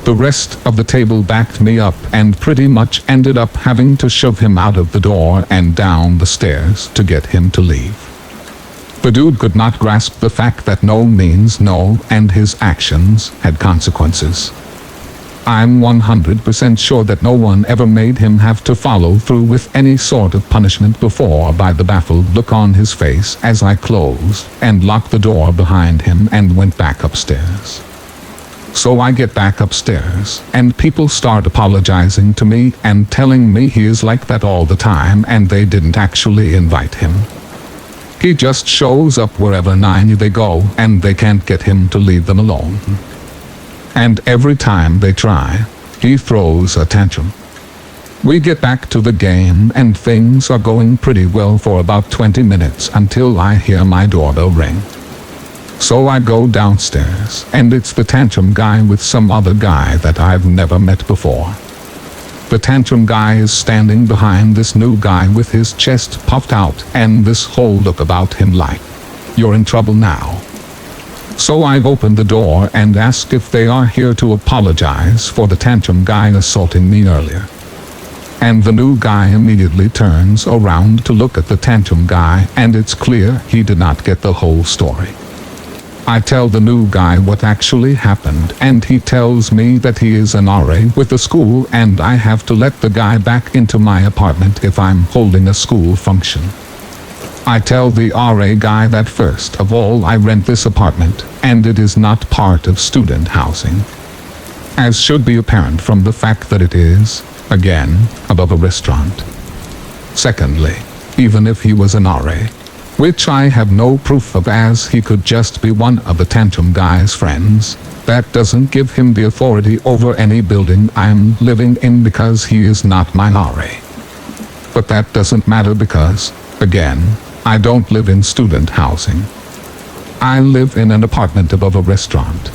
The rest of the table backed me up and pretty much ended up having to shove him out of the door and down the stairs to get him to leave. The dude could not grasp the fact that no means no, and his actions had consequences. I'm 100% sure that no one ever made him have to follow through with any sort of punishment before, by the baffled look on his face as I closed and locked the door behind him and went back upstairs. So I get back upstairs, and people start apologizing to me and telling me he is like that all the time and they didn't actually invite him. He just shows up wherever they go, and they can't get him to leave them alone. And every time they try, he throws a tantrum. We get back to the game and things are going pretty well for about 20 minutes until I hear my doorbell ring. So I go downstairs, and it's the tantrum guy with some other guy that I've never met before. The tantrum guy is standing behind this new guy with his chest puffed out and this whole look about him like, "You're in trouble now." So I open the door and ask if they are here to apologize for the tantrum guy assaulting me earlier. And the new guy immediately turns around to look at the tantrum guy, and it's clear he did not get the whole story. I tell the new guy what actually happened, and he tells me that he is an RA with the school and I have to let the guy back into my apartment if I'm holding a school function. I tell the RA guy that first of all I rent this apartment, and it is not part of student housing. As should be apparent from the fact that it is, again, above a restaurant. Secondly, even if he was an RA, which I have no proof of as he could just be one of the tantrum guy's friends, that doesn't give him the authority over any building I'm living in because he is not my RA. But that doesn't matter because, again, I don't live in student housing. I live in an apartment above a restaurant.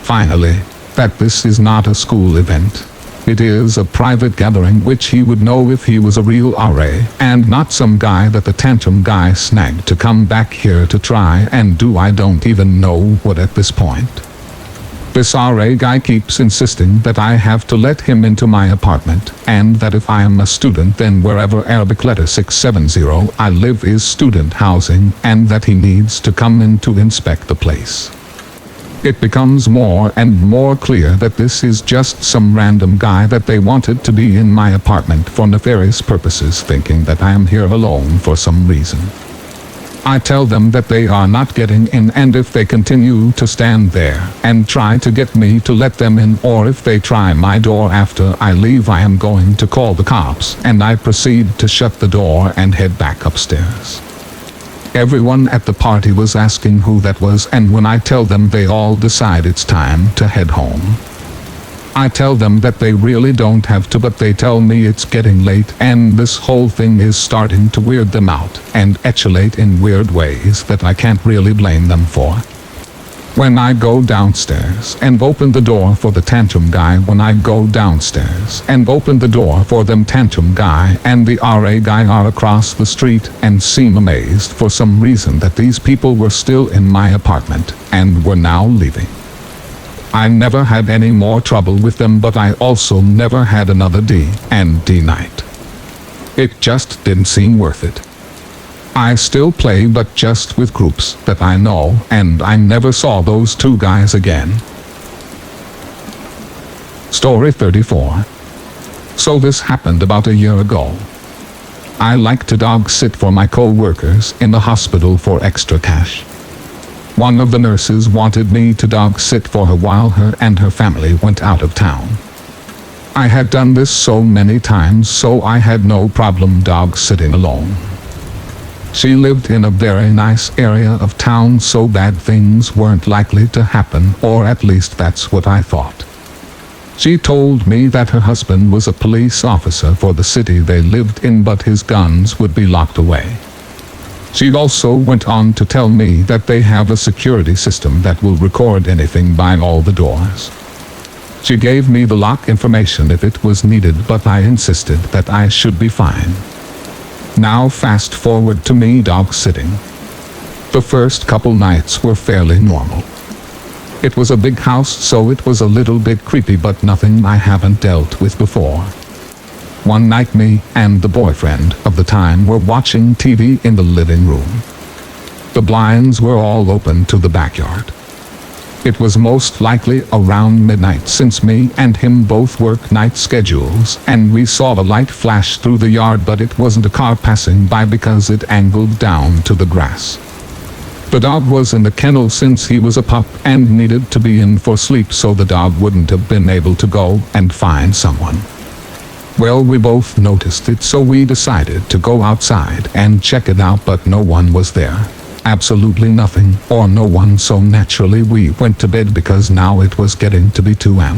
Finally, that this is not a school event. It is a private gathering which he would know if he was a real RA, and not some guy that the tantrum guy snagged to come back here to try and do I don't even know what at this point. This RA guy keeps insisting that I have to let him into my apartment, and that if I am a student then wherever Arabic letter 670 I live is student housing, and that he needs to come in to inspect the place. It becomes more and more clear that this is just some random guy that they wanted to be in my apartment for nefarious purposes, thinking that I am here alone for some reason. I tell them that they are not getting in, and if they continue to stand there and try to get me to let them in, or if they try my door after I leave, I am going to call the cops, and I proceed to shut the door and head back upstairs. Everyone at the party was asking who that was, and when I tell them, they all decide it's time to head home. I tell them that they really don't have to, but they tell me it's getting late, and this whole thing is starting to weird them out and escalate in weird ways that I can't really blame them for. When I go downstairs and open the door for the tantrum guy, when I go downstairs and open the door for them, tantrum guy and the RA guy are across the street and seem amazed for some reason that these people were still in my apartment and were now leaving. I never had any more trouble with them, but I also never had another D&D night. It just didn't seem worth it. I still play, but just with groups that I know, and I never saw those two guys again. Story 34. So this happened about a year ago. I like to dog sit for my co-workers in the hospital for extra cash. One of the nurses wanted me to dog sit for her while her and her family went out of town. I had done this so many times, so I had no problem dog sitting alone. She lived in a very nice area of town, so bad things weren't likely to happen, or at least that's what I thought. She told me that her husband was a police officer for the city they lived in, but his guns would be locked away. She also went on to tell me that they have a security system that will record anything by all the doors. She gave me the lock information if it was needed, but I insisted that I should be fine. Now fast forward to me dog sitting. The first couple nights were fairly normal. It was a big house, so it was a little bit creepy, but nothing I haven't dealt with before. One night me and the boyfriend of the time were watching TV in the living room. The blinds were all open to the backyard. It was most likely around midnight, since me and him both work night schedules, and we saw the light flash through the yard, but it wasn't a car passing by because it angled down to the grass. The dog was in the kennel since he was a pup and needed to be in for sleep, so the dog wouldn't have been able to go and find someone. Well, we both noticed it, so we decided to go outside and check it out, but no one was there. Absolutely nothing, or no one, so naturally we went to bed because now it was getting to be 2 a.m.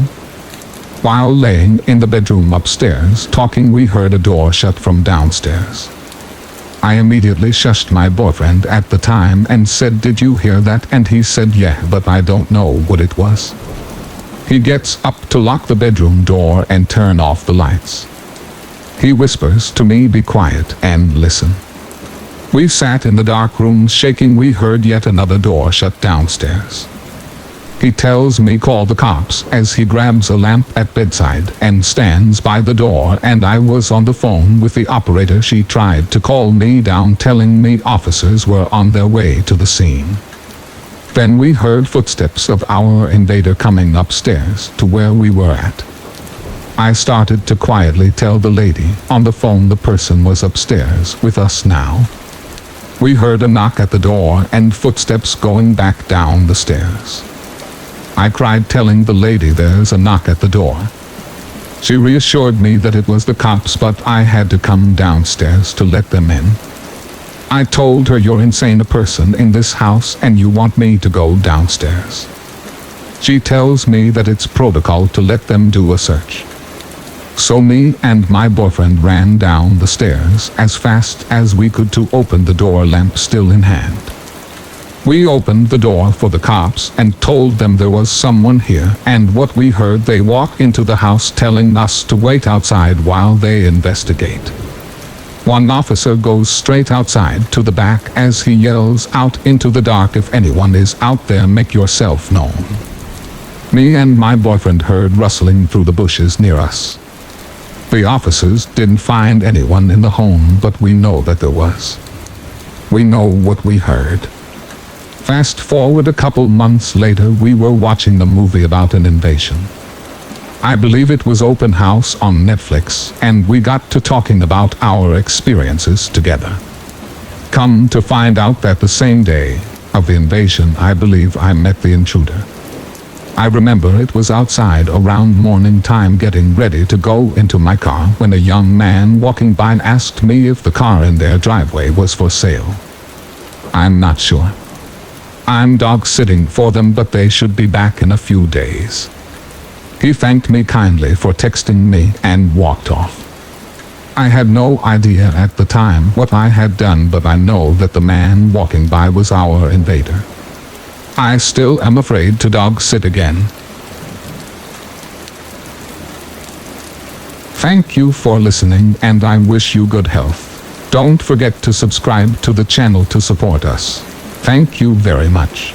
While laying in the bedroom upstairs talking, we heard a door shut from downstairs. I immediately shushed my boyfriend at the time and said, "Did you hear that?" And he said, "Yeah, but I don't know what it was." He gets up to lock the bedroom door and turn off the lights. He whispers to me, "Be quiet and listen." We sat in the dark room shaking. We heard yet another door shut downstairs. He tells me, "Call the cops," as he grabs a lamp at bedside and stands by the door, and I was on the phone with the operator. She tried to call me down, telling me officers were on their way to the scene. Then we heard footsteps of our invader coming upstairs to where we were at. I started to quietly tell the lady on the phone the person was upstairs with us now. We heard a knock at the door and footsteps going back down the stairs. I cried, telling the lady there's a knock at the door. She reassured me that it was the cops, but I had to come downstairs to let them in. I told her, "You're insane, a person in this house, and you want me to go downstairs." She tells me that it's protocol to let them do a search. So me and my boyfriend ran down the stairs as fast as we could to open the door, lamp still in hand. We opened the door for the cops and told them there was someone here, and what we heard, they walk into the house telling us to wait outside while they investigate. One officer goes straight outside to the back as he yells out into the dark, "If anyone is out there, make yourself known." Me and my boyfriend heard rustling through the bushes near us. The officers didn't find anyone in the home, but we know that there was. We know what we heard. Fast forward a couple months later, we were watching the movie about an invasion. I believe it was Open House on Netflix, and we got to talking about our experiences together. Come to find out that the same day of the invasion, I believe I met the intruder. I remember it was outside around morning time, getting ready to go into my car, when a young man walking by asked me if the car in their driveway was for sale. I'm not sure. I'm dog sitting for them, but they should be back in a few days. He thanked me kindly for texting me and walked off. I had no idea at the time what I had done, but I know that the man walking by was our invader. I still am afraid to dog sit again. Thank you for listening, and I wish you good health. Don't forget to subscribe to the channel to support us. Thank you very much.